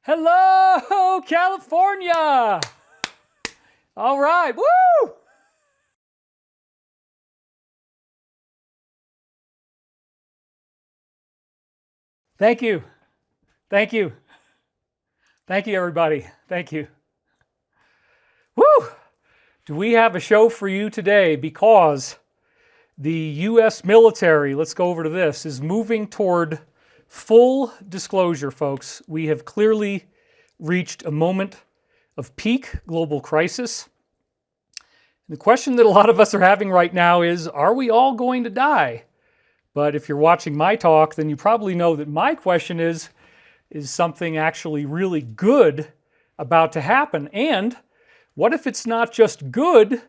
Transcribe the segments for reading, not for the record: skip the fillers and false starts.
Hello, California! All right, woo! Thank you. Thank you. Thank you, everybody. Thank you. Woo! Do we have a show for you today? Because the U.S. military, let's go over to this, is moving toward full disclosure, folks. We have clearly reached a moment of peak global crisis. The question that a lot of us are having right now is, are we all going to die? But if you're watching my talk, then you probably know that my question is something actually really good about to happen? And what if it's not just good,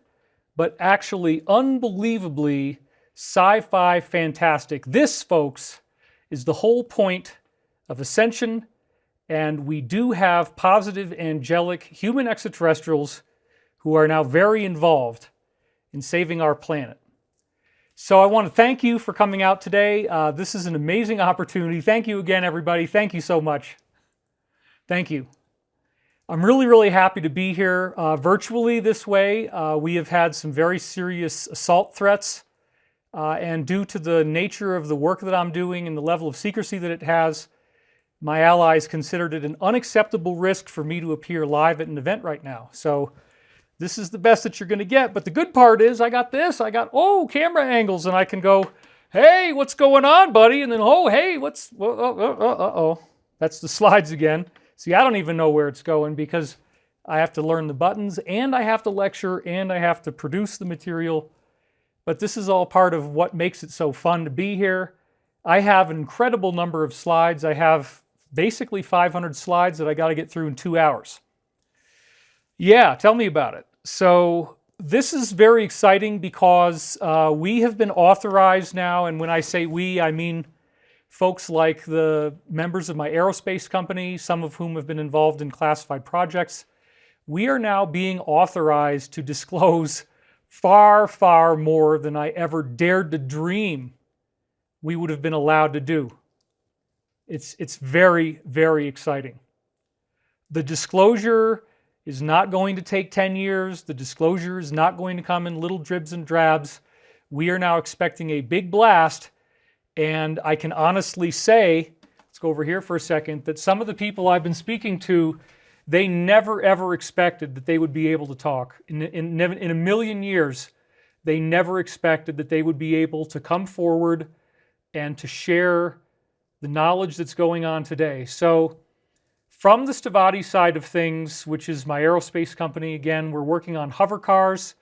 but actually unbelievably sci-fi fantastic? This, folks, is the whole point of Ascension, and we do have positive angelic human extraterrestrials who are now very involved in saving our planet. So I want to thank you for coming out today. This is an amazing opportunity. Thank you again, everybody. Thank you so much. Thank you. I'm really, really happy to be here virtually this way. We have had some very serious assault threats, and due to the nature of the work that I'm doing and the level of secrecy that it has, my allies considered it an unacceptable risk for me to appear live at an event right now. So this is the best that you're going to get. But the good part is I got this. I got, camera angles, and I can go, hey, what's going on, buddy? And then, hey, that's the slides again. See, I don't even know where it's going because I have to learn the buttons, and I have to lecture, and I have to produce the material. But this is all part of what makes it so fun to be here. I have an incredible number of slides. I have basically 500 slides that I got to get through in 2 hours. Yeah, tell me about it. So this is very exciting because we have been authorized now, and when I say we, I mean folks like the members of my aerospace company, some of whom have been involved in classified projects. We are now being authorized to disclose far, far more than I ever dared to dream we would have been allowed to do. It's very, very exciting. The disclosure is not going to take 10 years. The disclosure is not going to come in little dribs and drabs. We are now expecting a big blast, and I can honestly say, let's go over here for a second, that some of the people I've been speaking to, they never ever expected that they would be able to talk. In a million years, they never expected that they would be able to come forward and to share the knowledge that's going on today. So from the Stavati side of things, which is my aerospace company, again, we're working on hover cars,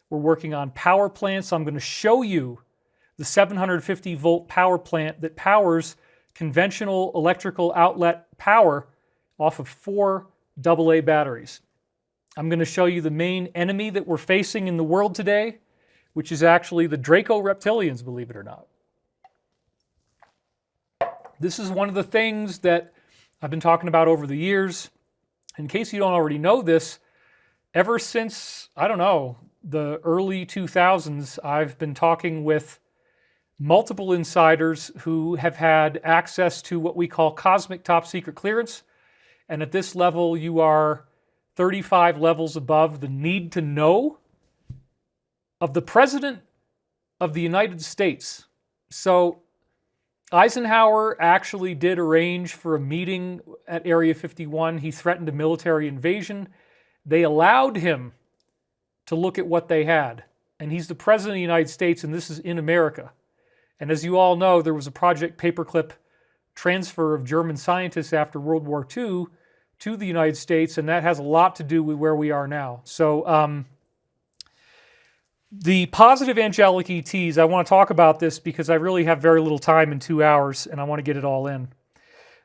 we're working on power plants. I'm going to show you the 750 volt power plant that powers conventional electrical outlet power off of 4 AA batteries. I'm going to show you the main enemy that we're facing in the world today, which is actually the Draco reptilians, believe it or not. This is one of the things that I've been talking about over the years. In case you don't already know this, ever since, the early 2000s, I've been talking with multiple insiders who have had access to what we call cosmic top secret clearance. And at this level, you are 35 levels above the need to know of the President of the United States. So Eisenhower actually did arrange for a meeting at Area 51. He threatened a military invasion. They allowed him to look at what they had. And he's the President of the United States, and this is in America. And as you all know, there was a Project Paperclip transfer of German scientists after World War II to the United States, and that has a lot to do with where we are now. So the positive angelic ETs, I want to talk about this because I really have very little time in 2 hours, and I want to get it all in.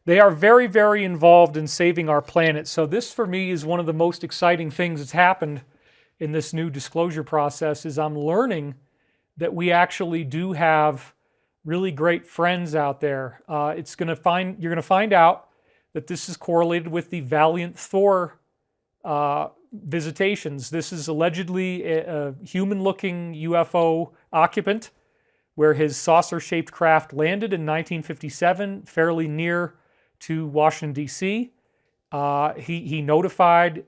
They are very, very involved in saving our planet. So this, for me, is one of the most exciting things that's happened in this new disclosure process, is I'm learning that we actually do have really great friends out there. You're going to find out that this is correlated with the Valiant Thor visitations. This is allegedly a human-looking UFO occupant where his saucer-shaped craft landed in 1957, fairly near to Washington, D.C. He notified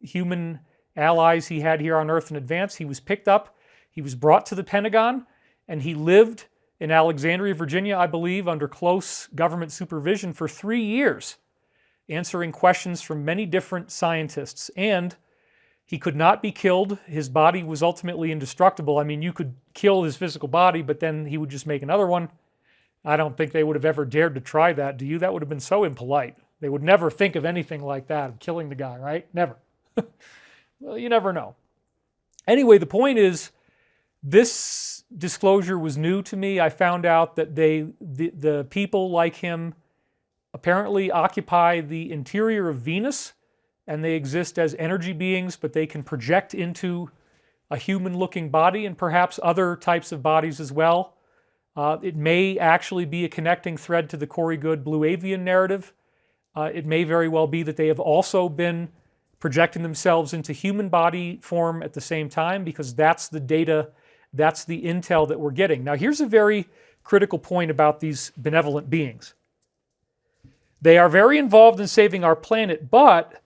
human allies he had here on Earth in advance. He was picked up, he was brought to the Pentagon, and he lived in Alexandria, Virginia, I believe, under close government supervision for 3 years, answering questions from many different scientists. And he could not be killed. His body was ultimately indestructible. I mean, you could kill his physical body, but then he would just make another one. I don't think they would have ever dared to try that. Do you? That would have been so impolite. They would never think of anything like that, of killing the guy, right? Never. Well, you never know. Anyway, the point is, this disclosure was new to me. I found out that the people like him apparently occupy the interior of Venus, and they exist as energy beings, but they can project into a human-looking body and perhaps other types of bodies as well. It may actually be a connecting thread to the Corey Goode Blue Avian narrative. It may very well be that they have also been projecting themselves into human body form at the same time, because that's the data, that's the intel that we're getting. Now, here's a very critical point about these benevolent beings. They are very involved in saving our planet, but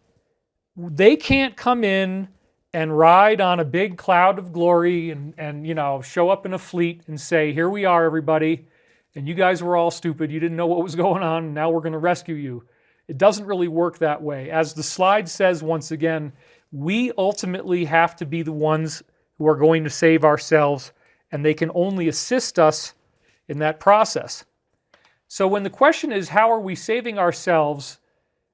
they can't come in and ride on a big cloud of glory and show up in a fleet and say, here we are, everybody, and you guys were all stupid, you didn't know what was going on, and now we're going to rescue you. It doesn't really work that way. As the slide says once again, we ultimately have to be the ones who are going to save ourselves, and they can only assist us in that process. So when the question is, how are we saving ourselves?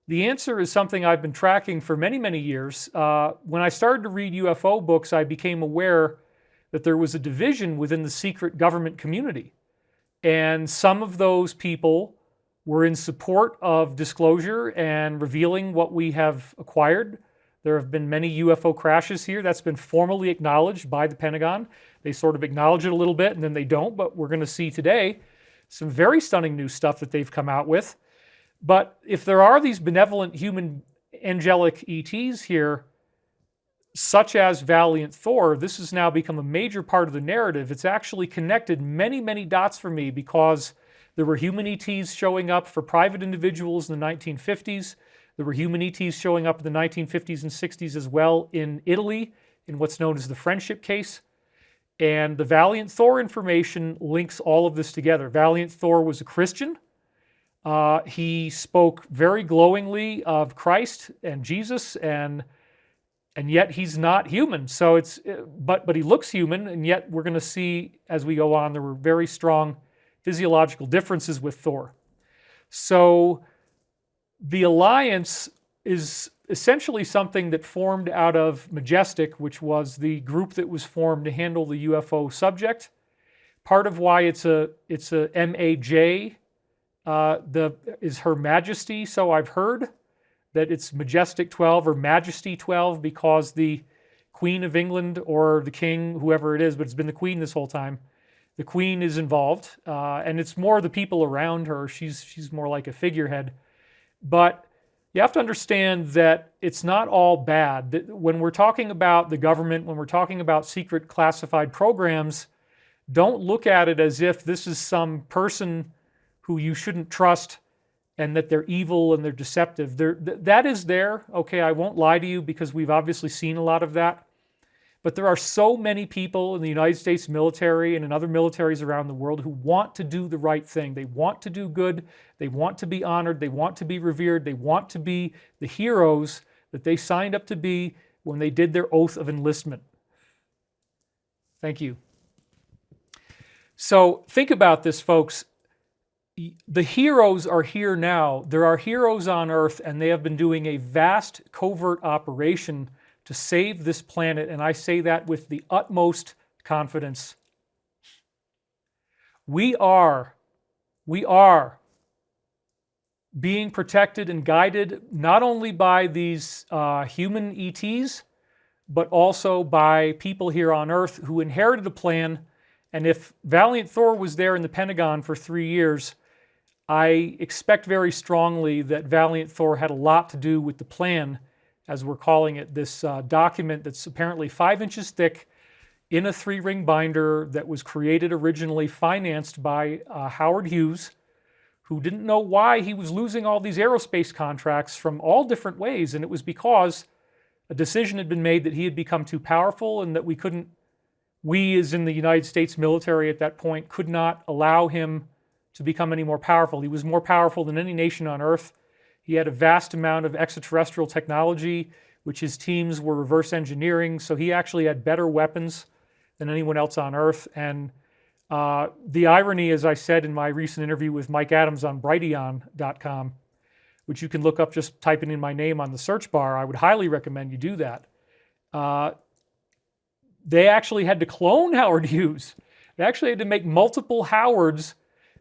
The answer is something I've been tracking for many, many years. When I started to read UFO books, I became aware that there was a division within the secret government community. And some of those people were in support of disclosure and revealing what we have acquired. There have been many UFO crashes here. That's been formally acknowledged by the Pentagon. They sort of acknowledge it a little bit and then they don't, but we're going to see today some very stunning new stuff that they've come out with. But if there are these benevolent human angelic ETs here, such as Valiant Thor, this has now become a major part of the narrative. It's actually connected many, many dots for me, because there were human ETs showing up for private individuals in the 1950s. There were human ETs showing up in the 1950s and 60s as well in Italy, in what's known as the Friendship Case. And the Valiant Thor information links all of this together. Valiant Thor was a Christian. He spoke very glowingly of Christ and Jesus, and yet he's not human. So but he looks human, and yet we're going to see as we go on there were very strong physiological differences with Thor. So the alliance is essentially something that formed out of Majestic, which was the group that was formed to handle the UFO subject. Part of why it's a MAJ is Her Majesty, so I've heard that it's Majestic 12 or Majesty 12, because the Queen of England or the King, whoever it is, but it's been the Queen this whole time, the Queen is involved, and it's more the people around her. She's more like a figurehead. But you have to understand that it's not all bad. When we're talking about the government, when we're talking about secret classified programs, don't look at it as if this is some person who you shouldn't trust and that they're evil and they're deceptive. That is there. Okay, I won't lie to you, because we've obviously seen a lot of that. But there are so many people in the United States military and in other militaries around the world who want to do the right thing. They want to do good. They want to be honored. They want to be revered. They want to be the heroes that they signed up to be when they did their oath of enlistment. Thank you. So think about this, folks. The heroes are here now. There are heroes on Earth, and they have been doing a vast covert operation to save this planet, and I say that with the utmost confidence. We are being protected and guided not only by these human ETs, but also by people here on Earth who inherited a plan. And if Valiant Thor was there in the Pentagon for 3 years, I expect very strongly that Valiant Thor had a lot to do with the plan, as we're calling it, this document that's apparently 5 inches thick in a 3-ring binder that was created originally, financed by Howard Hughes, who didn't know why he was losing all these aerospace contracts from all different ways, and it was because a decision had been made that he had become too powerful and that we as in the United States military at that point could not allow him to become any more powerful. He was more powerful than any nation on Earth. He had a vast amount of extraterrestrial technology, which his teams were reverse engineering, so he actually had better weapons than anyone else on Earth. And the irony, as I said in my recent interview with Mike Adams on Brighteon.com, which you can look up just typing in my name on the search bar, I would highly recommend you do that. They actually had to clone Howard Hughes. They actually had to make multiple Howards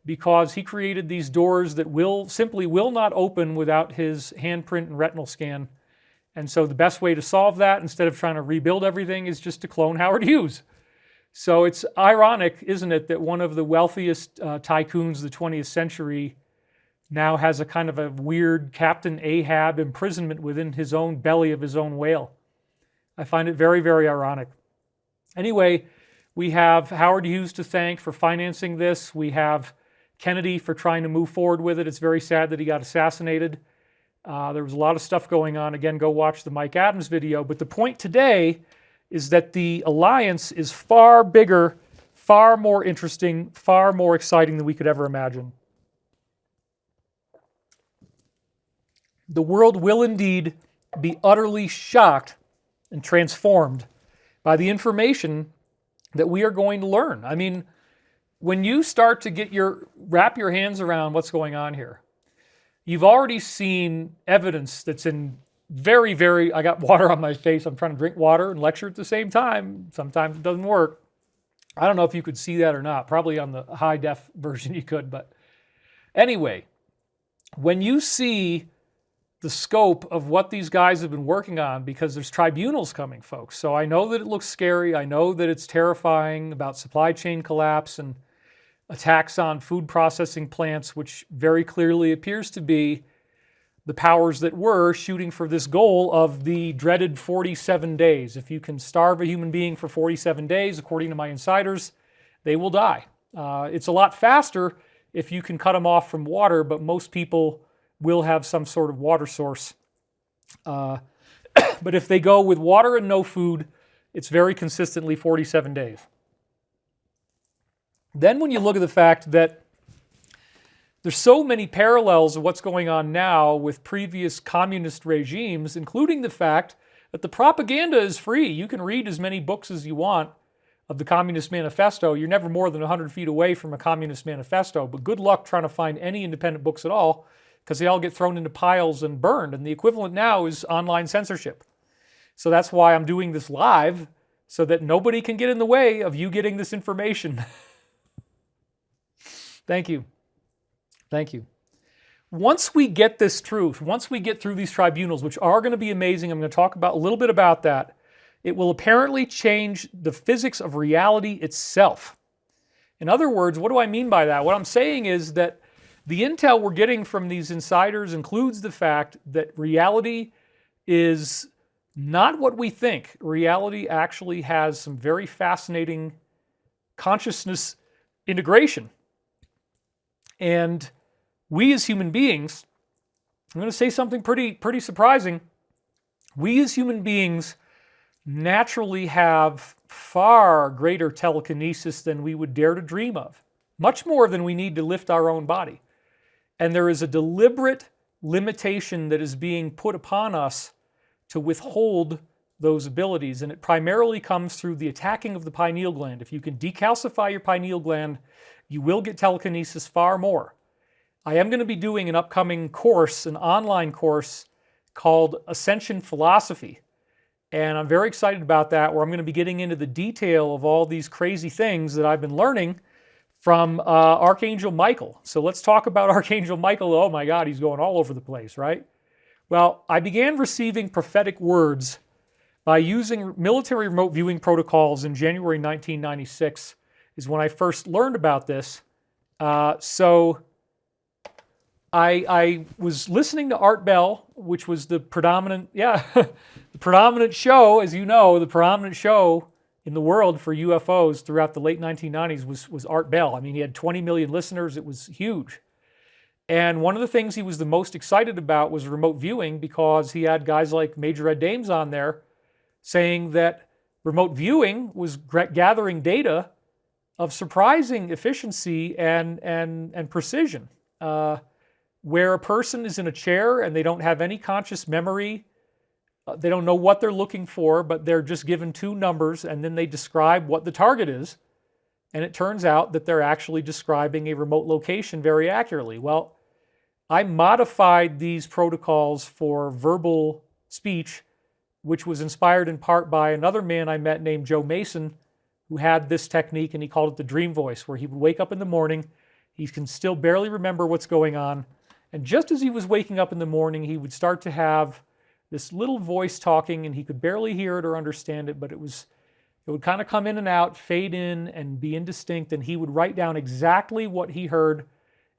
because he created these doors that simply will not open without his handprint and retinal scan. And so the best way to solve that, instead of trying to rebuild everything, is just to clone Howard Hughes. So it's ironic, isn't it, that one of the wealthiest tycoons of the 20th century now has a kind of a weird Captain Ahab imprisonment within his own belly of his own whale. I find it very, very ironic. Anyway, we have Howard Hughes to thank for financing this. We have Kennedy for trying to move forward with it. It's very sad that he got assassinated. There was a lot of stuff going on. Again, go watch the Mike Adams video. But the point today is that the alliance is far bigger, far more interesting, far more exciting than we could ever imagine. The world will indeed be utterly shocked and transformed by the information that we are going to learn. I mean, when you start to wrap your hands around what's going on here, you've already seen evidence that's in very, very, I got water on my face. I'm trying to drink water and lecture at the same time. Sometimes it doesn't work. I don't know if you could see that or not. Probably on the high def version you could, but anyway, when you see the scope of what these guys have been working on, because there's tribunals coming, folks. So I know that it looks scary. I know that it's terrifying about supply chain collapse and attacks on food processing plants, which very clearly appears to be the powers that were shooting for this goal of the dreaded 47 days. If you can starve a human being for 47 days, according to my insiders, they will die. It's a lot faster if you can cut them off from water, but most people will have some sort of water source. But if they go with water and no food, it's very consistently 47 days. Then when you look at the fact that there's so many parallels of what's going on now with previous communist regimes, including the fact that the propaganda is free. You can read as many books as you want of the Communist Manifesto. You're never more than 100 feet away from a Communist Manifesto, but good luck trying to find any independent books at all, because they all get thrown into piles and burned. And the equivalent now is online censorship. So that's why I'm doing this live, so that nobody can get in the way of you getting this information. Thank you. Thank you. Once we get this truth, once we get through these tribunals, which are going to be amazing, I'm going to talk about a little bit about that, it will apparently change the physics of reality itself. In other words, what do I mean by that? What I'm saying is that the intel we're getting from these insiders includes the fact that reality is not what we think. Reality actually has some very fascinating consciousness integration. And we as human beings, I'm going to say something pretty surprising. We as human beings naturally have far greater telekinesis than we would dare to dream of. Much more than we need to lift our own body. And there is a deliberate limitation that is being put upon us to withhold those abilities. And it primarily comes through the attacking of the pineal gland. If you can decalcify your pineal gland, you will get telekinesis far more. I am going to be doing an upcoming course, an online course called Ascension Philosophy. And I'm very excited about that, where I'm going to be getting into the detail of all these crazy things that I've been learning from Archangel Michael. So let's talk about Archangel Michael. Oh my God, he's going all over the place, right? Well, I began receiving prophetic words by using military remote viewing protocols in January 1996 is when I first learned about this. So I was listening to Art Bell, which was the predominant, the predominant show, as you know, the predominant show in the world for UFOs throughout the late 1990s was Art Bell. I mean, he had 20 million listeners. It was huge. And one of the things he was the most excited about was remote viewing, because he had guys like Major Ed Dames on there saying that remote viewing was gathering data of surprising efficiency and precision. Where a person is in a chair and they don't have any conscious memory, they don't know what they're looking for, but they're just given two numbers and then they describe what the target is. And it turns out that they're actually describing a remote location very accurately. Well, I modified these protocols for verbal speech, which was inspired in part by another man I met named Joe Mason, who had this technique, and he called it the dream voice, where he would wake up in the morning, he can still barely remember what's going on, and just as he was waking up in the morning, he would start to have this little voice talking, and he could barely hear it or understand it, but it would kind of come in and out, fade in, and be indistinct, and he would write down exactly what he heard,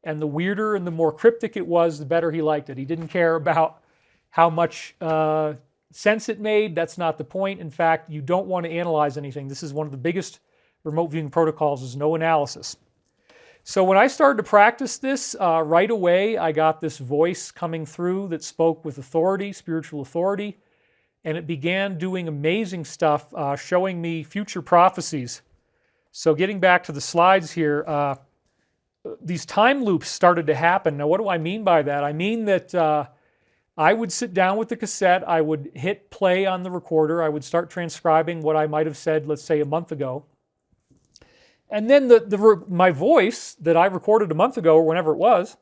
and the weirder and the more cryptic it was, the better he liked it. He didn't care about how much sense it made. That's not the point. In fact, you don't want to analyze anything. This is one of the biggest remote viewing protocols, is no analysis. So when I started to practice this, right away I got this voice coming through that spoke with authority, spiritual authority, and it began doing amazing stuff, showing me future prophecies. So getting back to the slides here, these time loops started to happen. Now, what do I mean by that? I mean that I would sit down with the cassette, I would hit play on the recorder, I would start transcribing what I might have said, let's say, a month ago. And then my voice that I recorded a month ago, or whenever it was,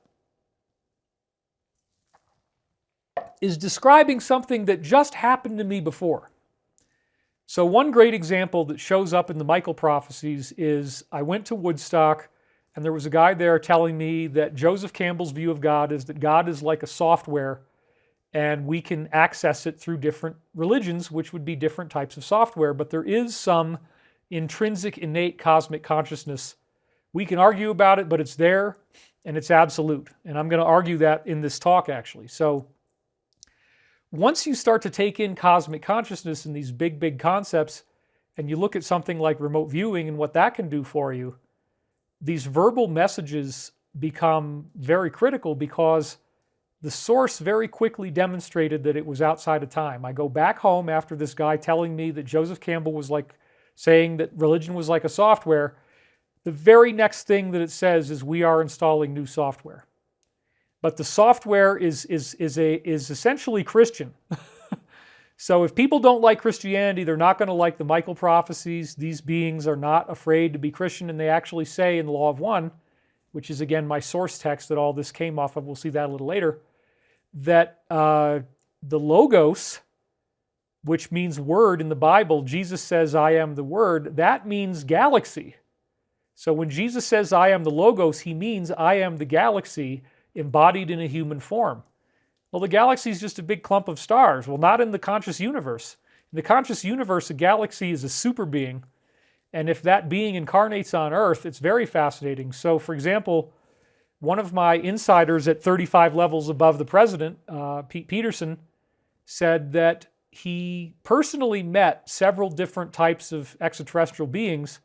is describing something that just happened to me before. So one great example that shows up in the Michael prophecies is I went to Woodstock, and there was a guy there telling me that Joseph Campbell's view of God is that God is like a software, and we can access it through different religions, which would be different types of software, but there is some intrinsic, innate cosmic consciousness. We can argue about it, but it's there, and it's absolute. And I'm going to argue that in this talk, actually. So once you start to take in cosmic consciousness and these big, big concepts, and you look at something like remote viewing and what that can do for you, these verbal messages become very critical, because the source very quickly demonstrated that it was outside of time. I go back home after this guy telling me that Joseph Campbell was saying that religion was like a software. The very next thing that it says is we are installing new software. But the software is essentially Christian. So if people don't like Christianity, they're not going to like the Michael prophecies. These beings are not afraid to be Christian, and they actually say in the Law of One, which is again my source text that all this came off of, we'll see that a little later, that the Logos, which means word in the Bible, Jesus says, I am the word, that means galaxy. So when Jesus says, I am the Logos, he means I am the galaxy embodied in a human form. Well, the galaxy is just a big clump of stars. Well, not in the conscious universe. In the conscious universe, a galaxy is a super being. And if that being incarnates on Earth, it's very fascinating. So, for example, one of my insiders at 35 levels above the president, Pete Peterson, said that he personally met several different types of extraterrestrial beings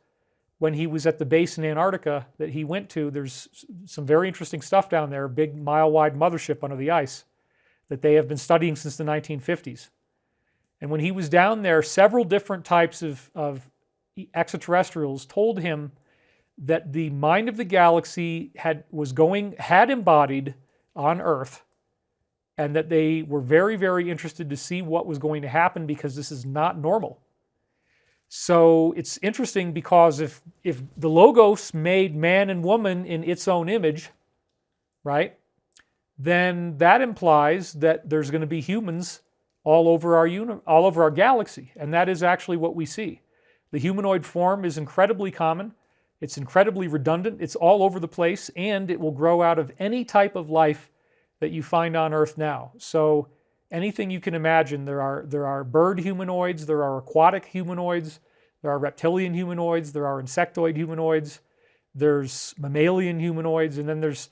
when he was at the base in Antarctica that he went to. There's some very interesting stuff down there, a big mile-wide mothership under the ice that they have been studying since the 1950s. And when he was down there, several different types of extraterrestrials told him that the mind of the galaxy had embodied on Earth, and that they were very, very interested to see what was going to happen, because this is not normal. So it's interesting, because if the Logos made man and woman in its own image, right, then that implies that there's going to be humans all over our galaxy, and that is actually what we see. The humanoid form is incredibly common. It's incredibly redundant. It's all over the place, and it will grow out of any type of life that you find on Earth now. So anything you can imagine, there are bird humanoids, there are aquatic humanoids, there are reptilian humanoids, there are insectoid humanoids, there's mammalian humanoids, and then there's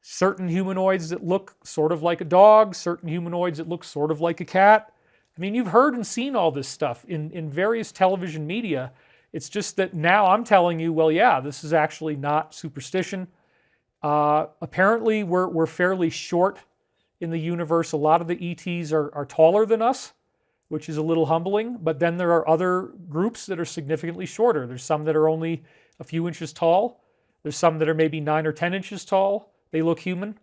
certain humanoids that look sort of like a dog, certain humanoids that look sort of like a cat. I mean, you've heard and seen all this stuff in various television media. It's just that now I'm telling you, well, yeah, this is actually not superstition. Apparently, we're fairly short in the universe. A lot of the ETs are taller than us, which is a little humbling. But then there are other groups that are significantly shorter. There's some that are only a few inches tall. There's some that are maybe 9 or 10 inches tall. They look human.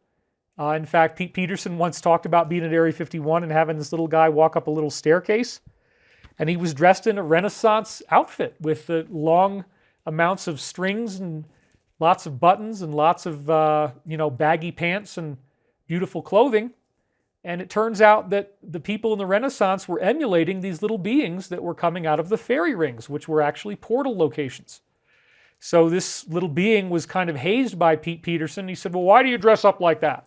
In fact, Pete Peterson once talked about being at Area 51 and having this little guy walk up a little staircase. And he was dressed in a Renaissance outfit with the long amounts of strings and lots of buttons and lots of baggy pants and beautiful clothing. And it turns out that the people in the Renaissance were emulating these little beings that were coming out of the fairy rings, which were actually portal locations. So this little being was kind of hazed by Pete Peterson. He said, well, why do you dress up like that?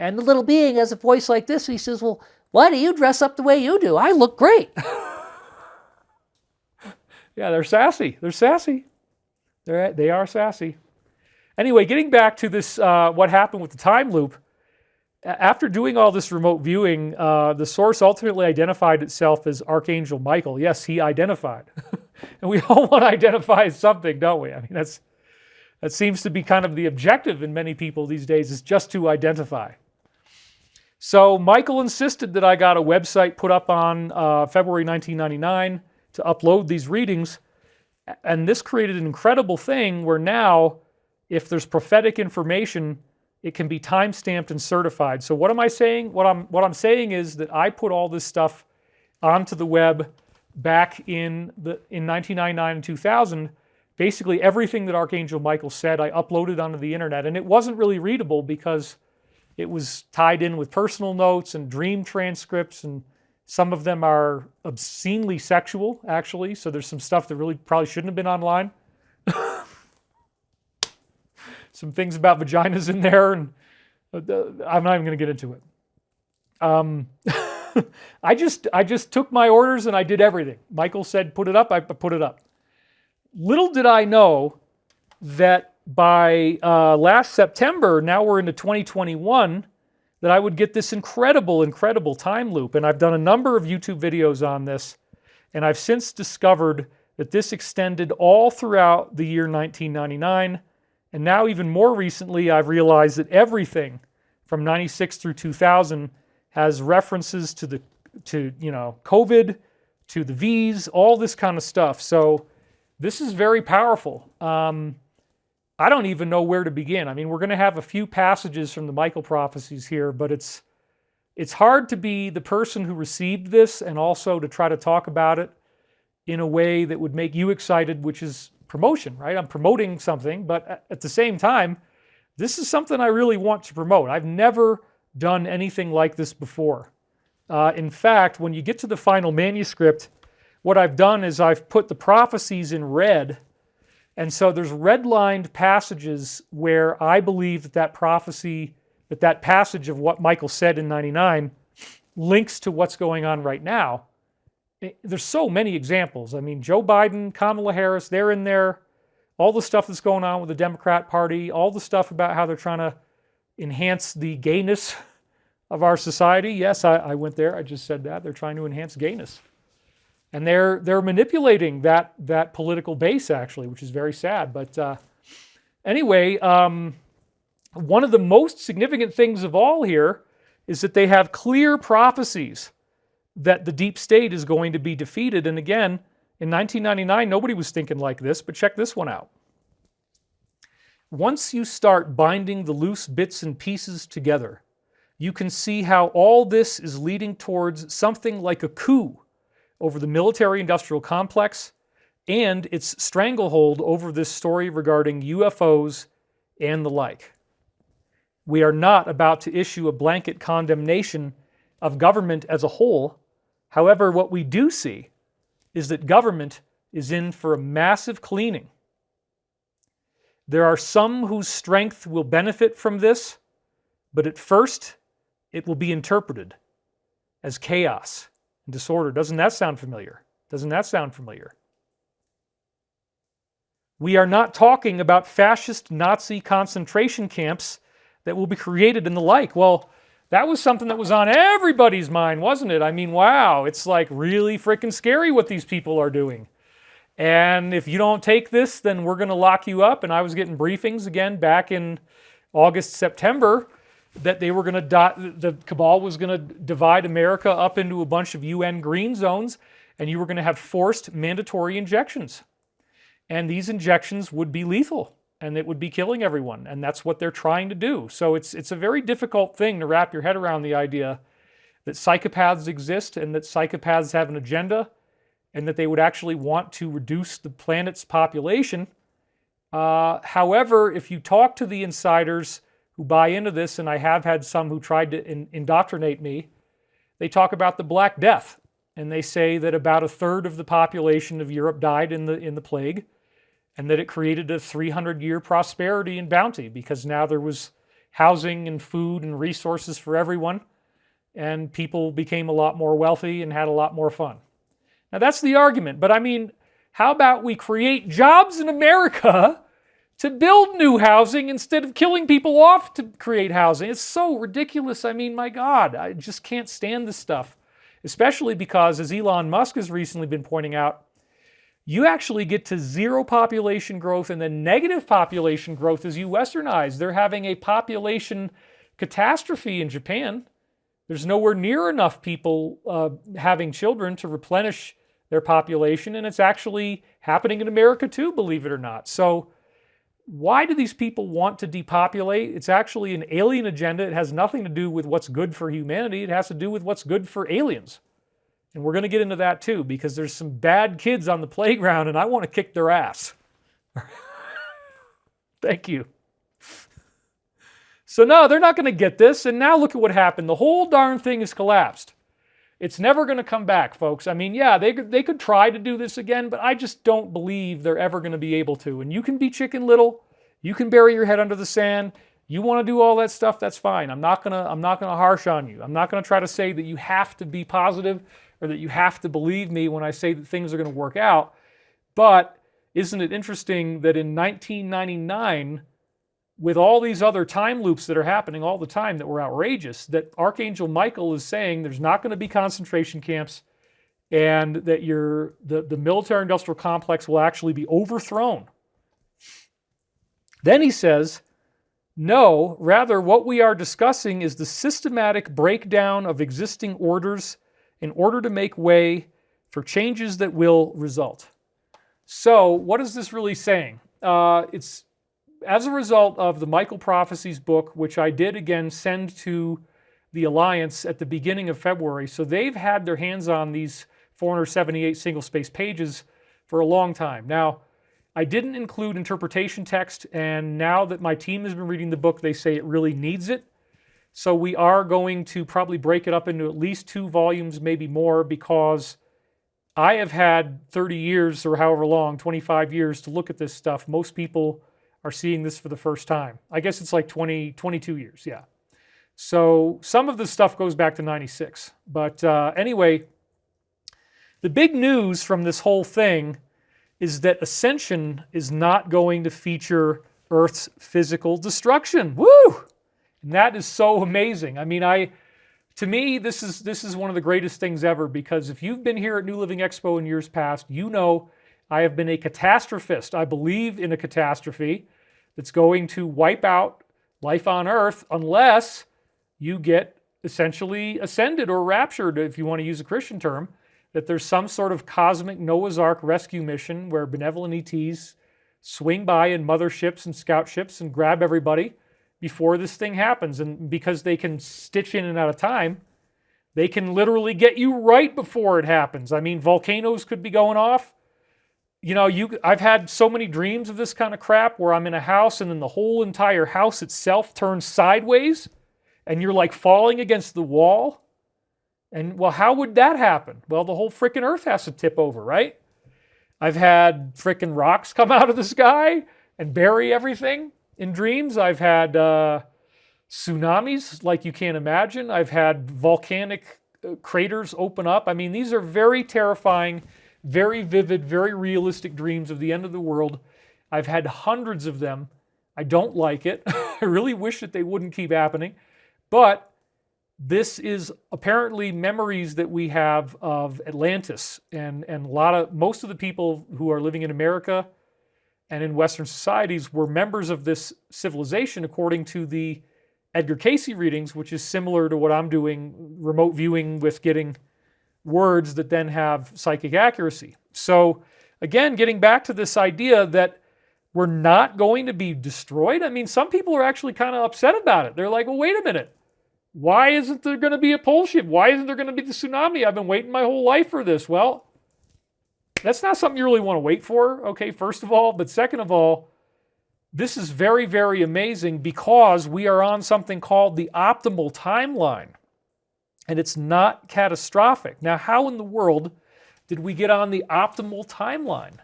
And the little being has a voice like this. He says, well, why do you dress up the way you do? I look great. Yeah, they're sassy. They're sassy. They are sassy. Anyway, getting back to this, what happened with the time loop. After doing all this remote viewing, the source ultimately identified itself as Archangel Michael. Yes, he identified. And we all want to identify as something, don't we? I mean, that seems to be kind of the objective in many people these days, is just to identify. So Michael insisted that I got a website put up on February 1999 to upload these readings. And this created an incredible thing where now, if there's prophetic information, it can be time-stamped and certified. So what am I saying? What I'm saying is that I put all this stuff onto the web back in 1999 and 2000. Basically everything that Archangel Michael said, I uploaded onto the internet. And it wasn't really readable because it was tied in with personal notes and dream transcripts, and some of them are obscenely sexual, actually. So there's some stuff that really probably shouldn't have been online. Some things about vaginas in there, and I'm not even going to get into it. I just took my orders and I did everything. Michael said, put it up, I put it up. Little did I know that by last September, now we're into 2021, that I would get this incredible time loop. And I've done a number of YouTube videos on this, and I've since discovered that this extended all throughout the year 1999. And now even more recently, I've realized that everything from 96 through 2000 has references to COVID, to the V's, all this kind of stuff. So this is very powerful. I don't even know where to begin. I mean, we're going to have a few passages from the Michael prophecies here, but it's hard to be the person who received this and also to try to talk about it in a way that would make you excited, which is promotion, right? I'm promoting something, but at the same time, this is something I really want to promote. I've never done anything like this before. In fact, when you get to the final manuscript, what I've done is I've put the prophecies in red. And so there's red-lined passages where I believe that prophecy, that passage of what Michael said in 99 links to what's going on right now. There's so many examples. I mean, Joe Biden, Kamala Harris, they're in there. All the stuff that's going on with the Democrat Party, all the stuff about how they're trying to enhance the gayness of our society. Yes, I went there. I just said that. They're trying to enhance gayness. And they're manipulating that political base, actually, which is very sad. But anyway, one of the most significant things of all here is that they have clear prophecies that the deep state is going to be defeated. And again, in 1999, nobody was thinking like this, but check this one out. Once you start binding the loose bits and pieces together, you can see how all this is leading towards something like a coup over the military-industrial complex and its stranglehold over this story regarding UFOs and the like. We are not about to issue a blanket condemnation of government as a whole. However, what we do see is that government is in for a massive cleaning. There are some whose strength will benefit from this, but at first, it will be interpreted as chaos and disorder. Doesn't that sound familiar? Doesn't that sound familiar? We are not talking about fascist Nazi concentration camps that will be created and the like. Well, that was something that was on everybody's mind, wasn't it? I mean, wow, it's like really freaking scary what these people are doing. And if you don't take this, then we're going to lock you up. And I was getting briefings again back in August, September, that they were going to, the cabal was going to divide America up into a bunch of UN green zones, and you were going to have forced mandatory injections. And these injections would be lethal, and it would be killing everyone, and that's what they're trying to do. So it's a very difficult thing to wrap your head around, the idea that psychopaths exist and that psychopaths have an agenda and that they would actually want to reduce the planet's population. However, if you talk to the insiders who buy into this, and I have had some who tried to indoctrinate me, they talk about the Black Death, and they say that about a third of the population of Europe died in the plague, and that it created a 300-year prosperity and bounty because now there was housing and food and resources for everyone, and people became a lot more wealthy and had a lot more fun. Now that's the argument, but I mean, how about we create jobs in America to build new housing instead of killing people off to create housing? It's so ridiculous. I mean, my God, I just can't stand this stuff, especially because, as Elon Musk has recently been pointing out, you actually get to zero population growth and then negative population growth as you westernize. They're having a population catastrophe in Japan. There's nowhere near enough people having children to replenish their population, and it's actually happening in America too, believe it or not. So why do these people want to depopulate? It's actually an alien agenda. It has nothing to do with what's good for humanity. It has to do with what's good for aliens. And we're going to get into that too, because there's some bad kids on the playground and I want to kick their ass. Thank you. So no, they're not going to get this. And now look at what happened. The whole darn thing has collapsed. It's never going to come back, folks. I mean, yeah, they could try to do this again, but I just don't believe they're ever going to be able to. And you can be Chicken Little. You can bury your head under the sand. You want to do all that stuff, that's fine. I'm not gonna harsh on you. I'm not going to try to say that you have to be positive or that you have to believe me when I say that things are going to work out. But isn't it interesting that in 1999, with all these other time loops that are happening all the time that were outrageous, that Archangel Michael is saying there's not going to be concentration camps and that the military-industrial complex will actually be overthrown. Then he says, no, rather what we are discussing is the systematic breakdown of existing orders in order to make way for changes that will result. So what is this really saying? It's as a result of the Michael Prophecies book, which I did again send to the Alliance at the beginning of February. So they've had their hands on these 478 single-space pages for a long time. Now, I didn't include interpretation text, and now that my team has been reading the book, they say it really needs it. So we are going to probably break it up into at least 2 volumes, maybe more, because I have had 30 years or however long, 25 years to look at this stuff. Most people are seeing this for the first time. I guess it's like 22 years, yeah. So some of this stuff goes back to 96. But anyway, the big news from this whole thing is that Ascension is not going to feature Earth's physical destruction. Woo! And that is so amazing. I mean, to me, this is one of the greatest things ever, because if you've been here at New Living Expo in years past, you know I have been a catastrophist. I believe in a catastrophe that's going to wipe out life on Earth unless you get essentially ascended or raptured, if you want to use a Christian term, that there's some sort of cosmic Noah's Ark rescue mission where benevolent ETs swing by in motherships and scout ships and grab everybody before this thing happens. And because they can stitch in and out of time, they can literally get you right before it happens. I mean, volcanoes could be going off. You know, I've had so many dreams of this kind of crap where I'm in a house and then the whole entire house itself turns sideways and you're like falling against the wall. And well, how would that happen? Well, the whole frickin' Earth has to tip over, right? I've had frickin' rocks come out of the sky and bury everything in dreams. I've had tsunamis like you can't imagine. I've had volcanic craters open up. I mean, these are very terrifying, very vivid, very realistic dreams of the end of the world. I've had hundreds of them. I don't like it. I really wish that they wouldn't keep happening. But this is apparently memories that we have of Atlantis, and most of the people who are living in America and in Western societies were members of this civilization according to the Edgar Cayce readings, which is similar to what I'm doing, remote viewing with getting words that then have psychic accuracy. So again, getting back to this idea that we're not going to be destroyed. I mean, some people are actually kind of upset about it. They're like, well, wait a minute. Why isn't there going to be a pole shift? Why isn't there going to be the tsunami? I've been waiting my whole life for this. Well, that's not something you really want to wait for, okay, first of all. But second of all, this is very, very amazing because we are on something called the optimal timeline. And it's not catastrophic. Now, how in the world did we get on the optimal timeline?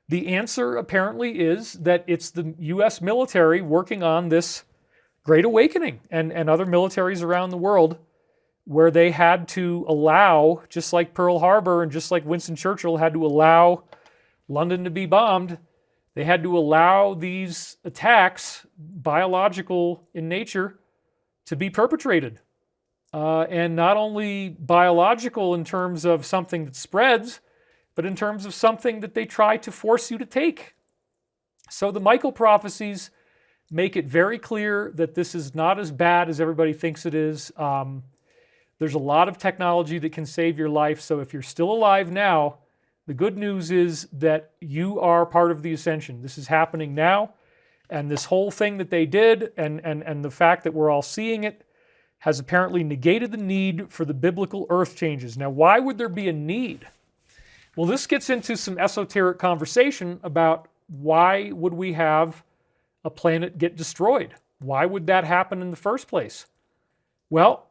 The answer apparently is that it's the U.S. military working on this Great Awakening and other militaries around the world where they had to allow, just like Pearl Harbor and just like Winston Churchill had to allow London to be bombed, they had to allow these attacks, biological in nature, to be perpetrated. And not only biological in terms of something that spreads, but in terms of something that they try to force you to take. So the Michael prophecies make it very clear that this is not as bad as everybody thinks it is. There's a lot of technology that can save your life. So if you're still alive now, the good news is that you are part of the ascension. This is happening now. And this whole thing that they did and the fact that we're all seeing it has apparently negated the need for the biblical earth changes. Now, why would there be a need? Well, this gets into some esoteric conversation about why would we have a planet get destroyed? Why would that happen in the first place? Well,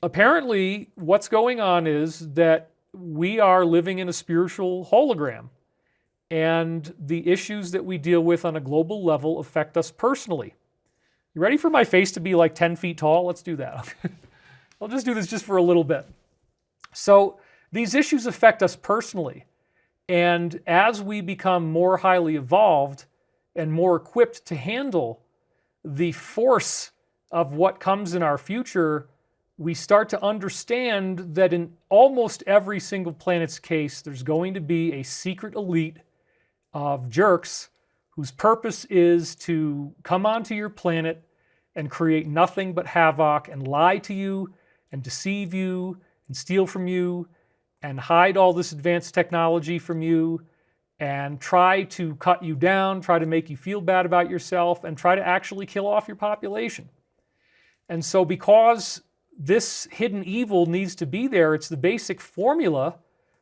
apparently what's going on is that we are living in a spiritual hologram, and the issues that we deal with on a global level affect us personally. You ready for my face to be like 10 feet tall? Let's do that. I'll just do this just for a little bit. So these issues affect us personally. And as we become more highly evolved and more equipped to handle the force of what comes in our future, we start to understand that in almost every single planet's case, there's going to be a secret elite of jerks whose purpose is to come onto your planet and create nothing but havoc and lie to you and deceive you and steal from you and hide all this advanced technology from you and try to cut you down, try to make you feel bad about yourself, and try to actually kill off your population. And so because this hidden evil needs to be there, it's the basic formula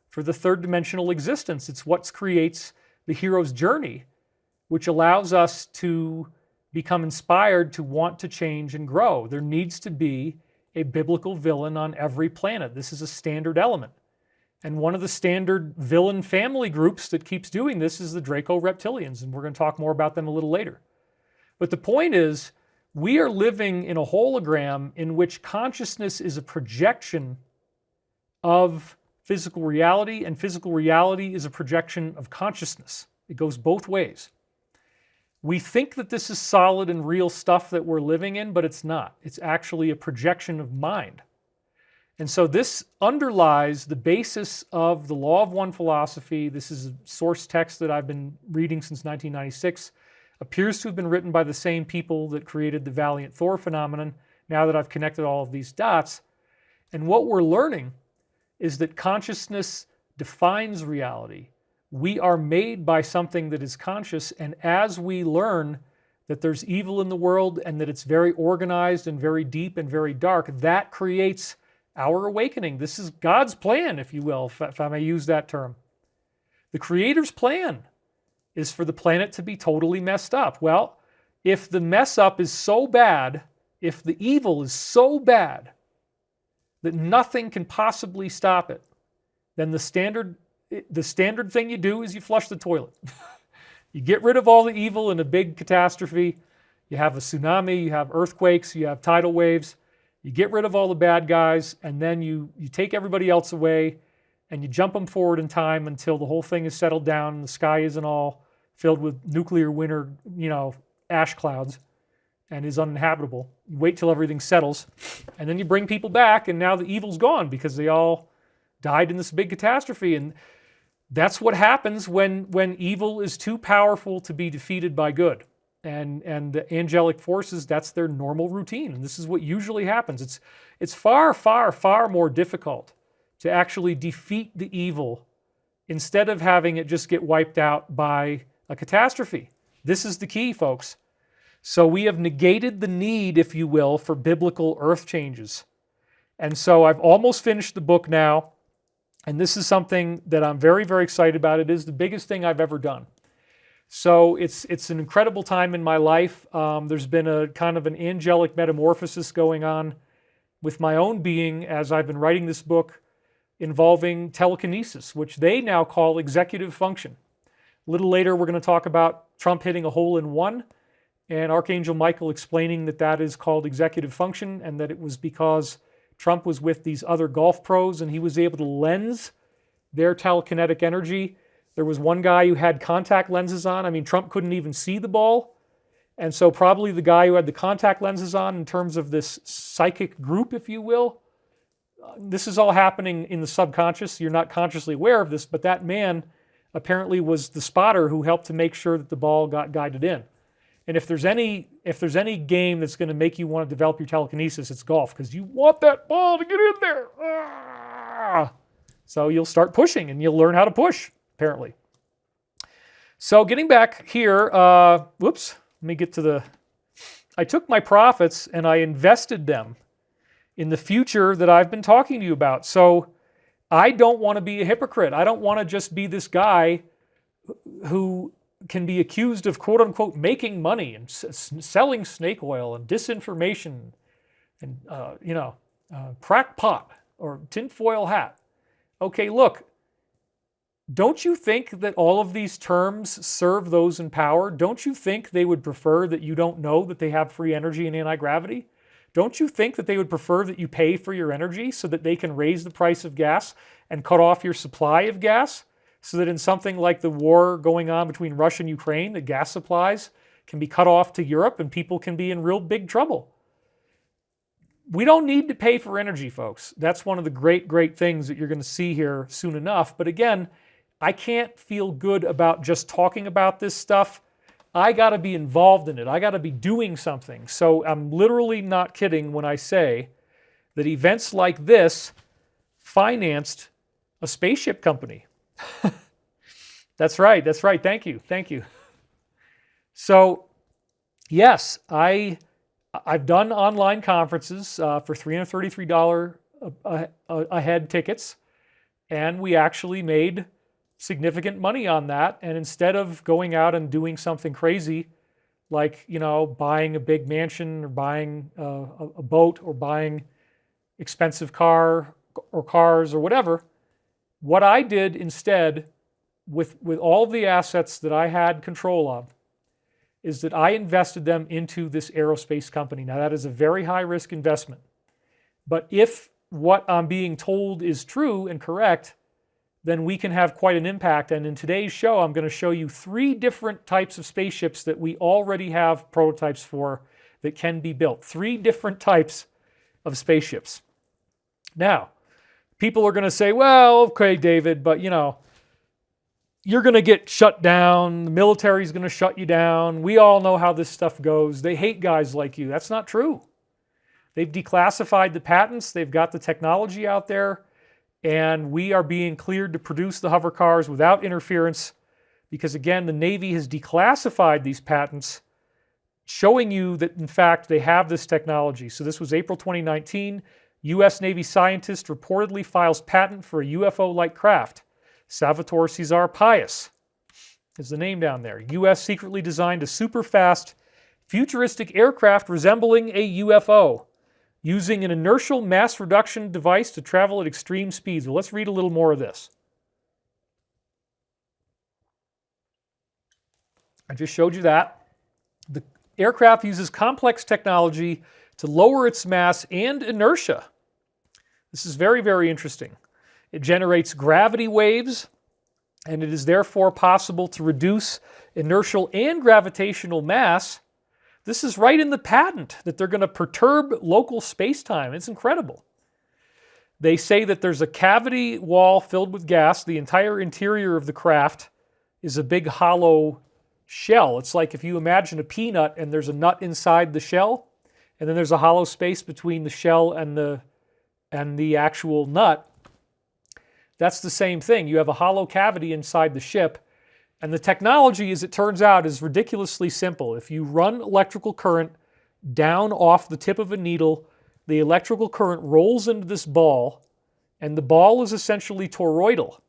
for the third dimensional existence. It's what creates the hero's journey, which allows us to become inspired to want to change and grow. There needs to be a biblical villain on every planet. This is a standard element. And one of the standard villain family groups that keeps doing this is the Draco-Reptilians, and we're going to talk more about them a little later. But the point is, we are living in a hologram in which consciousness is a projection of physical reality, and physical reality is a projection of consciousness. It goes both ways. We think that this is solid and real stuff that we're living in, but it's not. It's actually a projection of mind. And so this underlies the basis of the Law of One philosophy. This is a source text that I've been reading since 1996. Appears to have been written by the same people that created the Valiant Thor phenomenon, now that I've connected all of these dots. And what we're learning is that consciousness defines reality. We are made by something that is conscious, and as we learn that there's evil in the world and that it's very organized and very deep and very dark, that creates our awakening. This is God's plan, if you will, if I may use that term. The Creator's plan is for the planet to be totally messed up. Well, if the mess up is so bad, if the evil is so bad that nothing can possibly stop it, then the standard thing you do is you flush the toilet. You get rid of all the evil in a big catastrophe. You have a tsunami, you have earthquakes, you have tidal waves. You get rid of all the bad guys, and then you take everybody else away, and you jump them forward in time until the whole thing is settled down and the sky isn't all filled with nuclear winter, ash clouds and is uninhabitable. You wait till everything settles, and then you bring people back, and now the evil's gone because they all died in this big catastrophe. And That's what happens when evil is too powerful to be defeated by good. And the angelic forces, that's their normal routine. And this is what usually happens. It's far, far, far more difficult to actually defeat the evil instead of having it just get wiped out by a catastrophe. This is the key, folks. So we have negated the need, if you will, for biblical earth changes. And so I've almost finished the book now. And this is something that I'm very, very excited about. It is the biggest thing I've ever done. So it's an incredible time in my life. There's been a kind of an angelic metamorphosis going on with my own being as I've been writing this book involving telekinesis, which they now call executive function. A little later, we're going to talk about Trump hitting a hole in one and Archangel Michael explaining that that is called executive function and that it was because Trump was with these other golf pros and he was able to lens their telekinetic energy. There was one guy who had contact lenses on. I mean, Trump couldn't even see the ball. And so probably the guy who had the contact lenses on in terms of this psychic group, if you will, this is all happening in the subconscious. You're not consciously aware of this, but that man apparently was the spotter who helped to make sure that the ball got guided in. And if there's any game that's going to make you want to develop your telekinesis, it's golf, because you want that ball to get in there. So you'll start pushing and you'll learn how to push, apparently. So getting back here, let me get to I took my profits and I invested them in the future that I've been talking to you about. So I don't want to be a hypocrite. I don't want to just be this guy who can be accused of quote unquote making money and selling snake oil and disinformation and, crackpot or tinfoil hat. Okay, look, don't you think that all of these terms serve those in power? Don't you think they would prefer that you don't know that they have free energy and anti-gravity? Don't you think that they would prefer that you pay for your energy so that they can raise the price of gas and cut off your supply of gas? So that in something like the war going on between Russia and Ukraine, the gas supplies can be cut off to Europe and people can be in real big trouble. We don't need to pay for energy, folks. That's one of the great, great things that you're going to see here soon enough. But again, I can't feel good about just talking about this stuff. I got to be involved in it. I got to be doing something. So I'm literally not kidding when I say that events like this financed a spaceship company. That's right. Thank you. So, yes, I've done online conferences for $333 a head tickets, and we actually made significant money on that. And instead of going out and doing something crazy, like buying a big mansion or buying a boat or buying expensive car or cars or whatever, what I did instead with all the assets that I had control of is that I invested them into this aerospace company. Now that is a very high risk investment. But if what I'm being told is true and correct, then we can have quite an impact. And in today's show, I'm going to show you 3 different types of spaceships that we already have prototypes for that can be built. 3 different types of spaceships. Now, people are going to say, well, okay, David, but you're going to get shut down. The military's going to shut you down. We all know how this stuff goes. They hate guys like you. That's not true. They've declassified the patents. They've got the technology out there. And we are being cleared to produce the hover cars without interference because, again, the Navy has declassified these patents, showing you that, in fact, they have this technology. So this was April 2019. U.S. Navy scientist reportedly files patent for a UFO-like craft. Salvatore Cesar Pius is the name down there. U.S. secretly designed a super-fast, futuristic aircraft resembling a UFO, using an inertial mass reduction device to travel at extreme speeds. Well, let's read a little more of this. I just showed you that. The aircraft uses complex technology to lower its mass and inertia. This is very, very interesting. It generates gravity waves, and it is therefore possible to reduce inertial and gravitational mass. This is right in the patent that they're going to perturb local space-time. It's incredible. They say that there's a cavity wall filled with gas. The entire interior of the craft is a big hollow shell. It's like if you imagine a peanut and there's a nut inside the shell, and then there's a hollow space between the shell and the actual nut. That's the same thing. You have a hollow cavity inside the ship, and the technology, as it turns out, is ridiculously simple. If you run electrical current down off the tip of a needle, the electrical current rolls into this ball, and the ball is essentially toroidal.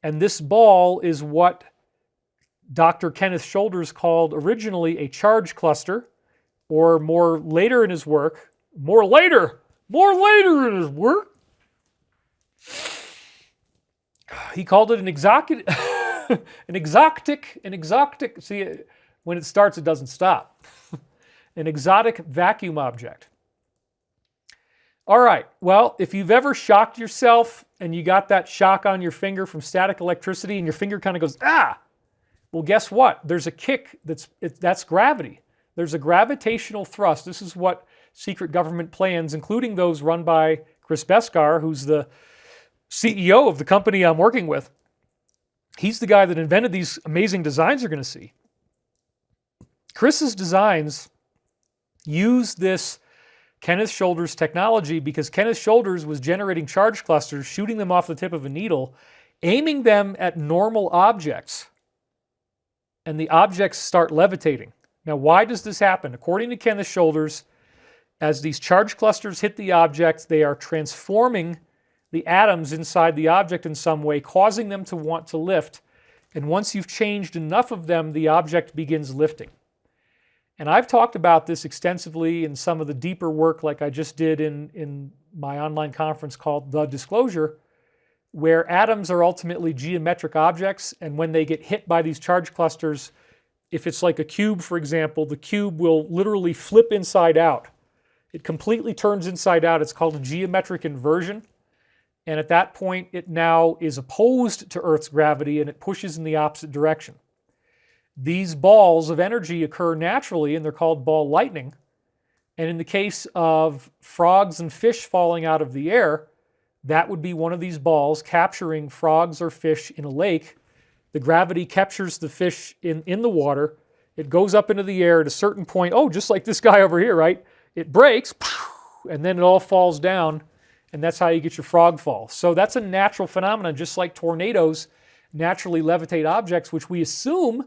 And this ball is what Dr. Kenneth Shoulders called originally a charge cluster, or more later in his work, he called it an exotic, see, when it starts, it doesn't stop. An exotic vacuum object. All right, well, if you've ever shocked yourself and you got that shock on your finger from static electricity and your finger kind of goes, ah, well, guess what? There's a kick that's gravity. There's a gravitational thrust. This is what secret government plans, including those run by Chris Beskar, who's the CEO of the company I'm working with. He's the guy that invented these amazing designs you're going to see. Chris's designs use this Kenneth Shoulders technology because Kenneth Shoulders was generating charge clusters, shooting them off the tip of a needle, aiming them at normal objects, and the objects start levitating. Now, why does this happen? According to Kenneth Shoulders, as these charge clusters hit the object, they are transforming the atoms inside the object in some way, causing them to want to lift. And once you've changed enough of them, the object begins lifting. And I've talked about this extensively in some of the deeper work like I just did in my online conference called The Disclo-sure, where atoms are ultimately geometric objects, and when they get hit by these charge clusters, if it's like a cube, for example, the cube will literally flip inside out. It completely turns inside out. It's called a geometric inversion. And at that point, it now is opposed to Earth's gravity and it pushes in the opposite direction. These balls of energy occur naturally, and they're called ball lightning. And in the case of frogs and fish falling out of the air, that would be one of these balls capturing frogs or fish in a lake. The gravity captures the fish in the water. It goes up into the air at a certain point. Oh, just like this guy over here, right? It breaks, and then it all falls down, and that's how you get your frog fall. So that's a natural phenomenon, just like tornadoes naturally levitate objects, which we assume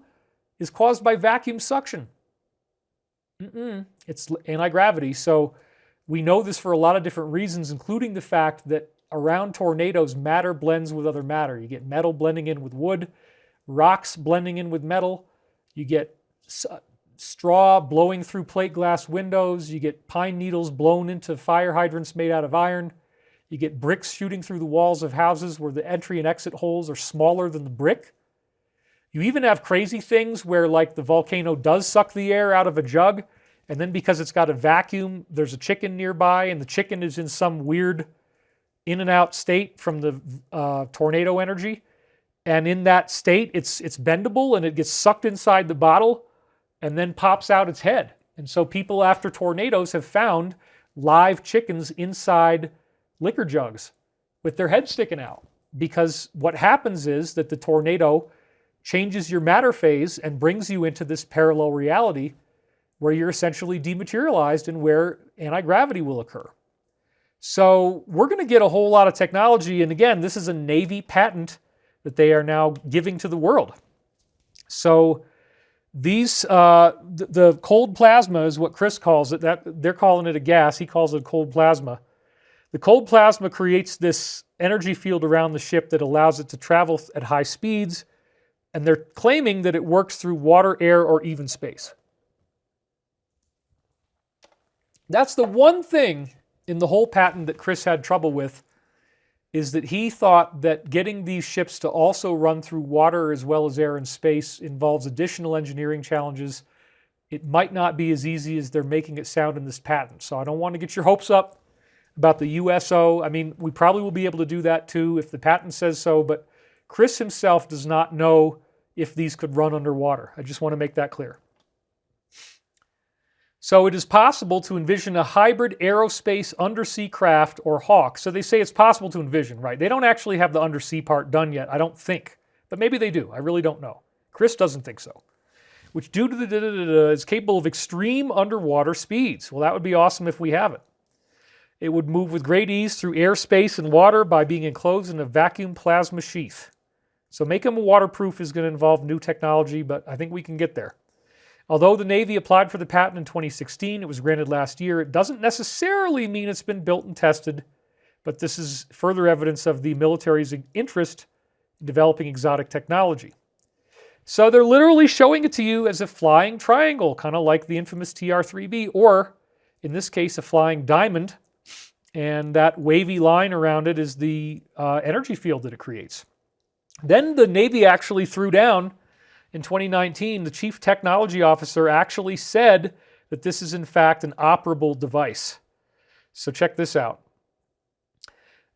is caused by vacuum suction. It's anti-gravity. So we know this for a lot of different reasons, including the fact that around tornadoes, matter blends with other matter. You get metal blending in with wood, rocks blending in with metal. You get straw blowing through plate glass windows. You get pine needles blown into fire hydrants made out of iron. You get bricks shooting through the walls of houses where the entry and exit holes are smaller than the brick. You even have crazy things where, like, the volcano does suck the air out of a jug, and then because it's got a vacuum, there's a chicken nearby, and the chicken is in some weird in and out state from the tornado energy. And in that state, it's bendable, and it gets sucked inside the bottle and then pops out its head. And so people after tornadoes have found live chickens inside liquor jugs with their heads sticking out, because what happens is that the tornado changes your matter phase and brings you into this parallel reality where you're essentially dematerialized and where anti-gravity will occur. So we're going to get a whole lot of technology, and again, this is a Navy patent that they are now giving to the world. So these, the cold plasma is what Chris calls it. That they're calling it a gas. He calls it cold plasma. The cold plasma creates this energy field around the ship that allows it to travel at high speeds, and they're claiming that it works through water, air, or even space. That's the one thing in the whole patent that Chris had trouble with, is that he thought that getting these ships to also run through water as well as air and space involves additional engineering challenges. It might not be as easy as they're making it sound in this patent. So I don't want to get your hopes up about the USO. I mean, we probably will be able to do that too if the patent says so, but Chris himself does not know if these could run underwater. I just want to make that clear. So it is possible to envision a hybrid aerospace undersea craft or hawk. So they say it's possible to envision, right? They don't actually have the undersea part done yet, I don't think. But maybe they do. I really don't know. Chris doesn't think so. Which due to the is capable of extreme underwater speeds. Well, that would be awesome if we have it. It would move with great ease through air, space, and water by being enclosed in a vacuum plasma sheath. So making them waterproof is going to involve new technology, but I think we can get there. Although the Navy applied for the patent in 2016, it was granted last year, it doesn't necessarily mean it's been built and tested, but this is further evidence of the military's interest in developing exotic technology. So they're literally showing it to you as a flying triangle, kind of like the infamous TR-3B, or in this case, a flying diamond, and that wavy line around it is the energy field that it creates. Then the Navy actually threw down in 2019, the chief technology officer actually said that this is in fact an operable device. So check this out.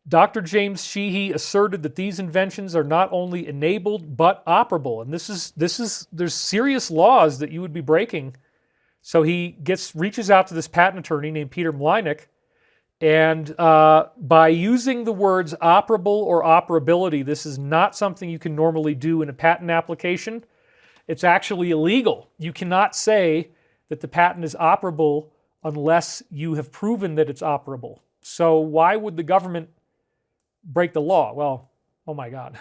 Dr. James Sheehy asserted that these inventions are not only enabled but operable. And there's serious laws that you would be breaking. So he reaches out to this patent attorney named Peter Mlynick, and by using the words operable or operability, this is not something you can normally do in a patent application. It's actually illegal. You cannot say that the patent is operable unless you have proven that it's operable. So why would the government break the law? Well, oh my God.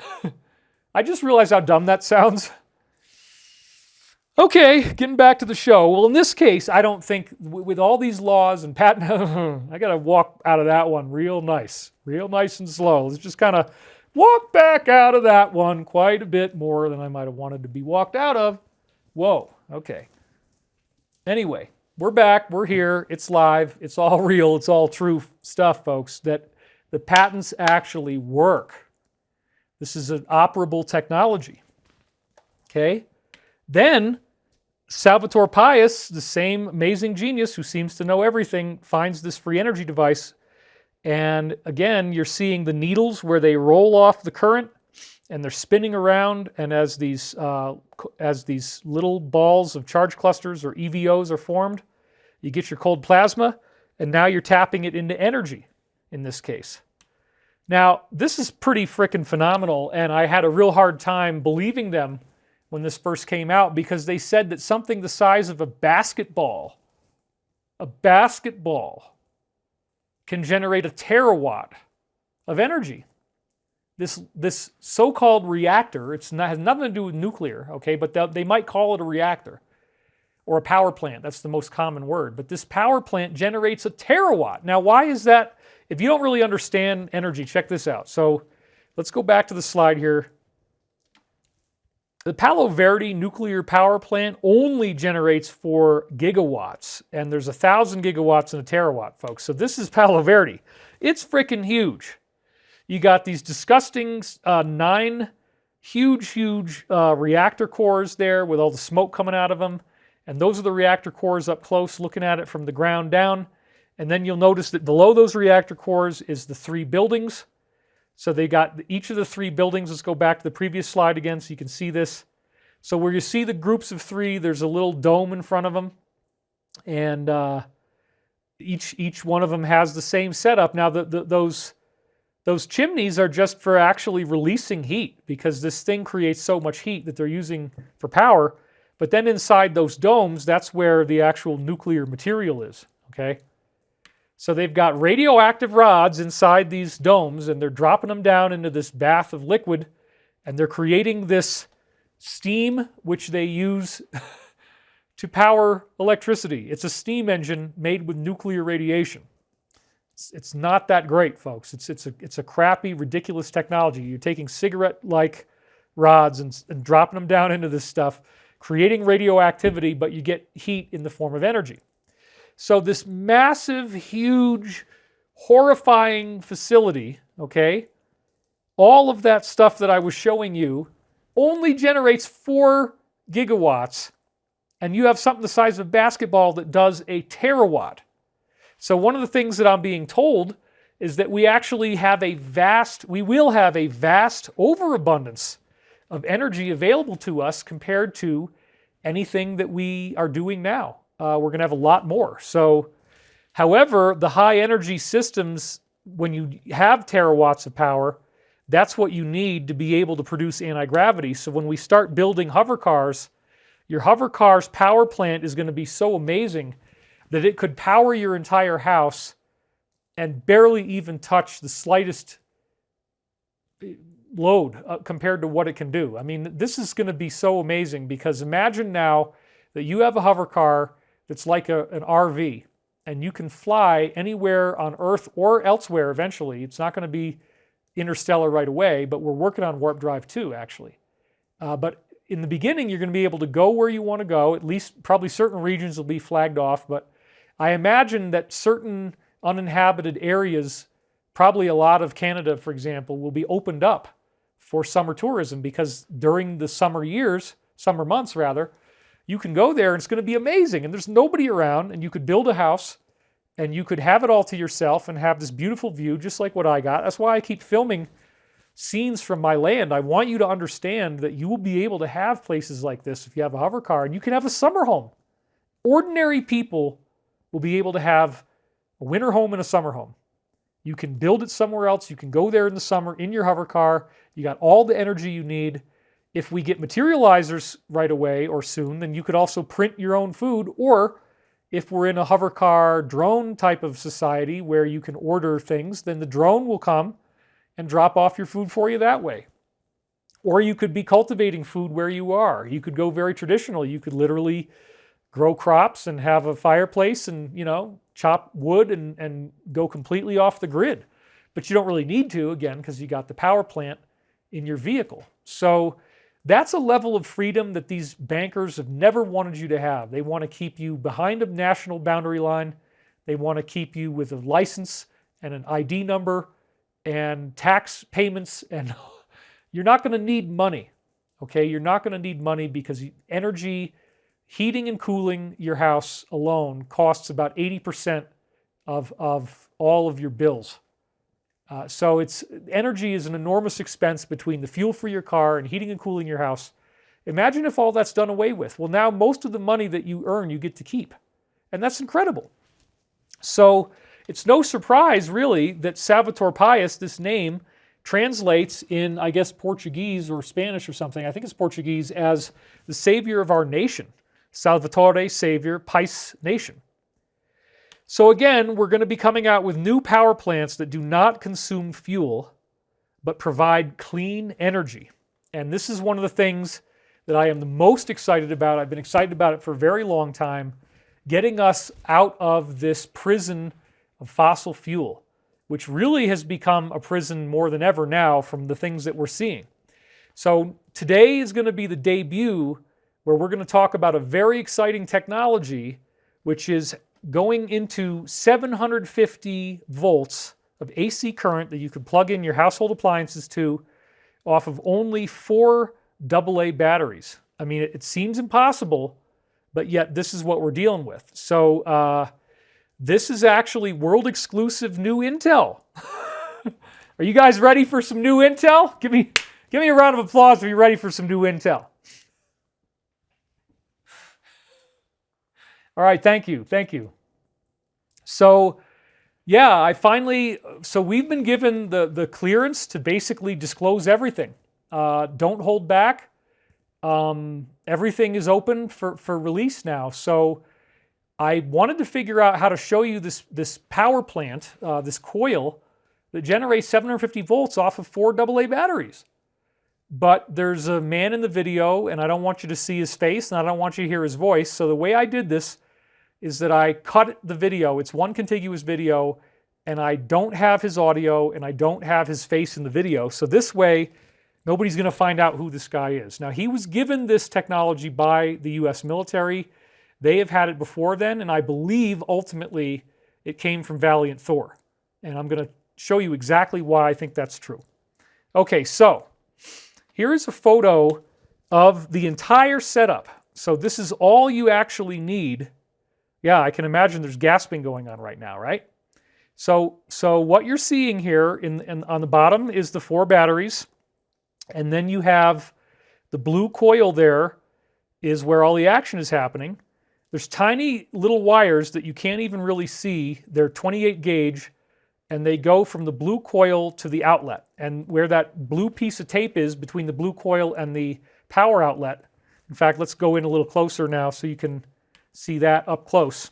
I just realized how dumb that sounds. Okay, getting back to the show. Well, in this case, I don't think, with all these laws and patent, I got to walk out of that one real nice and slow. Let's just kind of walk back out of that one quite a bit more than I might have wanted to be walked out of. Whoa, okay. Anyway, we're back, we're here, it's live, it's all real, it's all true stuff, folks, that the patents actually work. This is an operable technology. Okay? Then, Salvatore Pais, the same amazing genius who seems to know everything, finds this free energy device. And again, you're seeing the needles where they roll off the current and they're spinning around, and as these little balls of charge clusters or EVOs are formed, you get your cold plasma, and now you're tapping it into energy in this case. Now, this is pretty frickin' phenomenal, and I had a real hard time believing them when this first came out because they said that something the size of a basketball can generate a terawatt of energy. This so-called reactor, has nothing to do with nuclear, okay, but they might call it a reactor or a power plant. That's the most common word. But this power plant generates a terawatt. Now, why is that? If you don't really understand energy, check this out. So let's go back to the slide here. The Palo Verde nuclear power plant only generates 4 gigawatts, and there's 1,000 gigawatts in a terawatt, folks. So this is Palo Verde. It's freaking huge. You got these disgusting 9 huge reactor cores there with all the smoke coming out of them, and those are the reactor cores up close looking at it from the ground down. And then you'll notice that below those reactor cores is the 3 buildings. So they got each of the 3 buildings. Let's go back to the previous slide again so you can see this. So where you see the groups of 3, there's a little dome in front of them. And each one of them has the same setup. Now those chimneys are just for actually releasing heat because this thing creates so much heat that they're using for power. But then inside those domes, that's where the actual nuclear material is, okay? So they've got radioactive rods inside these domes, and they're dropping them down into this bath of liquid, and they're creating this steam, which they use to power electricity. It's a steam engine made with nuclear radiation. It's not that great, folks. It's a crappy, ridiculous technology. You're taking cigarette-like rods and dropping them down into this stuff, creating radioactivity, but you get heat in the form of energy. So this massive, huge, horrifying facility, okay, all of that stuff that I was showing you only generates 4 gigawatts, and you have something the size of a basketball that does a terawatt. So one of the things that I'm being told is that we will have a vast overabundance of energy available to us compared to anything that we are doing now. we're going to have a lot more. So, however, the high energy systems, when you have terawatts of power, that's what you need to be able to produce anti-gravity. So when we start building hover cars, your hover car's power plant is going to be so amazing that it could power your entire house and barely even touch the slightest load compared to what it can do. I mean, this is going to be so amazing, because imagine now that you have a hover car that's like an RV, and you can fly anywhere on Earth or elsewhere eventually. It's not going to be interstellar right away, but we're working on warp drive 2, actually. But in the beginning, you're going to be able to go where you want to go. At least probably certain regions will be flagged off, but I imagine that certain uninhabited areas, probably a lot of Canada, for example, will be opened up for summer tourism, because during the summer months rather, you can go there and it's going to be amazing, and there's nobody around, and you could build a house and you could have it all to yourself and have this beautiful view just like what I got. That's why I keep filming scenes from my land. I want you to understand that you will be able to have places like this if you have a hover car, and you can have a summer home. Ordinary people will be able to have a winter home and a summer home. You can build it somewhere else. You can go there in the summer in your hover car. You got all the energy you need. If we get materializers right away or soon, then you could also print your own food. Or if we're in a hover car drone type of society where you can order things, then the drone will come and drop off your food for you that way. Or you could be cultivating food where you are. You could go very traditional. You could literally grow crops and have a fireplace and, chop wood and go completely off the grid. But you don't really need to, again, because you got the power plant in your vehicle. So that's a level of freedom that these bankers have never wanted you to have. They want to keep you behind a national boundary line. They want to keep you with a license and an ID number and tax payments, and you're not going to need money, okay? You're not going to need money, because energy, heating and cooling your house alone costs about 80% of all of your bills. So energy is an enormous expense between the fuel for your car and heating and cooling your house. Imagine if all that's done away with. Well, now most of the money that you earn, you get to keep. And that's incredible. So it's no surprise, really, that Salvatore Pais, this name, translates in, I guess, Portuguese or Spanish or something. I think it's Portuguese, as the savior of our nation. Salvatore, savior, Pais, nation. So again, we're going to be coming out with new power plants that do not consume fuel, but provide clean energy. And this is one of the things that I am the most excited about. I've been excited about it for a very long time, getting us out of this prison of fossil fuel, which really has become a prison more than ever now from the things that we're seeing. So today is going to be the debut where we're going to talk about a very exciting technology, which is going into 750 volts of AC current that you can plug in your household appliances to off of only 4 AA batteries. I mean, it seems impossible, but yet this is what we're dealing with. So this is actually world exclusive new intel. Are you guys ready for some new intel? Give me a round of applause if you're ready for some new intel. All right, thank you. So, yeah, so we've been given the clearance to basically disclose everything. Don't hold back. Everything is open for release now. So I wanted to figure out how to show you this power plant, this coil that generates 750 volts off of 4 AA batteries. But there's a man in the video, and I don't want you to see his face, and I don't want you to hear his voice. So the way I did this is that I cut the video. It's one contiguous video, and I don't have his audio, and I don't have his face in the video. So this way, nobody's going to find out who this guy is. Now, he was given this technology by the U.S. military. They have had it before then, and I believe ultimately it came from Valiant Thor. And I'm going to show you exactly why I think that's true. Okay, so here is a photo of the entire setup. So this is all you actually need. Yeah, I can imagine there's gasping going on right now, right? So what you're seeing here on the bottom is the 4 batteries, and then you have the blue coil there is where all the action is happening. There's tiny little wires that you can't even really see. They're 28 gauge, and they go from the blue coil to the outlet. And where that blue piece of tape is between the blue coil and the power outlet, in fact, let's go in a little closer now so you can see that up close.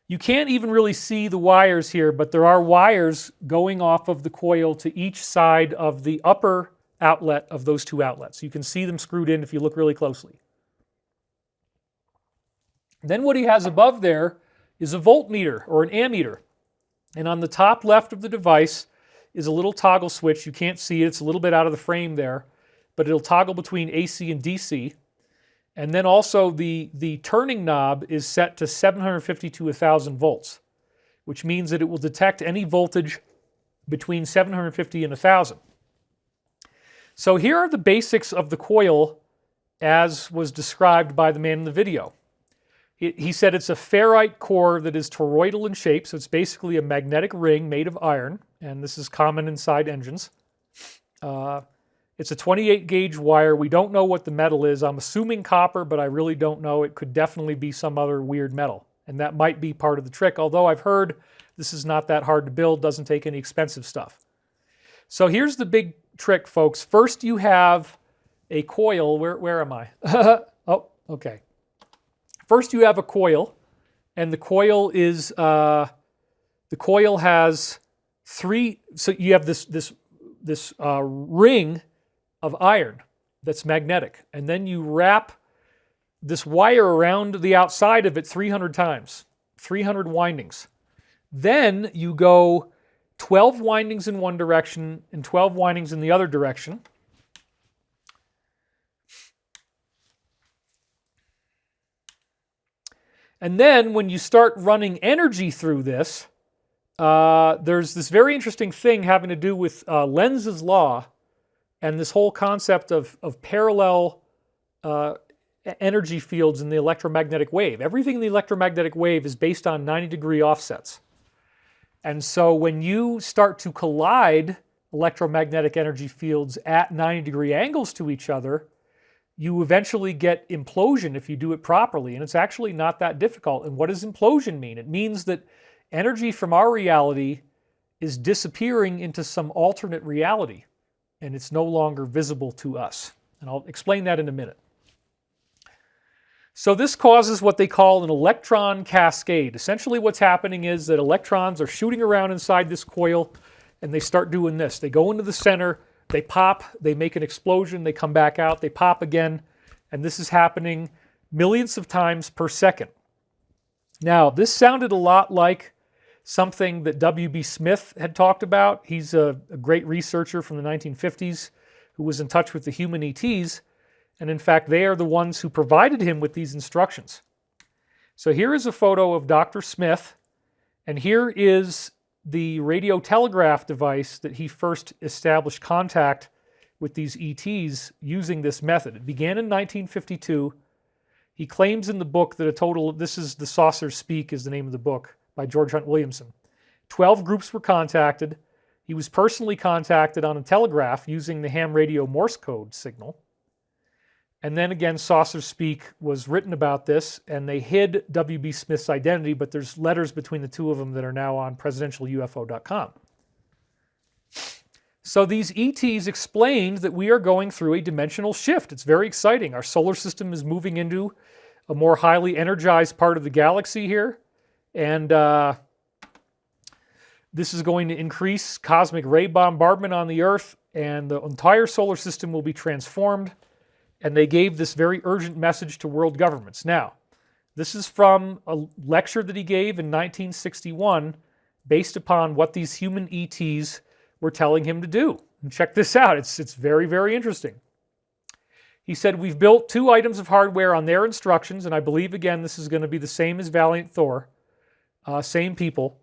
You can't even really see the wires here, but there are wires going off of the coil to each side of the upper outlet of those two outlets. You can see them screwed in if you look really closely. Then what he has above there is a voltmeter or an ammeter. And on the top left of the device is a little toggle switch. You can't see it. It's a little bit out of the frame there, but it'll toggle between AC and DC. And then also the turning knob is set to 750 to 1,000 volts, which means that it will detect any voltage between 750 and 1,000. So here are the basics of the coil as was described by the man in the video. He said it's a ferrite core that is toroidal in shape, so it's basically a magnetic ring made of iron, and this is common inside engines. It's a 28 gauge wire. We don't know what the metal is. I'm assuming copper, but I really don't know. It could definitely be some other weird metal, and that might be part of the trick, although I've heard this is not that hard to build, doesn't take any expensive stuff. So here's the big trick, folks. First you have a coil. Where am I? Oh, okay. First you have a coil, and the coil is the coil has three. So you have this ring of iron that's magnetic, and then you wrap this wire around the outside of it 300 times, 300 windings. Then you go 12 windings in one direction and 12 windings in the other direction. And then when you start running energy through this, there's this very interesting thing having to do with Lenz's law and this whole concept of parallel energy fields in the electromagnetic wave. Everything in the electromagnetic wave is based on 90-degree offsets. And so when you start to collide electromagnetic energy fields at 90-degree angles to each other, you eventually get implosion if you do it properly, and it's actually not that difficult. And what does implosion mean? It means that energy from our reality is disappearing into some alternate reality, and it's no longer visible to us. And I'll explain that in a minute. So this causes what they call an electron cascade. Essentially what's happening is that electrons are shooting around inside this coil, and they start doing this. They go into the center, they pop, they make an explosion, they come back out, they pop again, and this is happening millions of times per second. Now, this sounded a lot like something that W.B. Smith had talked about. He's a great researcher from the 1950s who was in touch with the human ETs, and in fact, they are the ones who provided him with these instructions. So here is a photo of Dr. Smith, and here is the radio telegraph device that he first established contact with these ETs using this method. It began in 1952. He claims in the book that a total, this is The Saucers Speak is the name of the book by George Hunt Williamson. 12 groups were contacted. He was personally contacted on a telegraph using the ham radio Morse code signal. And then again, Saucers Speak was written about this, and they hid W.B. Smith's identity, but there's letters between the two of them that are now on presidentialufo.com. So these ETs explained that we are going through a dimensional shift. It's very exciting. Our solar system is moving into a more highly energized part of the galaxy here, and this is going to increase cosmic ray bombardment on the Earth, and the entire solar system will be transformed. And they gave this very urgent message to world governments. Now, this is from a lecture that he gave in 1961 based upon what these human ETs were telling him to do. And check this out. It's very, very interesting. He said, we've built 2 items of hardware on their instructions, and I believe, again, this is going to be the same as Valiant Thor. Same people.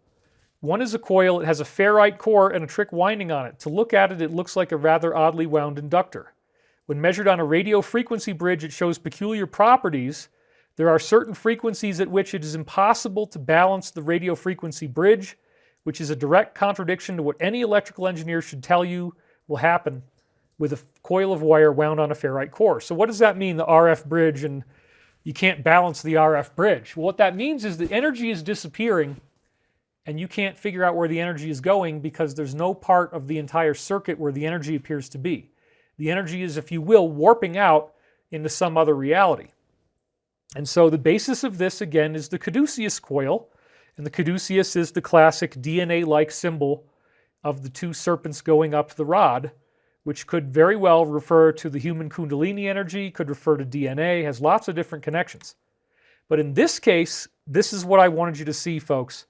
One is a coil. It has a ferrite core and a trick winding on it. To look at it, it looks like a rather oddly wound inductor. When measured on a radio frequency bridge, it shows peculiar properties. There are certain frequencies at which it is impossible to balance the radio frequency bridge, which is a direct contradiction to what any electrical engineer should tell you will happen with a coil of wire wound on a ferrite core. So what does that mean, the RF bridge and you can't balance the RF bridge. Well, what that means is the energy is disappearing and you can't figure out where the energy is going because there's no part of the entire circuit where the energy appears to be. The energy is, if you will, warping out into some other reality. And so the basis of this, again, is the caduceus coil. And the caduceus is the classic DNA-like symbol of the two serpents going up the rod, which could very well refer to the human kundalini energy, could refer to DNA, has lots of different connections. But in this case, this is what I wanted you to see, folks.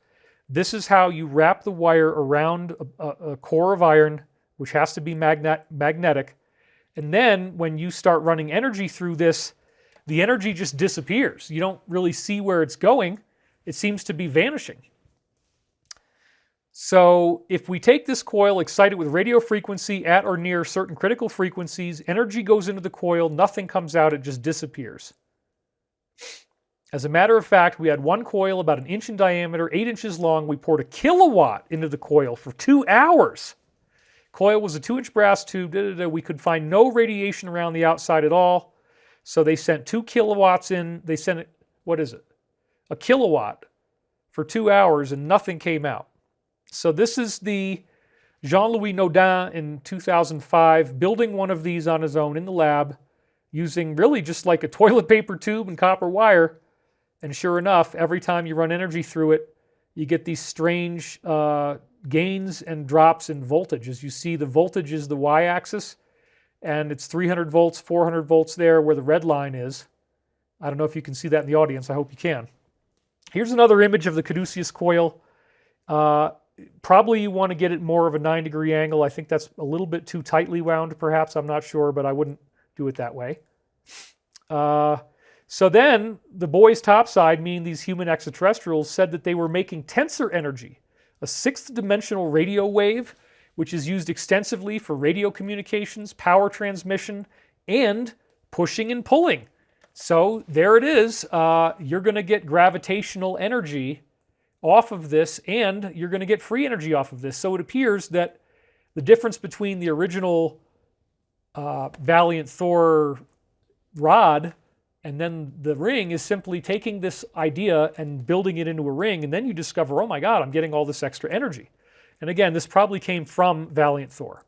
This is how you wrap the wire around a core of iron, which has to be magnetic. And then when you start running energy through this, the energy just disappears. You don't really see where it's going. It seems to be vanishing. So if we take this coil, excite it with radio frequency at or near certain critical frequencies, energy goes into the coil, nothing comes out, it just disappears. As a matter of fact, we had one coil about 1 inch in diameter, 8 inches long. We poured 1 kilowatt into the coil for 2 hours. Coil was a 2-inch brass tube. We could find no radiation around the outside at all. So they sent 2 kilowatts in. They sent it, what is it? 1 kilowatt for 2 hours and nothing came out. So this is the Jean-Louis Naudin in 2005 building one of these on his own in the lab using really just like a toilet paper tube and copper wire. And sure enough, every time you run energy through it, you get these strange gains and drops in voltage. As you see, the voltage is the y-axis, and it's 300 volts, 400 volts there where the red line is. I don't know if you can see that in the audience. I hope you can. Here's another image of the caduceus coil. Probably you want to get it more of a 9-degree angle. I think that's a little bit too tightly wound, perhaps. I'm not sure, but I wouldn't do it that way. So then the boys topside, meaning these human extraterrestrials, said that they were making tensor energy, a 6th-dimensional radio wave, which is used extensively for radio communications, power transmission, and pushing and pulling. So there it is. You're going to get gravitational energy off of this, and you're going to get free energy off of this. So it appears that the difference between the original Valiant Thor rod and then the ring is simply taking this idea and building it into a ring, and then you discover, oh my God, I'm getting all this extra energy. And again, this probably came from Valiant Thor.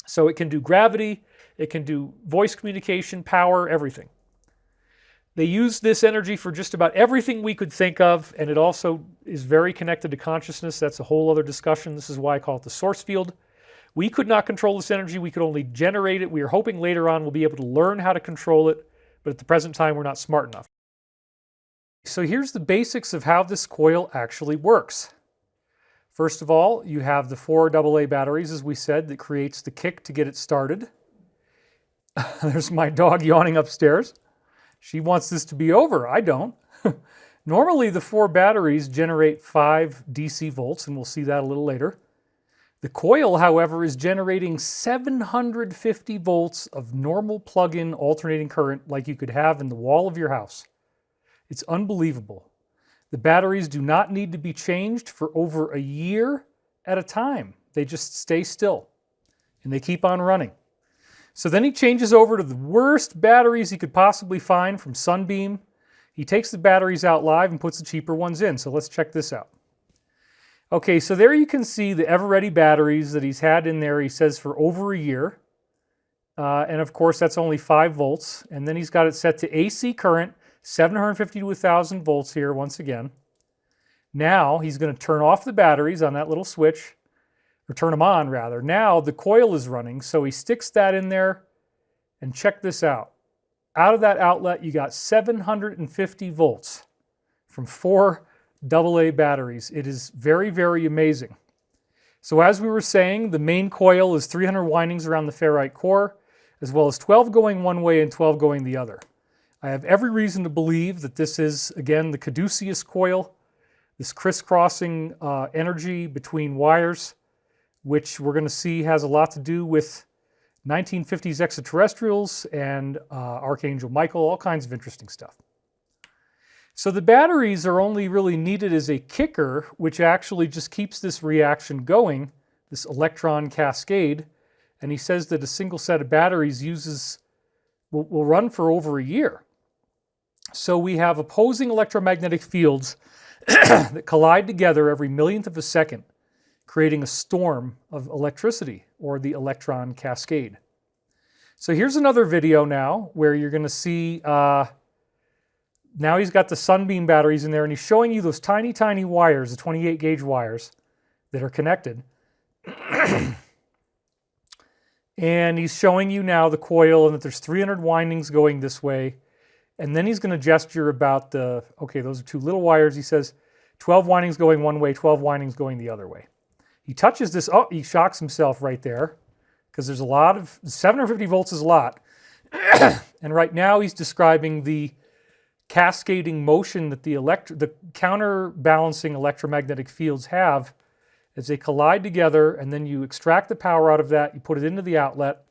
So it can do gravity, it can do voice communication, power, everything. They use this energy for just about everything we could think of, and it also is very connected to consciousness. That's a whole other discussion. This is why I call it the source field. We could not control this energy. We could only generate it. We are hoping later on we'll be able to learn how to control it, but at the present time, we're not smart enough. So here's the basics of how this coil actually works. First of all, you have the 4 AA batteries, as we said, that creates the kick to get it started. There's my dog yawning upstairs. She wants this to be over. I don't. Normally, the 4 batteries generate 5 DC volts, and we'll see that a little later. The coil, however, is generating 750 volts of normal plug-in alternating current like you could have in the wall of your house. It's unbelievable. The batteries do not need to be changed for over a year at a time. They just stay still, and they keep on running. So then he changes over to the worst batteries he could possibly find from Sunbeam. He takes the batteries out live and puts the cheaper ones in. So let's check this out. Okay, so there you can see the ever-ready batteries that he's had in there, he says, for over a year. And of course, that's only 5 volts. And then he's got it set to AC current, 750 to 1,000 volts here once again. Now he's going to turn off the batteries on that little switch, or turn them on rather. Now the coil is running, so he sticks that in there, and check this out. Out of that outlet, you got 750 volts from 4 AA batteries. It is very, very amazing. So as we were saying, the main coil is 300 windings around the ferrite core, as well as 12 going one way and 12 going the other. I have every reason to believe that this is, again, the caduceus coil, this crisscrossing energy between wires, which we're going to see has a lot to do with 1950s extraterrestrials and Archangel Michael, all kinds of interesting stuff. So the batteries are only really needed as a kicker, which actually just keeps this reaction going, this electron cascade. And he says that a single set of batteries will run for over a year. So we have opposing electromagnetic fields that collide together every millionth of a second, creating a storm of electricity, or the electron cascade. So here's another video now where you're going to see, now he's got the sunbeam batteries in there, and he's showing you those tiny, tiny wires, the 28 gauge wires that are connected. And he's showing you now the coil and that there's 300 windings going this way. And then he's going to gesture about okay, those are two little wires. He says 12 windings going one way, 12 windings going the other way. He touches this, oh, he shocks himself right there because there's a lot of, 750 volts is a lot. And right now he's describing the cascading motion that the counterbalancing electromagnetic fields have as they collide together, and then you extract the power out of that, you put it into the outlet,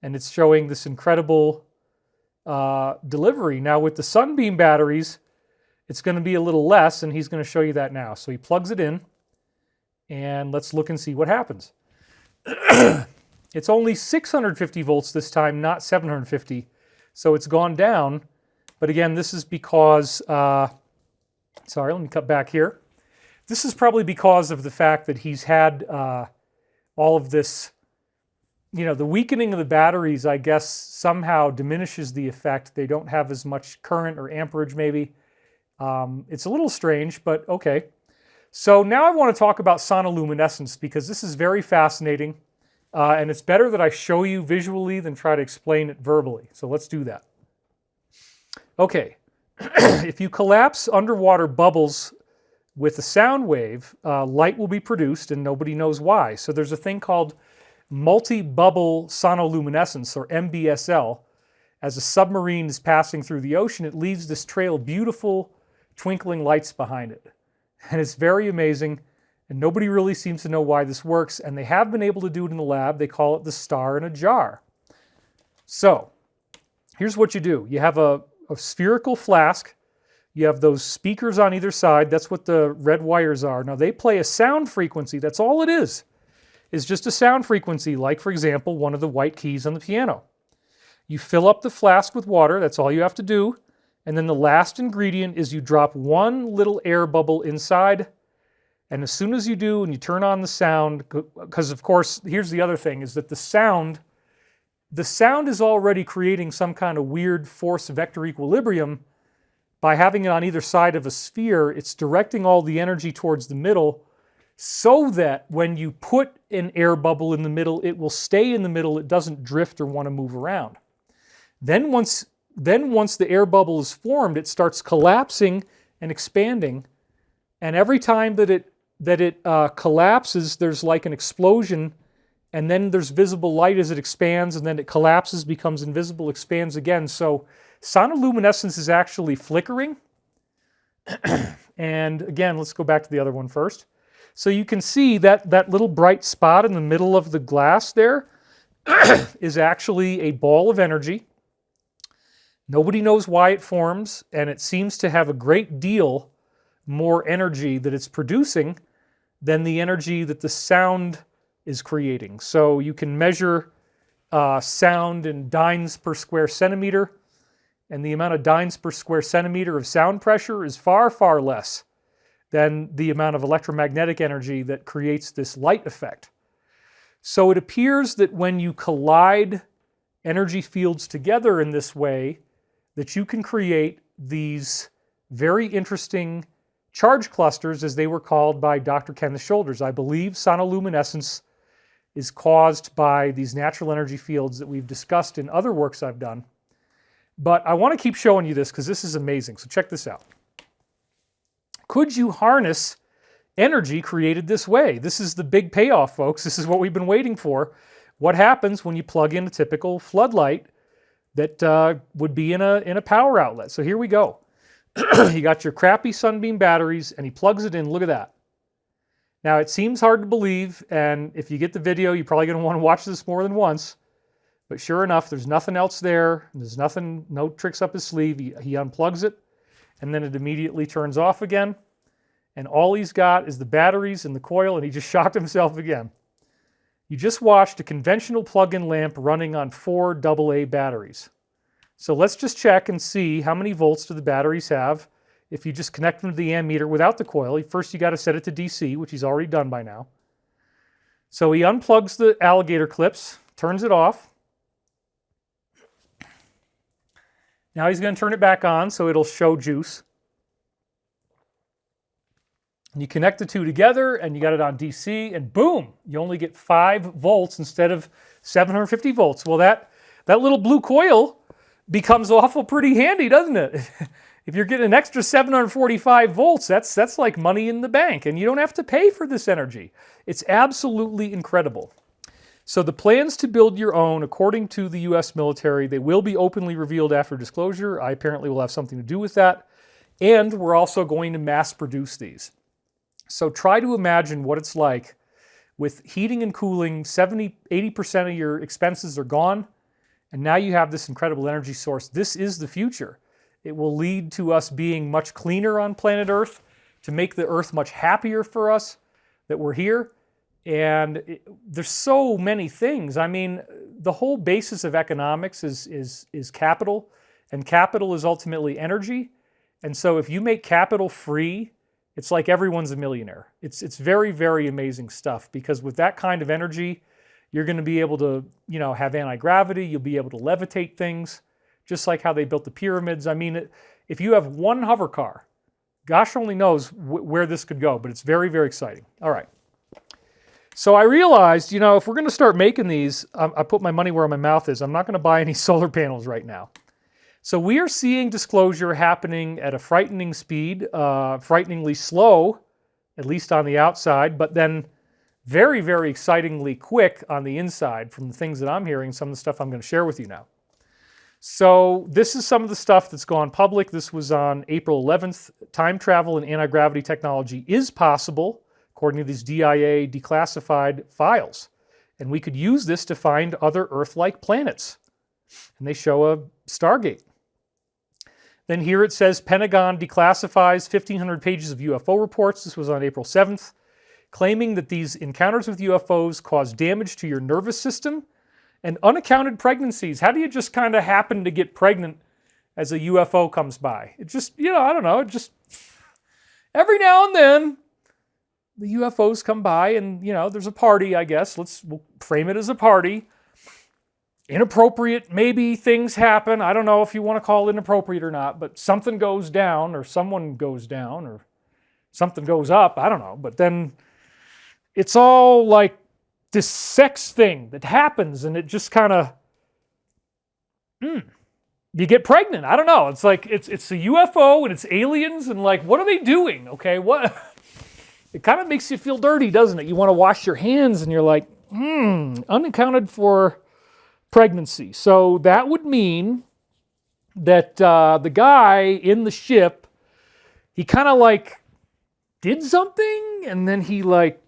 and it's showing this incredible delivery. Now with the sunbeam batteries, it's going to be a little less, and he's going to show you that now. So he plugs it in, and let's look and see what happens. It's only 650 volts this time, not 750, so it's gone down. But again, this is because, sorry, let me cut back here. This is probably because of the fact that he's had all of this, the weakening of the batteries, I guess, somehow diminishes the effect. They don't have as much current or amperage, maybe. It's a little strange, but okay. So now I want to talk about sonoluminescence because this is very fascinating, and it's better that I show you visually than try to explain it verbally. So let's do that. Okay, if you collapse underwater bubbles with a sound wave, light will be produced and nobody knows why. So there's a thing called multi-bubble sonoluminescence, or MBSL. As a submarine is passing through the ocean, it leaves this trail of beautiful twinkling lights behind it. And it's very amazing, and nobody really seems to know why this works, and they have been able to do it in the lab. They call it the star in a jar. So here's what you do. You have a spherical flask. You have those speakers on either side. That's what the red wires are. Now they play a sound frequency. That's all it is just a sound frequency, like, for example, one of the white keys on the piano. You fill up the flask with water. That's all you have to do. And then the last ingredient is you drop one little air bubble inside. And as soon as you do, and you turn on the sound, because of course, here's the other thing, is that the sound is already creating some kind of weird force vector equilibrium. By having it on either side of a sphere, it's directing all the energy towards the middle so that when you put an air bubble in the middle, it will stay in the middle. It doesn't drift or want to move around. Then once the air bubble is formed, it starts collapsing and expanding. And every time that it collapses, there's like an explosion, and then there's visible light as it expands, and then it collapses, becomes invisible, expands again. So sonoluminescence is actually flickering. And again, let's go back to the other one first. So you can see that little bright spot in the middle of the glass there is actually a ball of energy. Nobody knows why it forms, and it seems to have a great deal more energy that it's producing than the energy that the sound is creating. So you can measure sound in dynes per square centimeter, and the amount of dynes per square centimeter of sound pressure is far, far less than the amount of electromagnetic energy that creates this light effect. So it appears that when you collide energy fields together in this way, that you can create these very interesting charge clusters, as they were called by Dr. Kenneth Shoulders. I believe sonoluminescence is caused by these natural energy fields that we've discussed in other works I've done. But I want to keep showing you this because this is amazing. So check this out. Could you harness energy created this way? This is the big payoff, folks. This is what we've been waiting for. What happens when you plug in a typical floodlight that would be in a power outlet? So here we go. You got your crappy sunbeam batteries, and he plugs it in. Look at that. Now, it seems hard to believe, and if you get the video, you're probably going to want to watch this more than once. But sure enough, there's nothing else there. There's nothing, no tricks up his sleeve. He unplugs it, and then it immediately turns off again. And all he's got is the batteries and the coil, and he just shocked himself again. You just watched a conventional plug-in lamp running on 4 AA batteries. So let's just check and see how many volts do the batteries have. If you just connect them to the ammeter without the coil, first you got to set it to DC, which he's already done by now. So he unplugs the alligator clips, turns it off. Now he's going to turn it back on so it'll show juice. And you connect the two together and you got it on DC and boom, you only get 5 volts instead of 750 volts. Well, that little blue coil becomes awful pretty handy, doesn't it? If you're getting an extra 745 volts, that's like money in the bank, and you don't have to pay for this energy. It's absolutely incredible. So the plans to build your own, according to the US military, they will be openly revealed after disclosure. I apparently will have something to do with that. And we're also going to mass produce these. So try to imagine what it's like with heating and cooling, 80% of your expenses are gone, and now you have this incredible energy source. This is the future. It will lead to us being much cleaner on planet Earth, to make the Earth much happier for us that we're here. And there's so many things. I mean, the whole basis of economics is capital, and capital is ultimately energy. And so if you make capital free, it's like everyone's a millionaire. It's very, very amazing stuff, because with that kind of energy, you're going to be able to, have anti-gravity. You'll be able to levitate things, just like how they built the pyramids. I mean, if you have one hover car, gosh only knows where this could go, but it's very, very exciting. All right. So I realized, if we're going to start making these, I put my money where my mouth is. I'm not going to buy any solar panels right now. So we are seeing disclosure happening at a frightening speed, frighteningly slow, at least on the outside, but then very, very excitingly quick on the inside from the things that I'm hearing, some of the stuff I'm going to share with you now. So this is some of the stuff that's gone public. This was on April 11th. Time travel and anti-gravity technology is possible, according to these DIA declassified files. And we could use this to find other Earth-like planets. And they show a Stargate. Then here it says Pentagon declassifies 1,500 pages of UFO reports. This was on April 7th, claiming that these encounters with UFOs cause damage to your nervous system and unaccounted pregnancies. How do you just kind of happen to get pregnant as a UFO comes by? It just, I don't know, it just, every now and then, the UFOs come by and, there's a party, I guess. We'll frame it as a party. Inappropriate, maybe things happen. I don't know if you want to call it inappropriate or not, but something goes down or someone goes down or something goes up. I don't know. But then it's all like this sex thing that happens, and it just kind of, you get pregnant. I don't know. It's like, it's a UFO and it's aliens and like, what are they doing? Okay, what? It kind of makes you feel dirty, doesn't it? You want to wash your hands and you're like, unaccounted for pregnancy. So that would mean that the guy in the ship, he kind of like did something, and then he like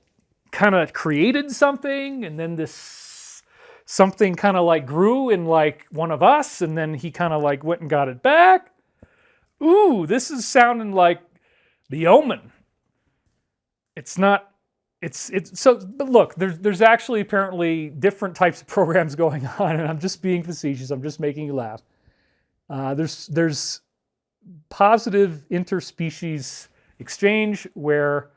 kind of created something, and then this something kind of like grew in like one of us, and then he kind of like went and got it back. Ooh, this is sounding like The Omen. It's not. It's so. But look, there's actually apparently different types of programs going on, and I'm just being facetious. I'm just making you laugh. There's positive interspecies exchange where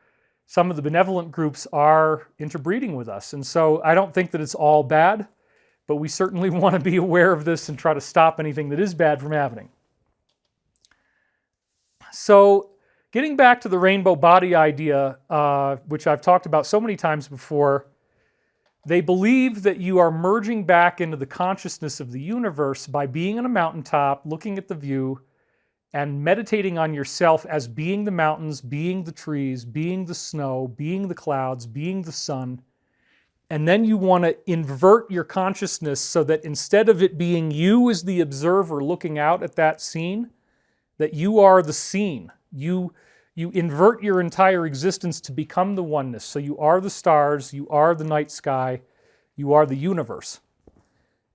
some of the benevolent groups are interbreeding with us, and so I don't think that it's all bad, but we certainly want to be aware of this and try to stop anything that is bad from happening. So, getting back to the rainbow body idea, which I've talked about so many times before, they believe that you are merging back into the consciousness of the universe by being on a mountaintop, looking at the view, and meditating on yourself as being the mountains, being the trees, being the snow, being the clouds, being the sun. And then you want to invert your consciousness so that instead of it being you as the observer looking out at that scene, that you are the scene. You invert your entire existence to become the oneness. So you are the stars, you are the night sky, you are the universe.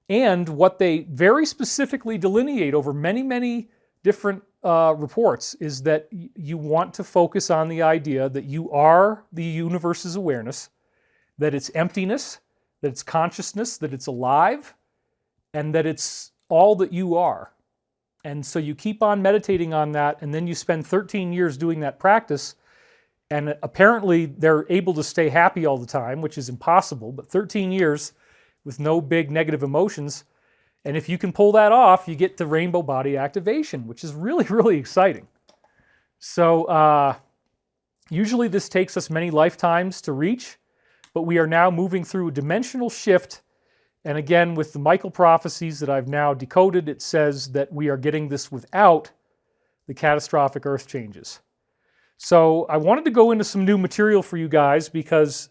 And what they very specifically delineate over many, many different reports is that you want to focus on the idea that you are the universe's awareness, that it's emptiness, that it's consciousness, that it's alive, and that it's all that you are. And so you keep on meditating on that, and then you spend 13 years doing that practice, and apparently they're able to stay happy all the time, which is impossible, but 13 years with no big negative emotions. And if you can pull that off, you get to rainbow body activation, which is really, really exciting. So usually this takes us many lifetimes to reach, but we are now moving through a dimensional shift. And again, with the Michael prophecies that I've now decoded, it says that we are getting this without the catastrophic earth changes. So I wanted to go into some new material for you guys because,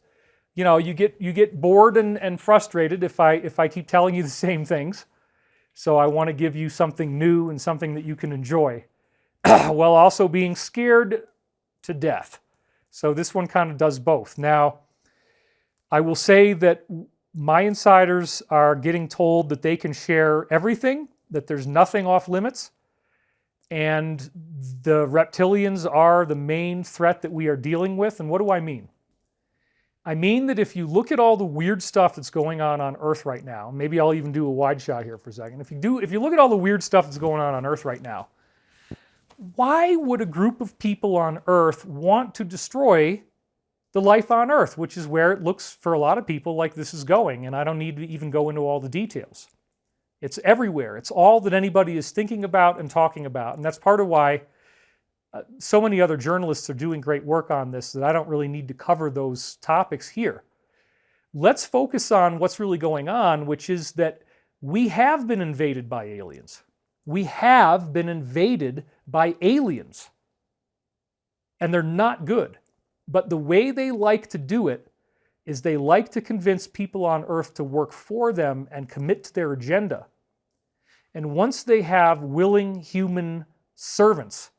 you know, you get bored and frustrated if I keep telling you the same things. So I want to give you something new and something that you can enjoy while also being scared to death. So this one kind of does both. Now, I will say that my insiders are getting told that they can share everything, that there's nothing off limits, and the reptilians are the main threat that we are dealing with. And what do I mean? I mean that if you look at all the weird stuff that's going on Earth right now, maybe I'll even do a wide shot here for a second. If you look at all the weird stuff that's going on Earth right now, why would a group of people on Earth want to destroy the life on Earth, which is where it looks for a lot of people like this is going, and I don't need to even go into all the details. It's everywhere. It's all that anybody is thinking about and talking about, and that's part of why so many other journalists are doing great work on this that I don't really need to cover those topics here. Let's focus on what's really going on, which is that we have been invaded by aliens. We have been invaded by aliens, and they're not good. But the way they like to do it is they like to convince people on Earth to work for them and commit to their agenda. And once they have willing human servants,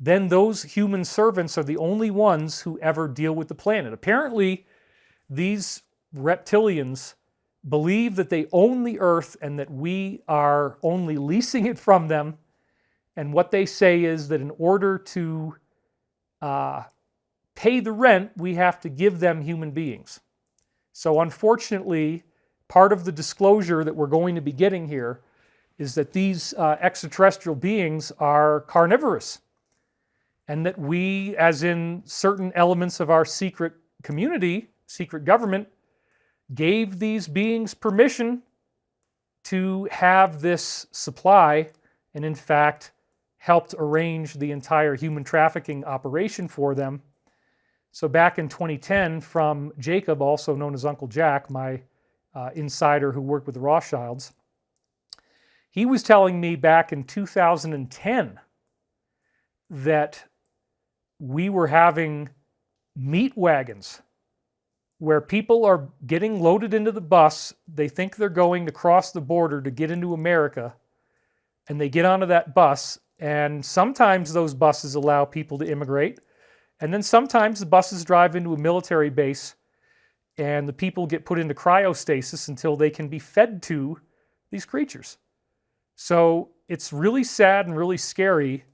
then those human servants are the only ones who ever deal with the planet. Apparently, these reptilians believe that they own the Earth and that we are only leasing it from them. And what they say is that in order to pay the rent, we have to give them human beings. So unfortunately, part of the disclosure that we're going to be getting here is that these extraterrestrial beings are carnivorous, and that we, as in certain elements of our secret community, secret government, gave these beings permission to have this supply, and in fact helped arrange the entire human trafficking operation for them. So back in 2010, from Jacob, also known as Uncle Jack, my insider who worked with the Rothschilds, he was telling me back in 2010 that we were having meat wagons where people are getting loaded into the bus. They think they're going to cross the border to get into America, and they get onto that bus, and sometimes those buses allow people to immigrate. And then sometimes the buses drive into a military base and the people get put into cryostasis until they can be fed to these creatures. So it's really sad and really scary,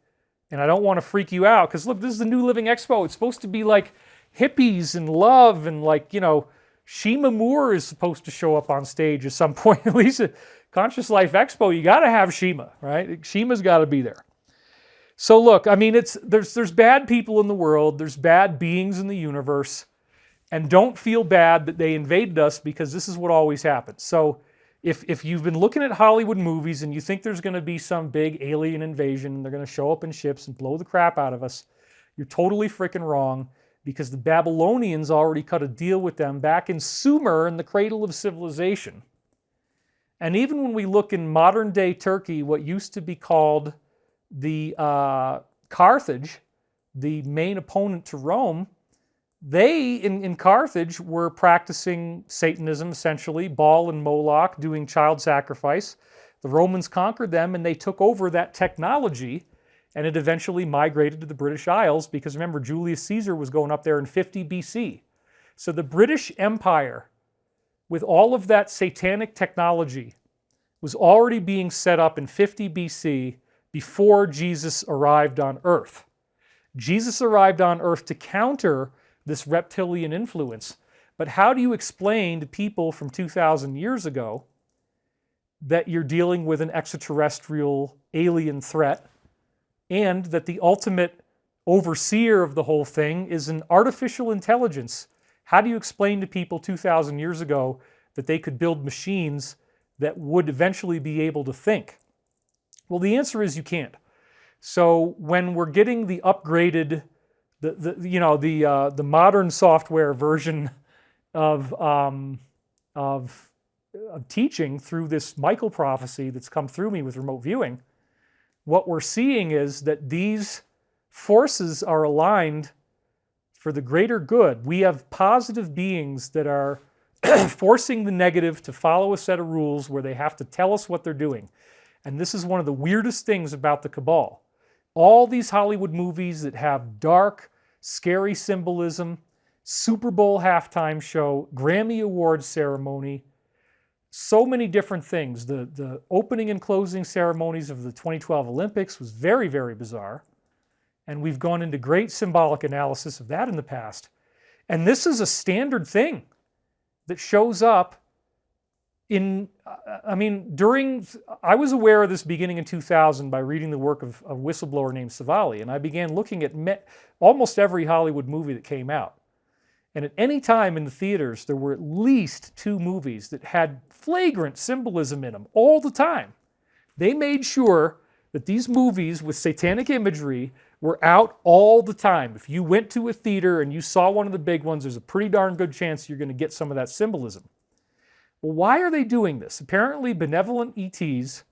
and I don't want to freak you out because look, this is the New Living Expo. It's supposed to be like hippies and love and like, you know, Shima Moore is supposed to show up on stage at some point. At least at Conscious Life Expo, you got to have Shima, right? Shima's got to be there. So look, I mean, there's bad people in the world, there's bad beings in the universe, and don't feel bad that they invaded us because this is what always happens. So if you've been looking at Hollywood movies and you think there's going to be some big alien invasion, they're going to show up in ships and blow the crap out of us, you're totally freaking wrong, because the Babylonians already cut a deal with them back in Sumer, in the cradle of civilization. And even when we look in modern day Turkey, what used to be called the Carthage, the main opponent to Rome, they, in Carthage, were practicing Satanism, essentially, Baal and Moloch, doing child sacrifice. The Romans conquered them, and they took over that technology, and it eventually migrated to the British Isles, because remember, Julius Caesar was going up there in 50 BC. So the British Empire, with all of that satanic technology, was already being set up in 50 BC, before Jesus arrived on Earth. Jesus arrived on Earth to counter this reptilian influence. But how do you explain to people from 2,000 years ago that you're dealing with an extraterrestrial alien threat, and that the ultimate overseer of the whole thing is an artificial intelligence. How do you explain to people 2,000 years ago that they could build machines that would eventually be able to think? Well, the answer is you can't. So when we're getting the upgraded, the modern software version of teaching through this Michael prophecy that's come through me with remote viewing, what we're seeing is that these forces are aligned for the greater good. We have positive beings that are forcing the negative to follow a set of rules where they have to tell us what they're doing. And this is one of the weirdest things about the cabal. All these Hollywood movies that have dark, scary symbolism, Super Bowl halftime show, Grammy Awards ceremony, so many different things. The opening and closing ceremonies of the 2012 Olympics was very, very bizarre. And we've gone into great symbolic analysis of that in the past. And this is a standard thing that shows up in, I was aware of this beginning in 2000 by reading the work of a whistleblower named Savali, and I began looking at almost every Hollywood movie that came out. And at any time in the theaters, there were at least 2 movies that had flagrant symbolism in them all the time. They made sure that these movies with satanic imagery were out all the time. If you went to a theater and you saw one of the big ones, there's a pretty darn good chance you're going to get some of that symbolism. Well, why are they doing this? Apparently, benevolent ETs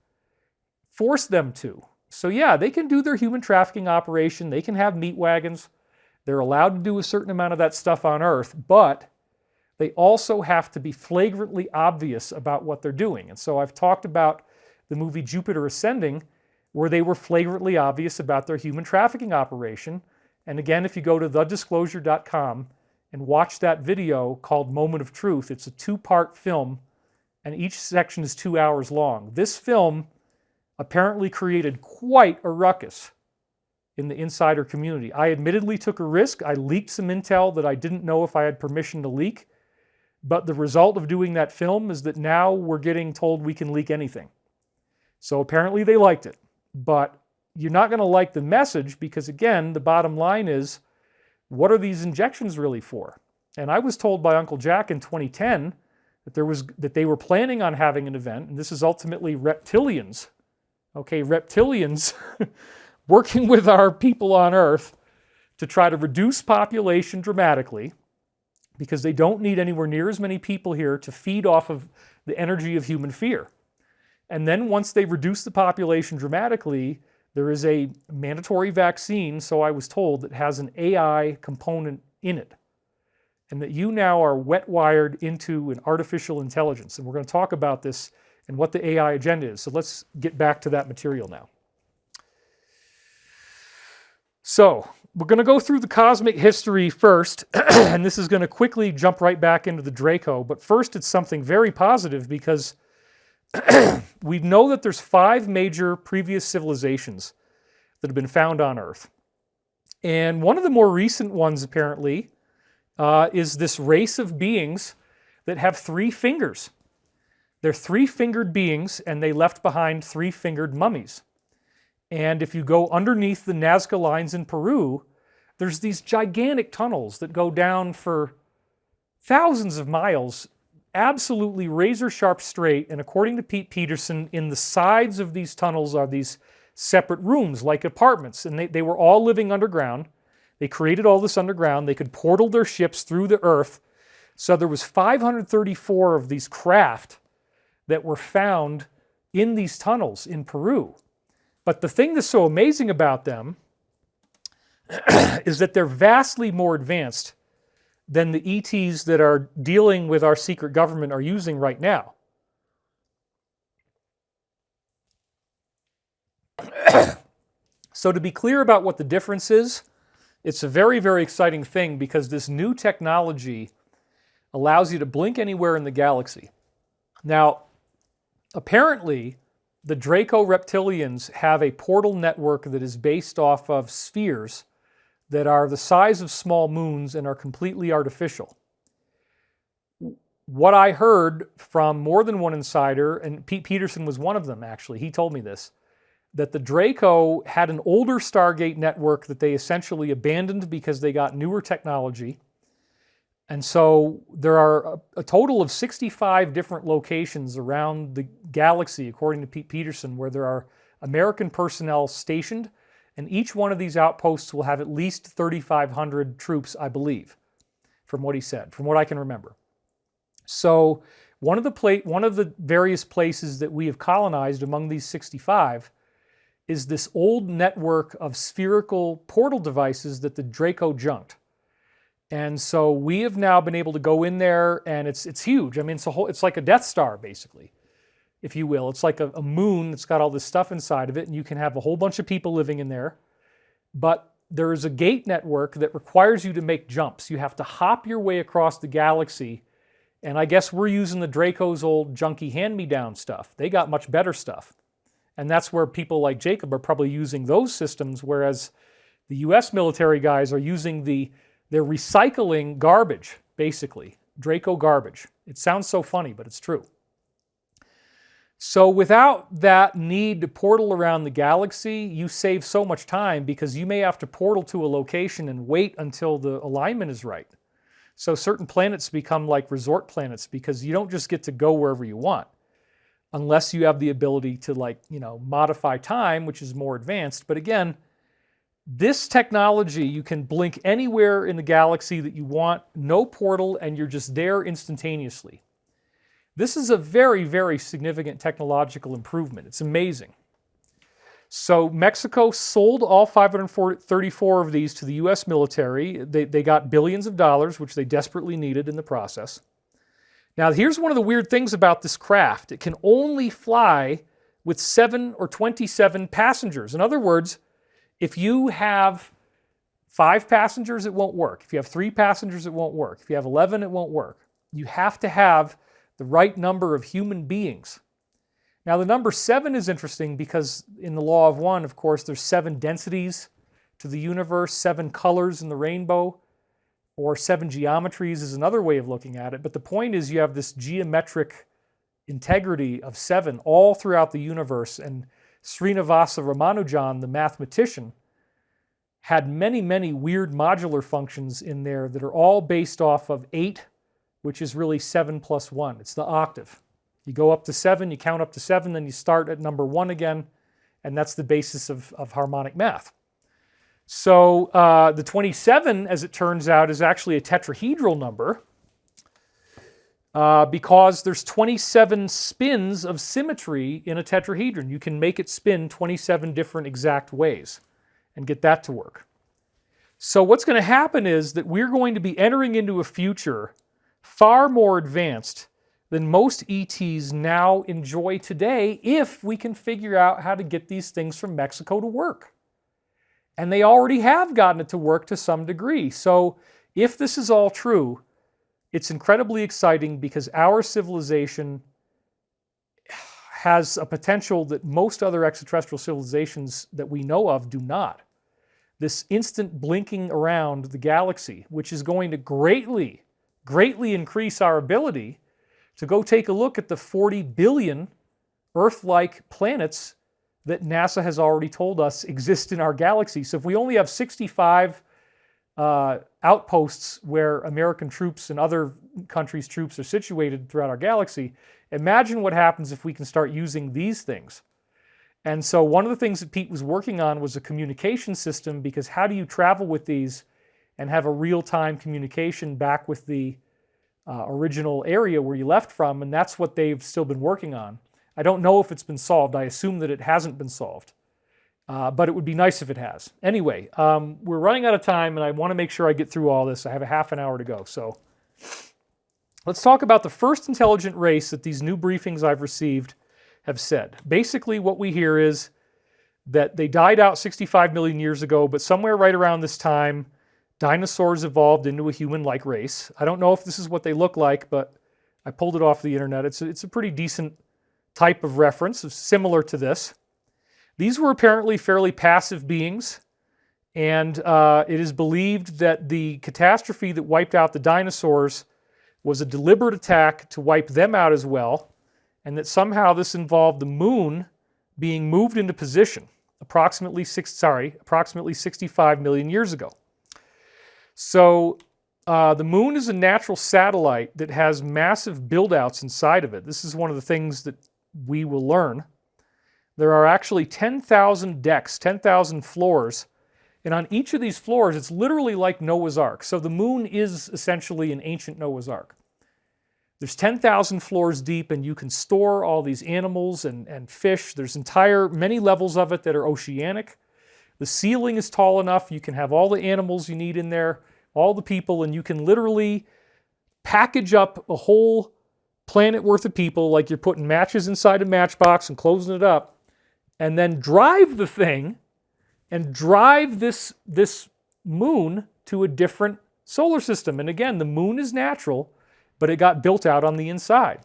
force them to. So yeah, they can do their human trafficking operation. They can have meat wagons. They're allowed to do a certain amount of that stuff on Earth, but they also have to be flagrantly obvious about what they're doing. And so I've talked about the movie Jupiter Ascending, where they were flagrantly obvious about their human trafficking operation. And again, if you go to thedisclosure.com and watch that video called Moment of Truth, it's a 2-part film, and each section is 2 hours long. This film apparently created quite a ruckus in the insider community. I admittedly took a risk. I leaked some intel that I didn't know if I had permission to leak. But the result of doing that film is that now we're getting told we can leak anything. So apparently they liked it. But you're not going to like the message because, again, the bottom line is, what are these injections really for? And I was told by Uncle Jack in 2010 that they were planning on having an event, and this is ultimately reptilians. Okay, reptilians working with our people on Earth to try to reduce population dramatically because they don't need anywhere near as many people here to feed off of the energy of human fear. And then once they reduce the population dramatically, there is a mandatory vaccine, so I was told, that has an AI component in it. And that you now are wet-wired into an artificial intelligence. And we're going to talk about this and what the AI agenda is. So let's get back to that material now. So we're going to go through the cosmic history first, and this is going to quickly jump right back into the Draco. But first, it's something very positive because we know that there's 5 major previous civilizations that have been found on Earth. And one of the more recent ones, apparently, is this race of beings that have 3 fingers. They're 3-fingered beings, and they left behind 3-fingered mummies. And if you go underneath the Nazca lines in Peru, there's these gigantic tunnels that go down for thousands of miles, absolutely razor-sharp straight, and according to Pete Peterson, in the sides of these tunnels are these separate rooms, like apartments, and they were all living underground. They created all this underground. They could portal their ships through the Earth. So there was 534 of these craft that were found in these tunnels in Peru. But the thing that's so amazing about them is that they're vastly more advanced than the ETs that are dealing with our secret government are using right now. So to be clear about what the difference is, it's a very, very exciting thing because this new technology allows you to blink anywhere in the galaxy. Now, apparently, the Draco reptilians have a portal network that is based off of spheres that are the size of small moons and are completely artificial. what I heard from more than one insider, and Pete Peterson was one of them actually, he told me this, that the Draco had an older Stargate network that they essentially abandoned because they got newer technology. And so there are a total of 65 different locations around the galaxy, according to Pete Peterson, where there are American personnel stationed, and each one of these outposts will have at least 3,500 troops, I believe, from what he said, from what I can remember. So one of the various places that we have colonized among these 65 is this old network of spherical portal devices that the Draco junked. And so we have now been able to go in there, and it's huge. I mean, it's like a Death Star, basically, if you will. It's like a moon that's got all this stuff inside of it, and you can have a whole bunch of people living in there. But there is a gate network that requires you to make jumps. You have to hop your way across the galaxy, and I guess we're using the Draco's old junky hand-me-down stuff. They got much better stuff. And that's where people like Jacob are probably using those systems, whereas the US military guys are using they're recycling garbage, basically, Draco garbage. It sounds so funny, but it's true. So without that need to portal around the galaxy, you save so much time because you may have to portal to a location and wait until the alignment is right. So certain planets become like resort planets because you don't just get to go wherever you want, unless you have the ability to modify time, which is more advanced. But again, this technology, you can blink anywhere in the galaxy that you want, no portal, and you're just there instantaneously. This is a very, very significant technological improvement. It's amazing. So Mexico sold all 534 of these to the US military. They got billions of dollars, which they desperately needed in the process. Now, here's one of the weird things about this craft. It can only fly with 7 or 27 passengers. In other words, if you have 5 passengers, it won't work. If you have 3 passengers, it won't work. If you have 11, it won't work. You have to have the right number of human beings. Now, the number 7 is interesting because in the law of one, of course, there's 7 densities to the universe, 7 colors in the rainbow, or 7 geometries is another way of looking at it. But the point is you have this geometric integrity of 7 all throughout the universe. And Srinivasa Ramanujan, the mathematician, had many, many weird modular functions in there that are all based off of 8, which is really 7 plus 1. It's the octave. You go up to 7, you count up to 7, then you start at number 1 again, and that's the basis of harmonic math. So the 27, as it turns out, is actually a tetrahedral number because there's 27 spins of symmetry in a tetrahedron. You can make it spin 27 different exact ways and get that to work. So what's going to happen is that we're going to be entering into a future far more advanced than most ETs now enjoy today if we can figure out how to get these things from Mexico to work. And they already have gotten it to work to some degree. So if this is all true, it's incredibly exciting because our civilization has a potential that most other extraterrestrial civilizations that we know of do not. This instant blinking around the galaxy, which is going to greatly increase our ability to go take a look at the 40 billion Earth-like planets that NASA has already told us exist in our galaxy. So if we only have 65 outposts where American troops and other countries' troops are situated throughout our galaxy, imagine what happens if we can start using these things. And so one of the things that Pete was working on was a communication system, because how do you travel with these and have a real-time communication back with the original area where you left from? And that's what they've still been working on. I don't know if it's been solved. I assume that it hasn't been solved. But it would be nice if it has. Anyway, we're running out of time, and I want to make sure I get through all this. I have a half an hour to go. So let's talk about the first intelligent race that these new briefings I've received have said. Basically, what we hear is that they died out 65 million years ago, but somewhere right around this time, dinosaurs evolved into a human-like race. I don't know if this is what they look like, but I pulled it off the internet. It's a pretty decent type of reference, similar to this. These were apparently fairly passive beings, and it is believed that the catastrophe that wiped out the dinosaurs was a deliberate attack to wipe them out as well, and that somehow this involved the moon being moved into position approximately 65 million years ago. So the moon is a natural satellite that has massive buildouts inside of it. This is one of the things that we will learn. There are actually 10,000 decks, 10,000 floors, and on each of these floors, it's literally like Noah's Ark. So the moon is essentially an ancient Noah's Ark. There's 10,000 floors deep, and you can store all these animals and fish. There's many levels of it that are oceanic. The ceiling is tall enough. You can have all the animals you need in there, all the people, and you can literally package up a whole planet worth of people like you're putting matches inside a matchbox and closing it up, and then drive the thing and drive this moon to a different solar system. And again, the moon is natural, but it got built out on the inside.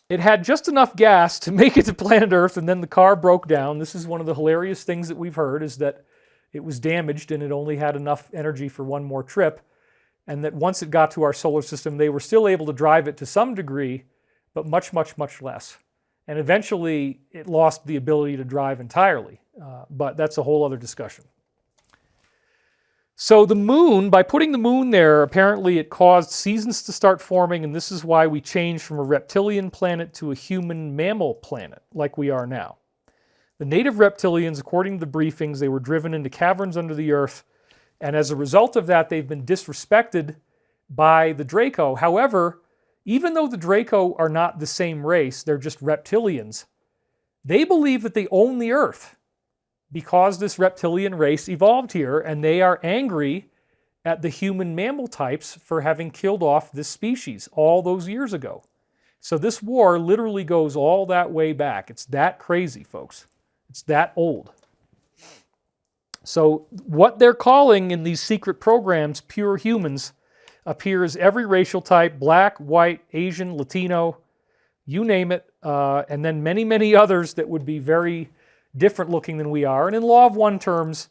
It had just enough gas to make it to planet Earth, and then the car broke down. This is one of the hilarious things that we've heard, is that it was damaged and it only had enough energy for one more trip, and that once it got to our solar system, they were still able to drive it to some degree, but much, much, much less. And eventually, it lost the ability to drive entirely, but that's a whole other discussion. So the moon, by putting the moon there, apparently it caused seasons to start forming, and this is why we changed from a reptilian planet to a human mammal planet, like we are now. The native reptilians, according to the briefings, they were driven into caverns under the earth, and as a result of that, they've been disrespected by the Draco. However, even though the Draco are not the same race, they're just reptilians, they believe that they own the earth because this reptilian race evolved here, and they are angry at the human mammal types for having killed off this species all those years ago. So this war literally goes all that way back. It's that crazy, folks. It's that old. So what they're calling in these secret programs pure humans appears every racial type: black, white, Asian, Latino, you name it, and then many, many others that would be very different looking than we are. And in Law of One terms,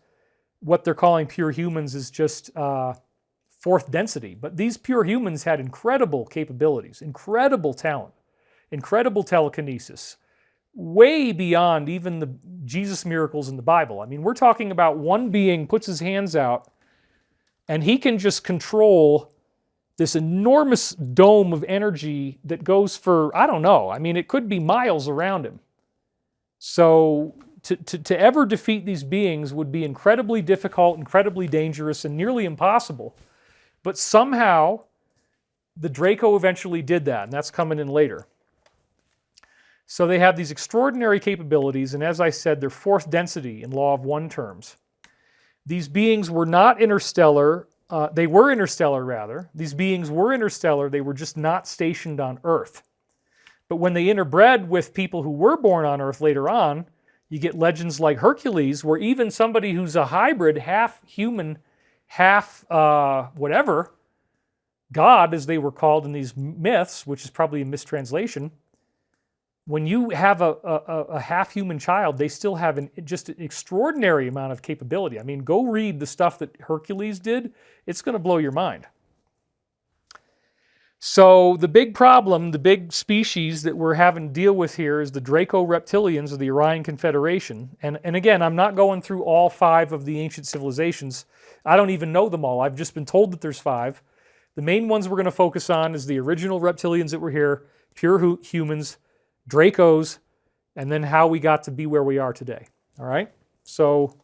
what they're calling pure humans is just fourth density. But these pure humans had incredible capabilities, incredible talent, incredible telekinesis, way beyond even the Jesus miracles in the Bible. I mean, we're talking about one being puts his hands out and he can just control this enormous dome of energy that goes for, I don't know, I mean, it could be miles around him. So to ever defeat these beings would be incredibly difficult, incredibly dangerous, and nearly impossible. But somehow, the Draco eventually did that, and that's coming in later. So they have these extraordinary capabilities, and as I said, they're fourth density in Law of One terms. These beings were not interstellar. They were interstellar, rather. These beings were interstellar. They were just not stationed on Earth. But when they interbred with people who were born on Earth later on, you get legends like Hercules, where even somebody who's a hybrid, half human, half whatever, God, as they were called in these myths, which is probably a mistranslation, when you have a half-human child, they still have just an extraordinary amount of capability. I mean, go read the stuff that Hercules did. It's going to blow your mind. So the big problem, the big species that we're having to deal with here is the Draco reptilians of the Orion Confederation. And again, I'm not going through all 5 of the ancient civilizations. I don't even know them all. I've just been told that there's 5. The main ones we're going to focus on is the original reptilians that were here, pure humans, Dracos, and then how we got to be where we are today. All right? So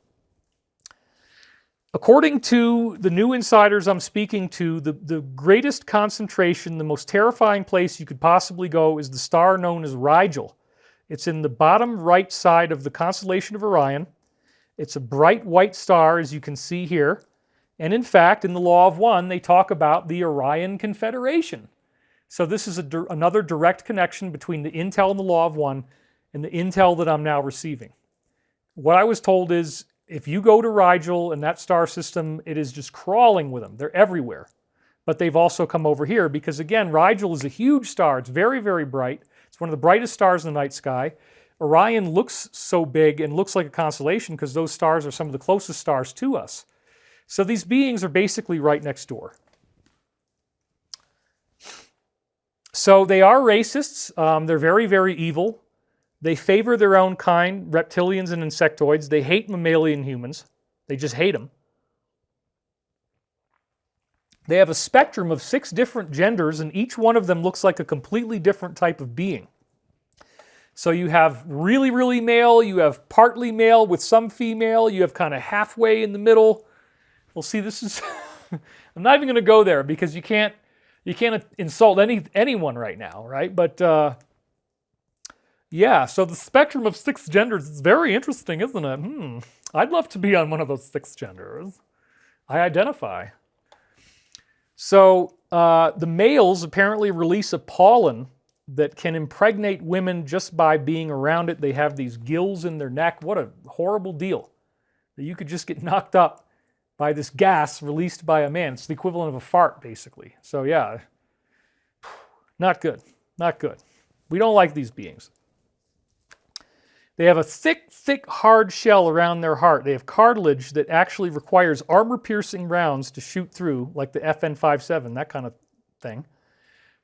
according to the new insiders I'm speaking to, the greatest concentration, the most terrifying place you could possibly go is the star known as Rigel. It's in the bottom right side of the constellation of Orion. It's a bright white star, as you can see here. And in fact, in the Law of One, they talk about the Orion Confederation. So this is another direct connection between the intel in the Law of One and the intel that I'm now receiving. What I was told is, if you go to Rigel and that star system, it is just crawling with them. They're everywhere. But they've also come over here because, again, Rigel is a huge star. It's very, very bright. It's one of the brightest stars in the night sky. Orion looks so big and looks like a constellation because those stars are some of the closest stars to us. So these beings are basically right next door. So they are racists. They're very, very evil. They favor their own kind, reptilians and insectoids. They hate mammalian humans. They just hate them. They have a spectrum of 6 different genders, and each one of them looks like a completely different type of being. So you have really, really male, you have partly male with some female, you have kind of halfway in the middle. Well, see, this is, I'm not even going to go there because you can't insult anyone right now, right? But yeah, so the spectrum of 6 genders is very interesting, isn't it? I'd love to be on one of those 6 genders. I identify. So the males apparently release a pollen that can impregnate women just by being around it. They have these gills in their neck. What a horrible deal that you could just get knocked up by this gas released by a man. It's the equivalent of a fart, basically. So yeah, not good, not good. We don't like these beings. They have a thick, thick, hard shell around their heart. They have cartilage that actually requires armor-piercing rounds to shoot through, like the FN-57, that kind of thing.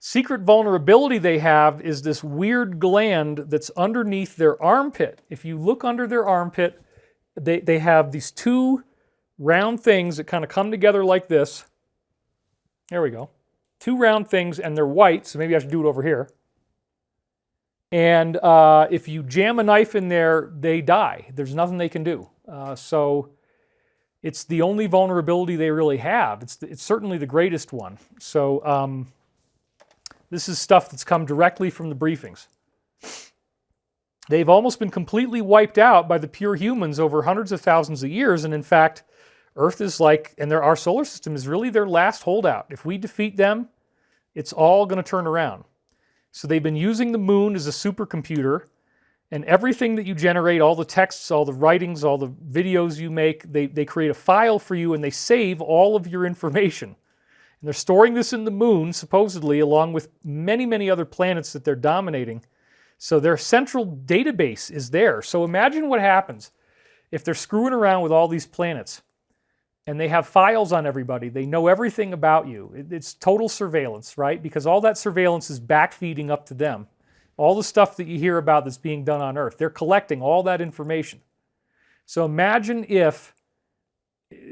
Secret vulnerability they have is this weird gland that's underneath their armpit. If you look under their armpit, they have these 2 round things that kind of come together like this. There we go. 2 round things, and they're white, so maybe I should do it over here. And if you jam a knife in there, they die. There's nothing they can do. So it's the only vulnerability they really have. It's certainly the greatest one. So this is stuff that's come directly from the briefings. They've almost been completely wiped out by the pure humans over hundreds of thousands of years. And in fact, Earth is like, and our solar system is really their last holdout. If we defeat them, it's all going to turn around. So they've been using the moon as a supercomputer, and everything that you generate, all the texts, all the writings, all the videos you make, they create a file for you and they save all of your information. And they're storing this in the moon, supposedly, along with many, many other planets that they're dominating. So their central database is there. So imagine what happens if they're screwing around with all these planets and they have files on everybody. They know everything about you. It's total surveillance, right? Because all that surveillance is backfeeding up to them. All the stuff that you hear about that's being done on Earth, they're collecting all that information. So imagine if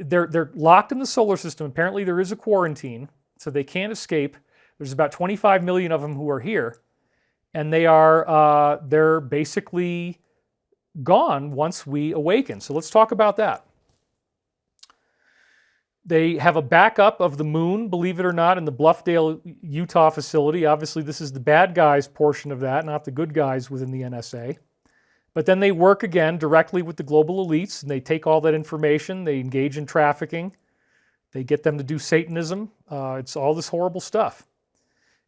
they're locked in the solar system. Apparently there is a quarantine, so they can't escape. There's about 25 million of them who are here, and they're basically gone once we awaken. So let's talk about that. They have a backup of the moon, believe it or not, in the Bluffdale, Utah facility. Obviously, this is the bad guys portion of that, not the good guys within the NSA. But then they work again directly with the global elites, and they take all that information, they engage in trafficking, they get them to do Satanism. It's all this horrible stuff.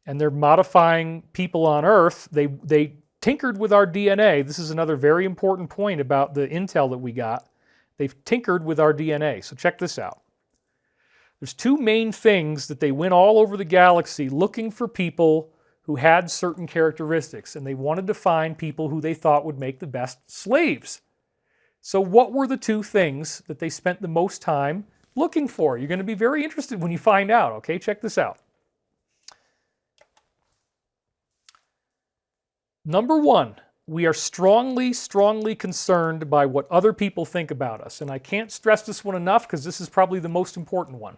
And they're modifying people on Earth. They tinkered with our DNA. This is another very important point about the intel that we got. They've tinkered with our DNA. So check this out. There's 2 main things that they went all over the galaxy looking for people who had certain characteristics, and they wanted to find people who they thought would make the best slaves. So what were the 2 things that they spent the most time looking for? You're going to be very interested when you find out, okay? Check this out. Number 1, we are strongly, strongly concerned by what other people think about us. And I can't stress this one enough because this is probably the most important one.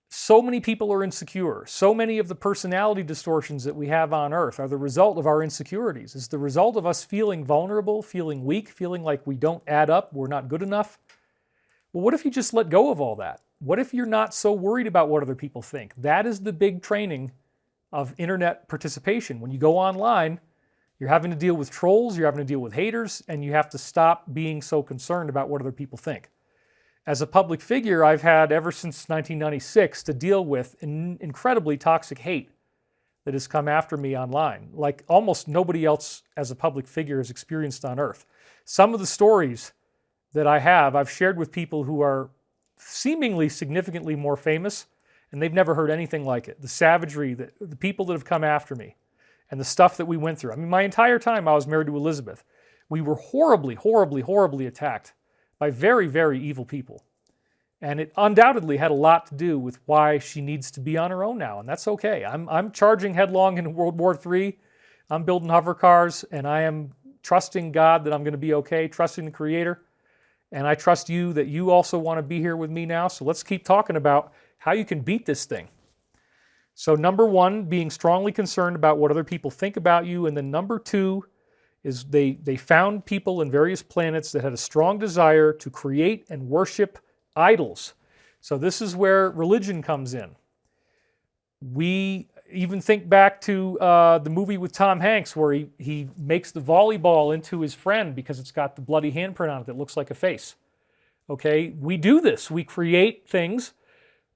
So many people are insecure. So many of the personality distortions that we have on Earth are the result of our insecurities. It's the result of us feeling vulnerable, feeling weak, feeling like we don't add up, we're not good enough. Well, what if you just let go of all that? What if you're not so worried about what other people think? That is the big training of internet participation. When you go online, you're having to deal with trolls, you're having to deal with haters, and you have to stop being so concerned about what other people think. As a public figure, I've had, ever since 1996, to deal with incredibly toxic hate that has come after me online, like almost nobody else as a public figure has experienced on Earth. Some of the stories that I have, I've shared with people who are seemingly significantly more famous, and they've never heard anything like it. The savagery, the people that have come after me, and the stuff that we went through. I mean, my entire time I was married to Elizabeth, we were horribly, horribly, horribly attacked by very, very evil people. And it undoubtedly had a lot to do with why she needs to be on her own now, and that's okay. I'm charging headlong into World War III. I'm building hover cars, and I am trusting God that I'm going to be okay, trusting the Creator. And I trust you that you also want to be here with me now. So let's keep talking about how you can beat this thing. So number one, being strongly concerned about what other people think about you. And then number two is they found people in various planets that had a strong desire to create and worship idols. So this is where religion comes in. We even think back to the movie with Tom Hanks where he makes the volleyball into his friend because it's got the bloody handprint on it that looks like a face. Okay, we do this. We create things,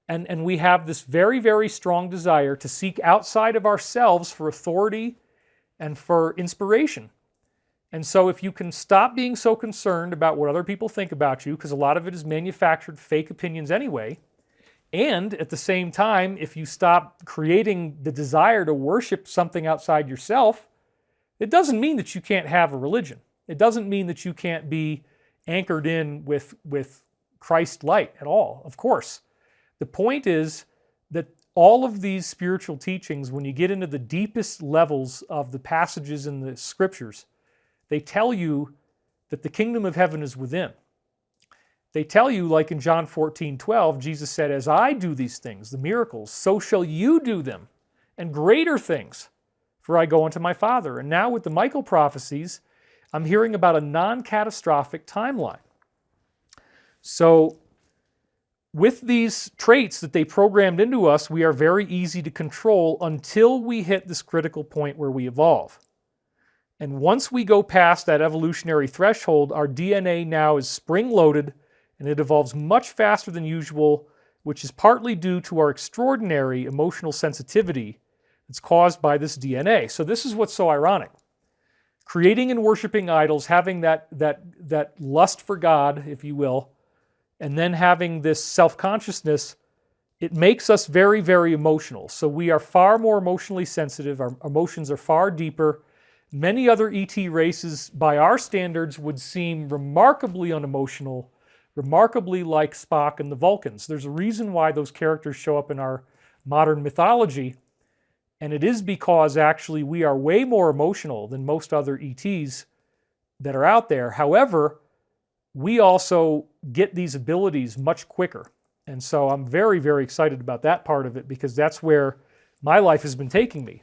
and we have this very, very strong desire to seek outside of ourselves for authority and for inspiration. And so if you can stop being so concerned about what other people think about you, because a lot of it is manufactured fake opinions anyway, and at the same time, if you stop creating the desire to worship something outside yourself, it doesn't mean that you can't have a religion. It doesn't mean that you can't be anchored in with Christ light at all, of course. The point is that all of these spiritual teachings, when you get into the deepest levels of the passages in the scriptures, they tell you that the kingdom of heaven is within. They tell you, like in John 14:12, Jesus said, as I do these things, the miracles, so shall you do them, and greater things, for I go unto my Father. And now with the Michael prophecies, I'm hearing about a non-catastrophic timeline. So with these traits that they programmed into us, we are very easy to control until we hit this critical point where we evolve. And once we go past that evolutionary threshold, our DNA now is spring-loaded, and it evolves much faster than usual, which is partly due to our extraordinary emotional sensitivity that's caused by this DNA. So this is what's so ironic. Creating and worshiping idols, having that lust for God, if you will, and then having this self-consciousness, it makes us very, very emotional. So we are far more emotionally sensitive. Our emotions are far deeper. Many other ET races, by our standards, would seem remarkably unemotional, remarkably like Spock and the Vulcans. There's a reason why those characters show up in our modern mythology, and it is because actually we are way more emotional than most other ETs that are out there. However, we also get these abilities much quicker. And so I'm very, very excited about that part of it because that's where my life has been taking me.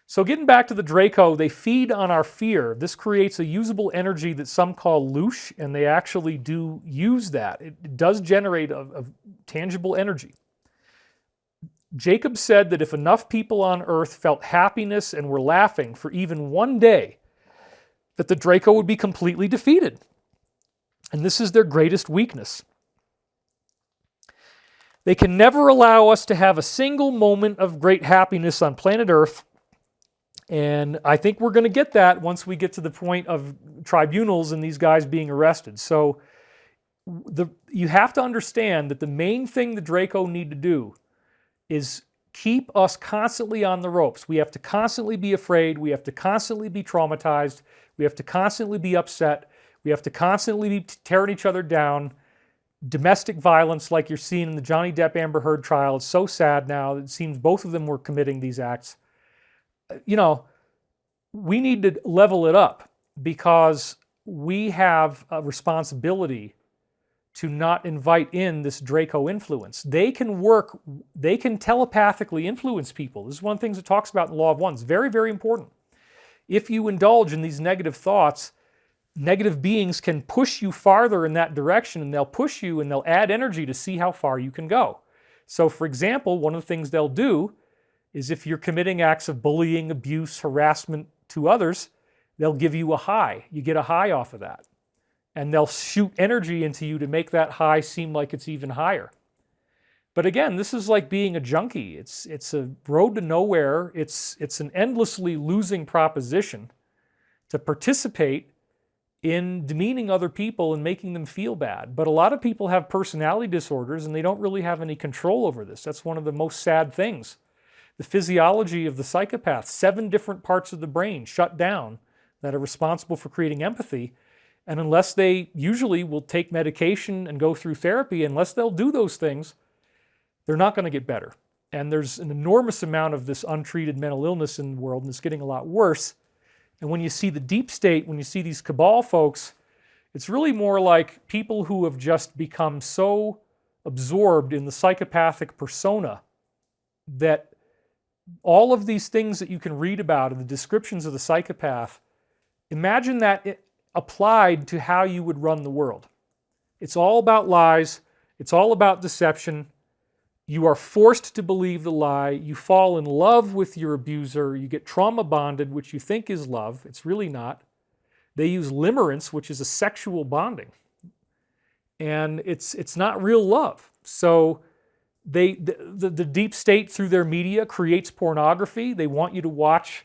So getting back to the Draco, they feed on our fear. This creates a usable energy that some call loosh, and they actually do use that. It does generate a tangible energy. Jacob said that if enough people on earth felt happiness and were laughing for even one day, that the Draco would be completely defeated. And this is their greatest weakness. They can never allow us to have a single moment of great happiness on planet Earth. And I think we're going to get that once we get to the point of tribunals and these guys being arrested. So you have to understand that the main thing the Draco need to do is keep us constantly on the ropes. We have to constantly be afraid. We have to constantly be traumatized. We have to constantly be upset. We have to constantly be tearing each other down. Domestic violence like you're seeing in the Johnny Depp Amber Heard trial. It's so sad now. It seems both of them were committing these acts. You know, we need to level it up because we have a responsibility to not invite in this Draco influence. They can telepathically influence people. This is one of the things it talks about in the Law of One. It's very, very important. If you indulge in these negative thoughts, negative beings can push you farther in that direction, and they'll push you and they'll add energy to see how far you can go. So for example, one of the things they'll do is if you're committing acts of bullying, abuse, harassment to others, they'll give you a high. You get a high off of that. And they'll shoot energy into you to make that high seem like it's even higher. But again, this is like being a junkie. It's a road to nowhere. It's an endlessly losing proposition to participate in demeaning other people and making them feel bad. But a lot of people have personality disorders and they don't really have any control over this. That's one of the most sad things. The physiology of the psychopath, 7 different parts of the brain shut down that are responsible for creating empathy. And unless they usually will take medication and go through therapy, unless they'll do those things, they're not going to get better. And there's an enormous amount of this untreated mental illness in the world, and it's getting a lot worse. And when you see the deep state, when you see these cabal folks, it's really more like people who have just become so absorbed in the psychopathic persona that all of these things that you can read about in the descriptions of the psychopath, imagine that applied to how you would run the world. It's all about lies. It's all about deception. You are forced to believe the lie. You fall in love with your abuser. You get trauma bonded, which you think is love. It's really not. They use limerence, which is a sexual bonding. And it's not real love. So the deep state through their media creates pornography. They want you to watch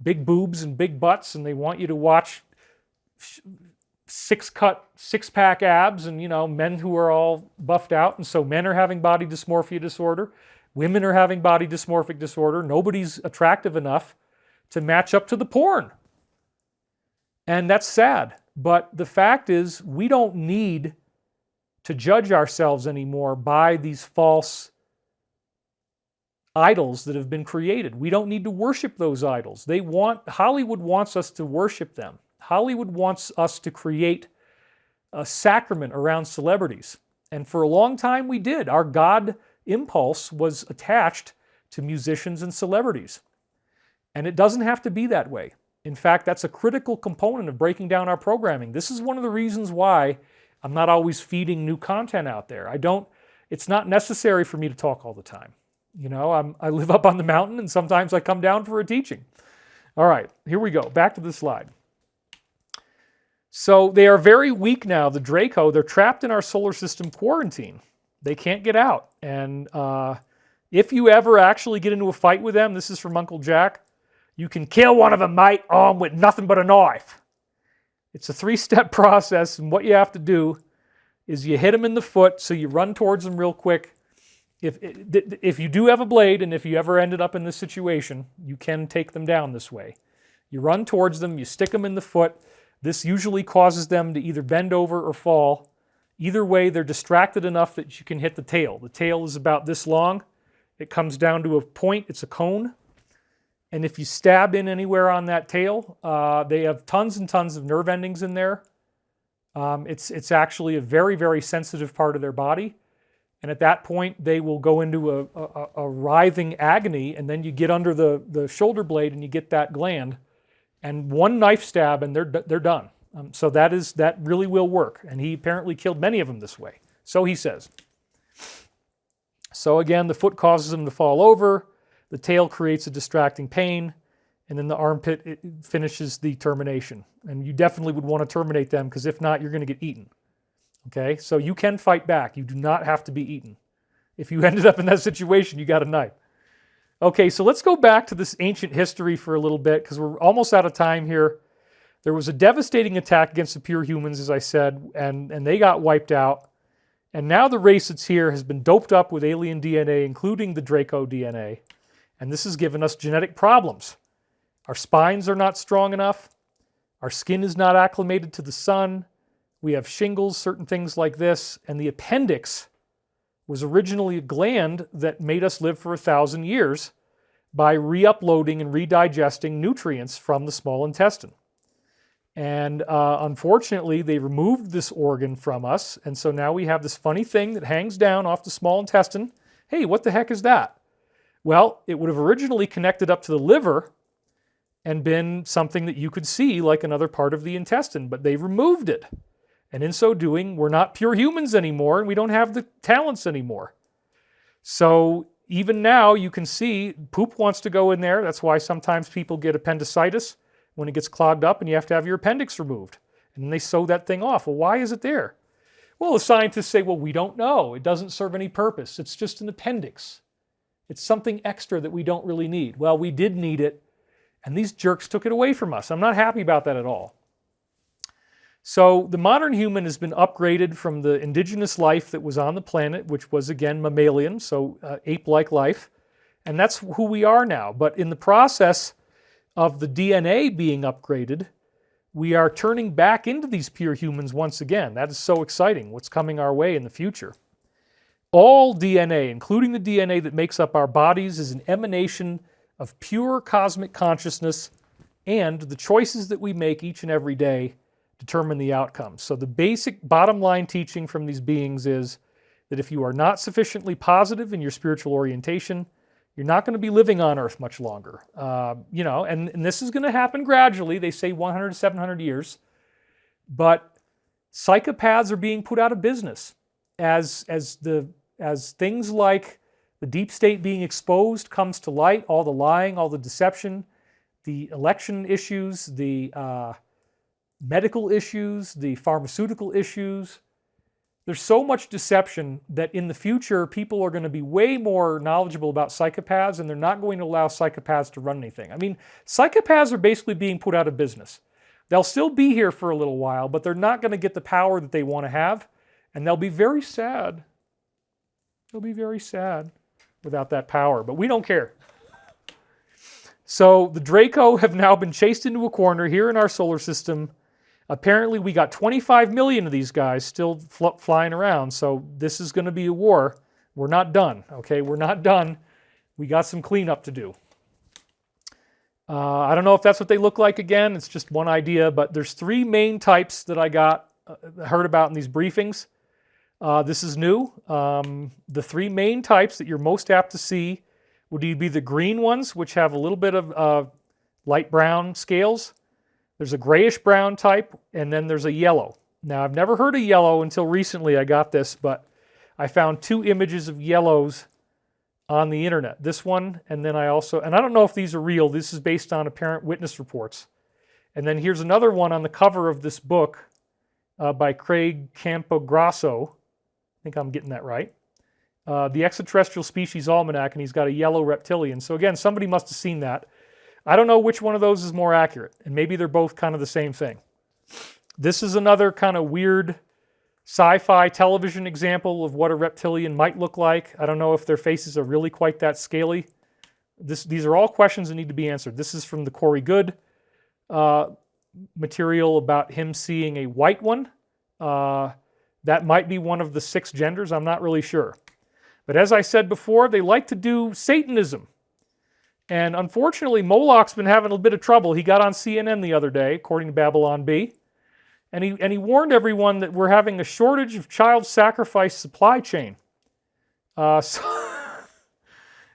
big boobs and big butts, and they want you to watch six-pack abs and, men who are all buffed out. And so men are having body dysmorphia disorder. Women are having body dysmorphic disorder. Nobody's attractive enough to match up to the porn. And that's sad. But the fact is, we don't need to judge ourselves anymore by these false idols that have been created. We don't need to worship those idols. Hollywood wants us to worship them. Hollywood wants us to create a sacrament around celebrities. And for a long time we did. Our God impulse was attached to musicians and celebrities. And it doesn't have to be that way. In fact, that's a critical component of breaking down our programming. This is one of the reasons why I'm not always feeding new content out there. It's not necessary for me to talk all the time. I live up on the mountain, and sometimes I come down for a teaching. All right, here we go. Back to the slide. So they are very weak now, the Draco. They're trapped in our solar system quarantine. They can't get out. And if you ever actually get into a fight with them, this is from Uncle Jack, you can kill one of them, mate, armed with nothing but a knife. It's a 3-step process, and what you have to do is you hit them in the foot, so you run towards them real quick. If you do have a blade, and if you ever ended up in this situation, you can take them down this way. You run towards them, you stick them in the foot. This usually causes them to either bend over or fall. Either way, they're distracted enough that you can hit the tail. The tail is about this long. It comes down to a point. It's a cone. And if you stab in anywhere on that tail, they have tons and tons of nerve endings in there. It's actually a very, very sensitive part of their body. And at that point, they will go into a writhing agony, and then you get under the shoulder blade and you get that gland. And one knife stab and they're done. So that really will work. And he apparently killed many of them this way. So he says. So again, the foot causes them to fall over. The tail creates a distracting pain. And then the armpit, it finishes the termination. And you definitely would want to terminate them, because if not, you're going to get eaten. Okay? So you can fight back. You do not have to be eaten. If you ended up in that situation, you got a knife. Okay, so let's go back to this ancient history for a little bit, because we're almost out of time here. There was a devastating attack against the pure humans, as I said, and they got wiped out. And now the race that's here has been doped up with alien DNA, including the Draco DNA. And this has given us genetic problems. Our spines are not strong enough. Our skin is not acclimated to the sun. We have shingles, certain things like this. And the appendix was originally a gland that made us live for 1,000 years by re-uploading and redigesting nutrients from the small intestine. And unfortunately, they removed this organ from us, and so now we have this funny thing that hangs down off the small intestine. Hey, what the heck is that? Well, it would have originally connected up to the liver and been something that you could see like another part of the intestine, but they removed it. And in so doing, we're not pure humans anymore, and we don't have the talents anymore. So even now, you can see poop wants to go in there. That's why sometimes people get appendicitis when it gets clogged up and you have to have your appendix removed. And then they sew that thing off. Well, why is it there? Well, the scientists say, well, we don't know. It doesn't serve any purpose. It's just an appendix. It's something extra that we don't really need. Well, we did need it, and these jerks took it away from us. I'm not happy about that at all. So the modern human has been upgraded from the indigenous life that was on the planet, which was, again, mammalian, so ape-like life. And that's who we are now. But in the process of the DNA being upgraded, we are turning back into these pure humans once again. That is so exciting, what's coming our way in the future. All DNA, including the DNA that makes up our bodies, is an emanation of pure cosmic consciousness, and the choices that we make each and every day determine the outcome. So the basic bottom line teaching from these beings is that if you are not sufficiently positive in your spiritual orientation, you're not going to be living on Earth much longer. And this is going to happen gradually. They say 100 to 700 years. But psychopaths are being put out of business as things like the deep state being exposed comes to light, all the lying, all the deception, the election issues, the medical issues, the pharmaceutical issues. There's so much deception that in the future, people are going to be way more knowledgeable about psychopaths, and they're not going to allow psychopaths to run anything. I mean, psychopaths are basically being put out of business. They'll still be here for a little while, but they're not going to get the power that they want to have, and they'll be very sad. They'll be very sad without that power, but we don't care. So the Draco have now been chased into a corner here in our solar system. Apparently, we got 25 million of these guys still flying around, so this is going to be a war. We're not done, okay? We're not done. We got some cleanup to do. I don't know if that's what they look like again. It's just one idea, but there's three main types that I heard about in these briefings. This is new. The three main types that you're most apt to see would be the green ones, which have a little bit of light brown scales. There's a grayish brown type, and then there's a yellow. Now, I've never heard of yellow until recently I got this, but I found two images of yellows on the internet. This one, and then I don't know if these are real. This is based on apparent witness reports. And then here's another one on the cover of this book by Craig Campogrosso. I think I'm getting that right. The Extraterrestrial Species Almanac, and he's got a yellow reptilian. So again, somebody must have seen that. I don't know which one of those is more accurate, and maybe they're both kind of the same thing. This is another kind of weird sci-fi television example of what a reptilian might look like. I don't know if their faces are really quite that scaly. These are all questions that need to be answered. This is from the Corey Good material about him seeing a white one. That might be one of the 6 genders. I'm not really sure. But as I said before, they like to do Satanism. And unfortunately, Moloch's been having a bit of trouble. He got on CNN the other day, according to Babylon Bee, and he warned everyone that we're having a shortage of child sacrifice supply chain.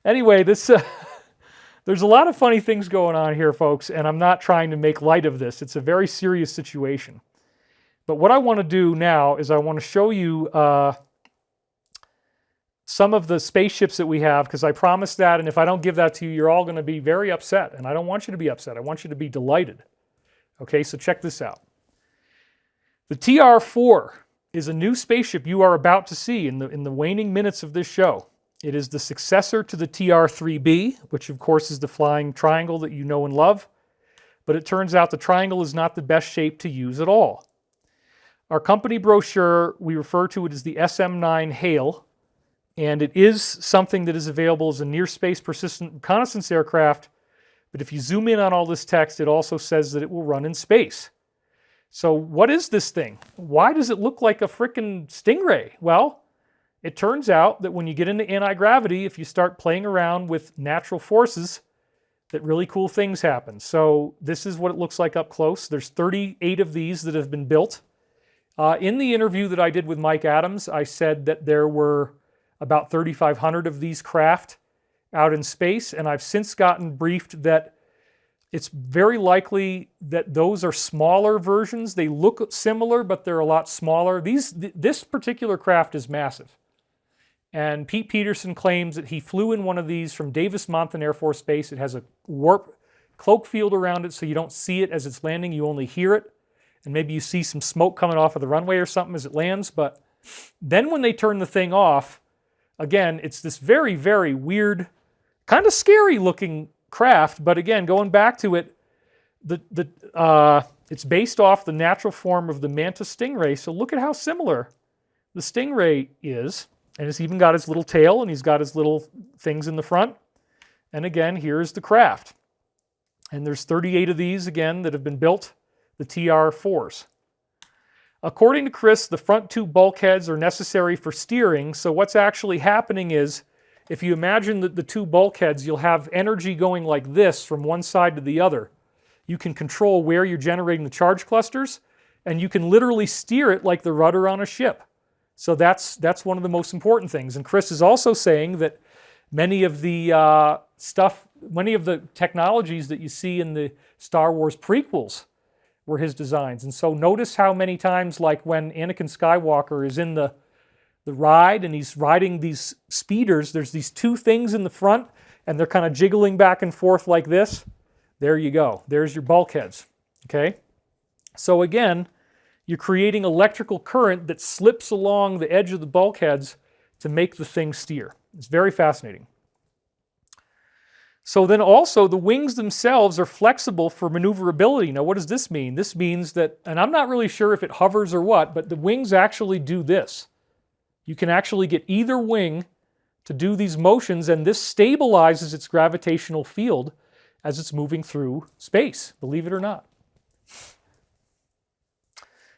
Anyway, there's a lot of funny things going on here, folks, and I'm not trying to make light of this. It's a very serious situation. But what I want to do now is I want to show you some of the spaceships that we have, because I promised that, and if I don't give that to you, you're all going to be very upset, and I don't want you to be upset. I want you to be delighted. Okay, so check this out. The TR-4 is a new spaceship you are about to see in the waning minutes of this show. It is the successor to the TR-3B, which of course is the flying triangle that you know and love, but it turns out the triangle is not the best shape to use at all. Our company brochure, we refer to it as the SM-9 Hail, and it is something that is available as a near-space persistent reconnaissance aircraft, but if you zoom in on all this text, it also says that it will run in space. So what is this thing? Why does it look like a frickin' Stingray? Well, it turns out that when you get into anti-gravity, if you start playing around with natural forces, that really cool things happen. So this is what it looks like up close. There's 38 of these that have been built. In the interview that I did with Mike Adams, I said that there were about 3,500 of these craft out in space, and I've since gotten briefed that it's very likely that those are smaller versions. They look similar, but they're a lot smaller. This particular craft is massive. And Pete Peterson claims that he flew in one of these from Davis-Monthan Air Force Base. It has a warp cloak field around it, so you don't see it as it's landing. You only hear it. And maybe you see some smoke coming off of the runway or something as it lands. But then when they turn the thing off, again, it's this very, very weird, kind of scary looking craft. But again, going back to it, it's based off the natural form of the Manta Stingray. So look at how similar the Stingray is. And it's even got his little tail, and he's got his little things in the front. And again, here's the craft. And there's 38 of these, again, that have been built the TR4s. According to Chris, the front two bulkheads are necessary for steering, so what's actually happening is, if you imagine the two bulkheads, you'll have energy going like this from one side to the other. You can control where you're generating the charge clusters, and you can literally steer it like the rudder on a ship. So that's one of the most important things. And Chris is also saying that many of the many of the technologies that you see in the Star Wars prequels were his designs. And so notice how many times, like when Anakin Skywalker is in the ride and he's riding these speeders, there's these two things in the front and they're kind of jiggling back and forth like this. There you go. There's your bulkheads. Okay? So again, you're creating electrical current that slips along the edge of the bulkheads to make the thing steer. It's very fascinating. So then also the wings themselves are flexible for maneuverability. Now what does this mean? This means that, and I'm not really sure if it hovers or what, but the wings actually do this. You can actually get either wing to do these motions, and this stabilizes its gravitational field as it's moving through space, believe it or not.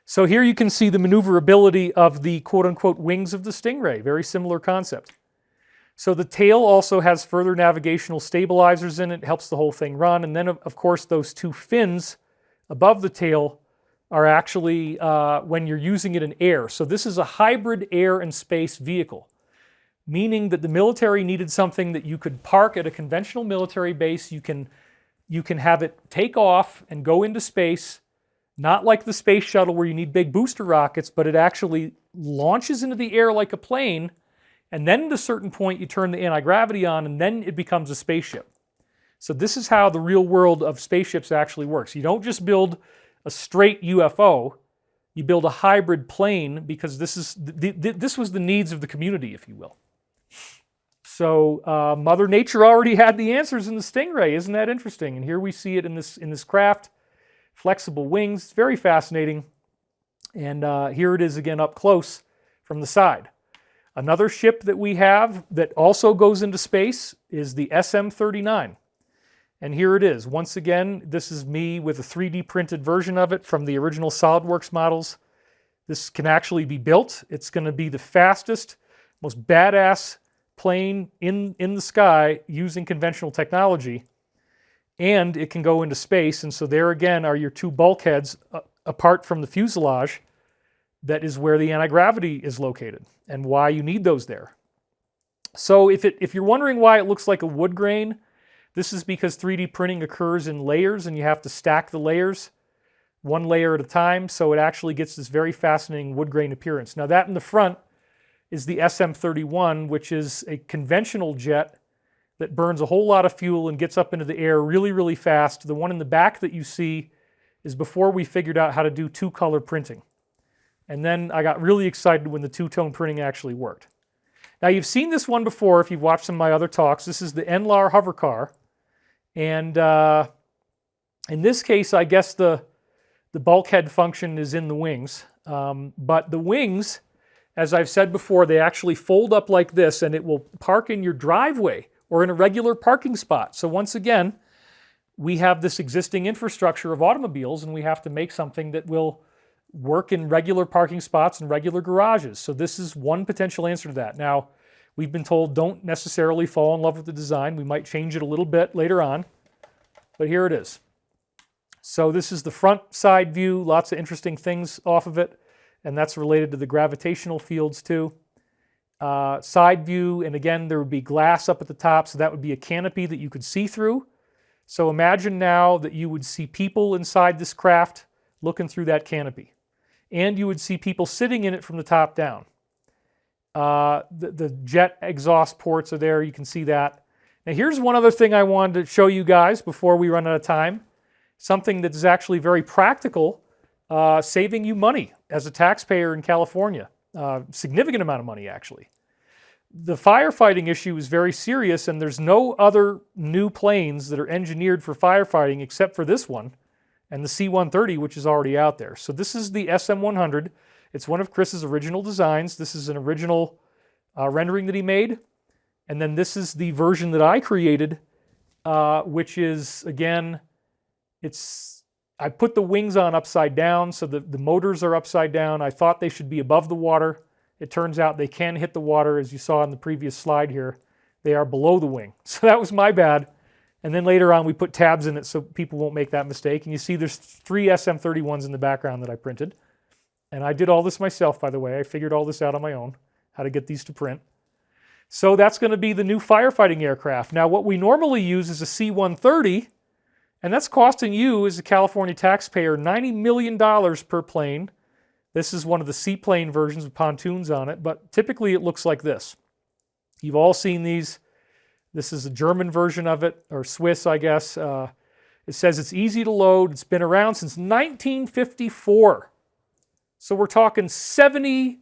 So here you can see the maneuverability of the quote-unquote wings of the Stingray, very similar concept. So the tail also has further navigational stabilizers in it, helps the whole thing run, and then of course those two fins above the tail are actually when you're using it in air. So this is a hybrid air and space vehicle, meaning that the military needed something that you could park at a conventional military base. You can have it take off and go into space, not like the space shuttle where you need big booster rockets, but it actually launches into the air like a plane, and then at a certain point you turn the anti-gravity on and then it becomes a spaceship. So this is how the real world of spaceships actually works. You don't just build a straight UFO, you build a hybrid plane because this was the needs of the community, if you will. So Mother Nature already had the answers in the Stingray. Isn't that interesting? And here we see it in this craft. Flexible wings, very fascinating. And here it is again up close from the side. Another ship that we have that also goes into space is the SM-39. And here it is. Once again, this is me with a 3D printed version of it from the original SolidWorks models. This can actually be built. It's going to be the fastest, most badass plane in the sky using conventional technology. And it can go into space. And so there again are your two bulkheads apart from the fuselage. That is where the anti-gravity is located and why you need those there. So if you're wondering why it looks like a wood grain, this is because 3D printing occurs in layers and you have to stack the layers one layer at a time, so it actually gets this very fascinating wood grain appearance. Now that in the front is the SM-31, which is a conventional jet that burns a whole lot of fuel and gets up into the air really, really fast. The one in the back that you see is before we figured out how to do two-color printing. And then I got really excited when the two-tone printing actually worked. Now you've seen this one before if you've watched some of my other talks. This is the NLE hover car. And in this case, I guess the bulkhead function is in the wings. But the wings, as I've said before, they actually fold up like this and it will park in your driveway or in a regular parking spot. So once again, we have this existing infrastructure of automobiles and we have to make something that will work in regular parking spots and regular garages. So this is one potential answer to that. Now, we've been told don't necessarily fall in love with the design. We might change it a little bit later on, but here it is. So this is the front side view, lots of interesting things off of it, and that's related to the gravitational fields too. Side view, and again, there would be glass up at the top, so that would be a canopy that you could see through. So imagine now that you would see people inside this craft looking through that canopy. And you would see people sitting in it from the top down. The jet exhaust ports are there, you can see that. Now here's one other thing I wanted to show you guys before we run out of time. Something that is actually very practical, saving you money as a taxpayer in California. Significant amount of money actually. The firefighting issue is very serious and there's no other new planes that are engineered for firefighting except for this one. And the C-130, which is already out there. So this is the SM-100. It's one of Chris's original designs. This is an original rendering that he made. And then this is the version that I created, which is, again, it's I put the wings on upside down, so the motors are upside down. I thought they should be above the water. It turns out they can hit the water, as you saw in the previous slide here. They are below the wing. So that was my bad. And then later on, we put tabs in it so people won't make that mistake. And you see there's 3 SM31s in the background that I printed. And I did all this myself, by the way. I figured all this out on my own, how to get these to print. So that's going to be the new firefighting aircraft. Now, what we normally use is a C-130, and that's costing you, as a California taxpayer, $90 million per plane. This is one of the seaplane versions with pontoons on it, but typically it looks like this. You've all seen these. This is a German version of it, or Swiss, I guess. It says it's easy to load. It's been around since 1954. So we're talking 70,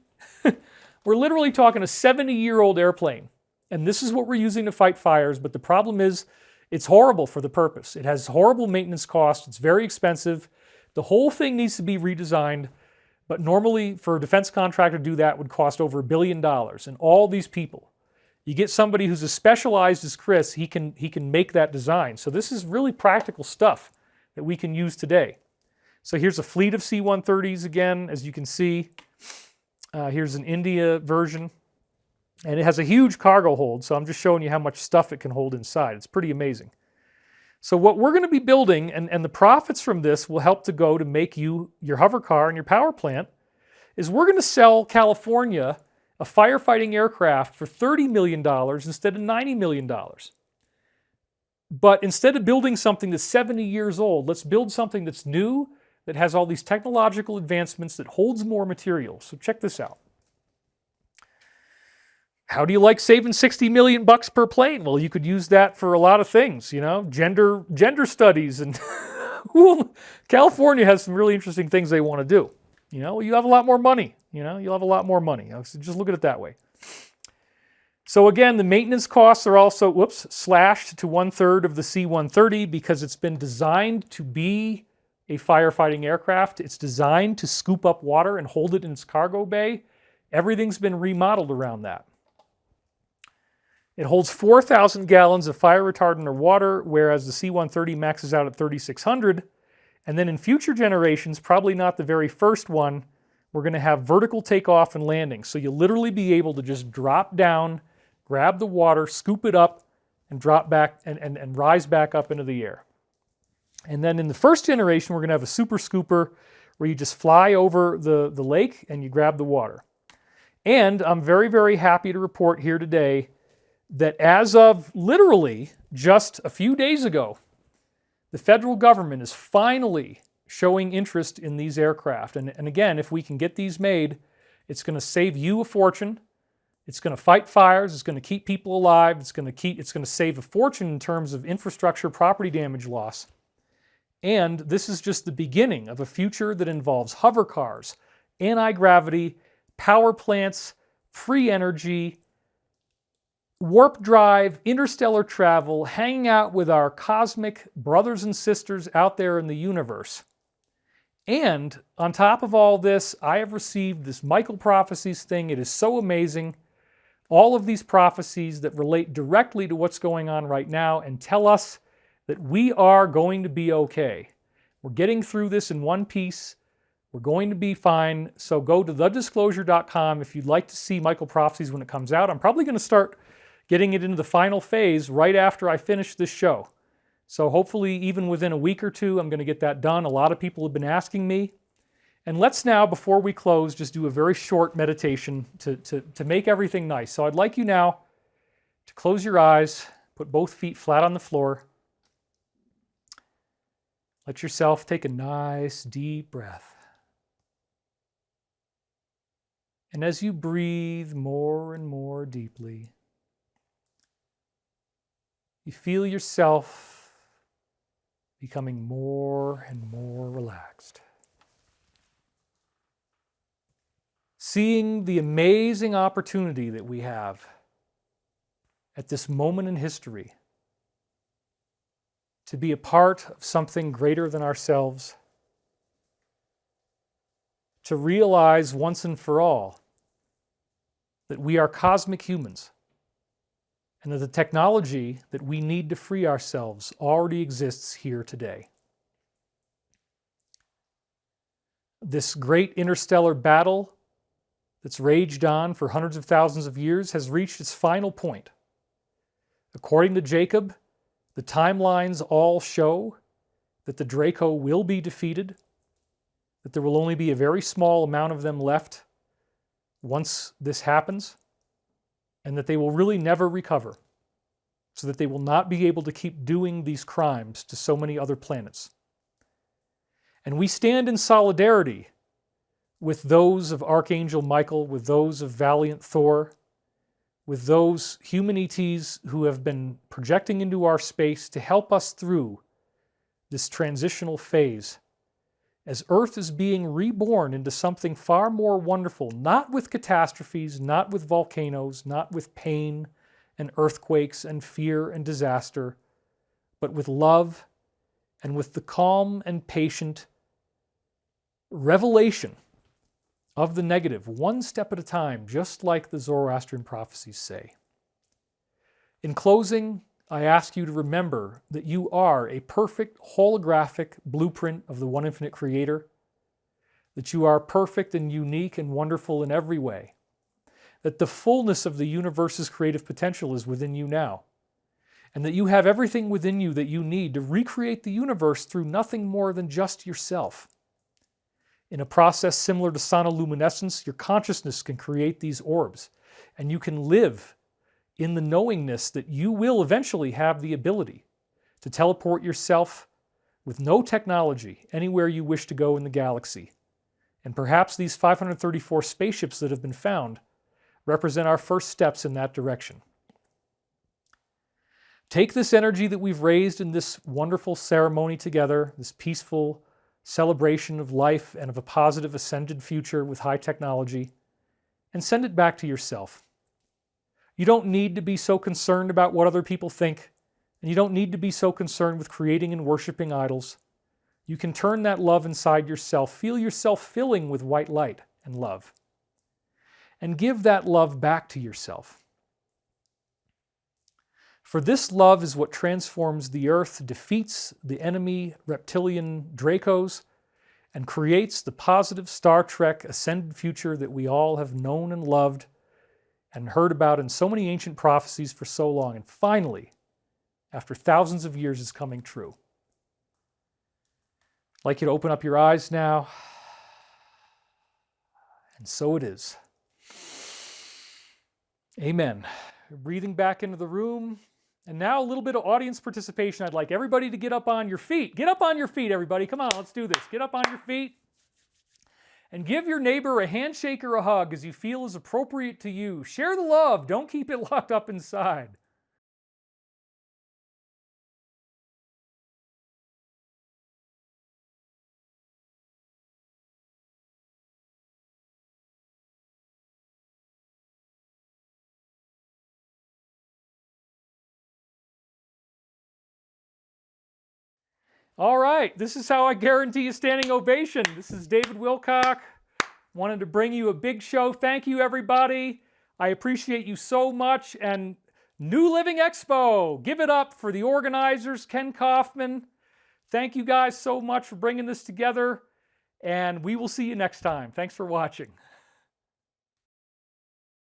we're literally talking a 70-year-old airplane. And this is what we're using to fight fires, but the problem is it's horrible for the purpose. It has horrible maintenance costs. It's very expensive. The whole thing needs to be redesigned, but normally for a defense contractor to do that would cost over $1 billion. And all these people, you get somebody who's as specialized as Chris, he can make that design. So this is really practical stuff that we can use today. So here's a fleet of C-130s again, as you can see. Here's an India version. And it has a huge cargo hold, so I'm just showing you how much stuff it can hold inside. It's pretty amazing. So what we're going to be building, and the profits from this will help to go to make you your hover car and your power plant, is we're going to sell California a firefighting aircraft for $30 million instead of $90 million. But instead of building something that's 70 years old, let's build something that's new, that has all these technological advancements, that holds more material. So check this out. How do you like saving $60 million per plane? Well, you could use that for a lot of things, you know, gender studies, and California has some really interesting things they want to do. You know, you have a lot more money. You know, you'll have a lot more money. So just look at it that way. So again, the maintenance costs are also, slashed to 1/3 of the C-130 because it's been designed to be a firefighting aircraft. It's designed to scoop up water and hold it in its cargo bay. Everything's been remodeled around that. It holds 4,000 gallons of fire retardant or water, whereas the C-130 maxes out at 3,600. And then in future generations, probably not the very first one, we're going to have vertical takeoff and landing. So you'll literally be able to just drop down, grab the water, scoop it up, and drop back and rise back up into the air. And then in the first generation, we're going to have a super scooper where you just fly over the lake and you grab the water. And I'm very, very happy to report here today that as of literally just a few days ago, the federal government is finally showing interest in these aircraft. And again, if we can get these made, it's going to save you a fortune. It's going to fight fires. It's going to keep people alive. It's going to save a fortune in terms of infrastructure, property damage loss. And this is just the beginning of a future that involves hover cars, anti-gravity, power plants, free energy, warp drive, interstellar travel, hanging out with our cosmic brothers and sisters out there in the universe. And on top of all this, I have received this Michael Prophecies thing. It is so amazing. All of these prophecies that relate directly to what's going on right now and tell us that we are going to be okay. We're getting through this in one piece. We're going to be fine. So go to thedisclosure.com if you'd like to see Michael Prophecies when it comes out. I'm probably going to start getting it into the final phase right after I finish this show. So hopefully even within a week or two, I'm going to get that done. A lot of people have been asking me. And let's now, before we close, just do a very short meditation to make everything nice. So I'd like you now to close your eyes, put both feet flat on the floor. Let yourself take a nice deep breath. And as you breathe more and more deeply, you feel yourself becoming more and more relaxed. Seeing the amazing opportunity that we have at this moment in history to be a part of something greater than ourselves, to realize once and for all that we are cosmic humans, and that the technology that we need to free ourselves already exists here today. This great interstellar battle that's raged on for hundreds of thousands of years has reached its final point. According to Jacob, the timelines all show that the Draco will be defeated, that there will only be a very small amount of them left once this happens, and that they will really never recover, so that they will not be able to keep doing these crimes to so many other planets. And we stand in solidarity with those of Archangel Michael, with those of valiant Thor, with those human ETs who have been projecting into our space to help us through this transitional phase as Earth is being reborn into something far more wonderful, not with catastrophes, not with volcanoes, not with pain and earthquakes and fear and disaster, but with love and with the calm and patient revelation of the negative, one step at a time, just like the Zoroastrian prophecies say. In closing, I ask you to remember that you are a perfect holographic blueprint of the One Infinite Creator, that you are perfect and unique and wonderful in every way, that the fullness of the universe's creative potential is within you now, and that you have everything within you that you need to recreate the universe through nothing more than just yourself. In a process similar to sonoluminescence, your consciousness can create these orbs, and you can live in the knowingness that you will eventually have the ability to teleport yourself with no technology anywhere you wish to go in the galaxy. And perhaps these 534 spaceships that have been found represent our first steps in that direction. Take this energy that we've raised in this wonderful ceremony together, this peaceful celebration of life and of a positive ascended future with high technology, and send it back to yourself. You don't need to be so concerned about what other people think, and you don't need to be so concerned with creating and worshiping idols. You can turn that love inside yourself, feel yourself filling with white light and love, and give that love back to yourself. For this love is what transforms the earth, defeats the enemy reptilian Dracos, and creates the positive Star Trek ascended future that we all have known and loved and heard about in so many ancient prophecies for so long. And finally, after thousands of years, is coming true. I'd like you to open up your eyes now. And so it is. Amen. Breathing back into the room. And now a little bit of audience participation. I'd like everybody to get up on your feet. Get up on your feet, everybody. Come on, let's do this. Get up on your feet. And give your neighbor a handshake or a hug as you feel is appropriate to you. Share the love. Don't keep it locked up inside. All right, this is how I guarantee a standing ovation. This is David Wilcock. Wanted to bring you a big show. Thank you, everybody. I appreciate you so much. And New Living Expo, give it up for the organizers, Ken Kaufman. Thank you guys so much for bringing this together. And we will see you next time. Thanks for watching.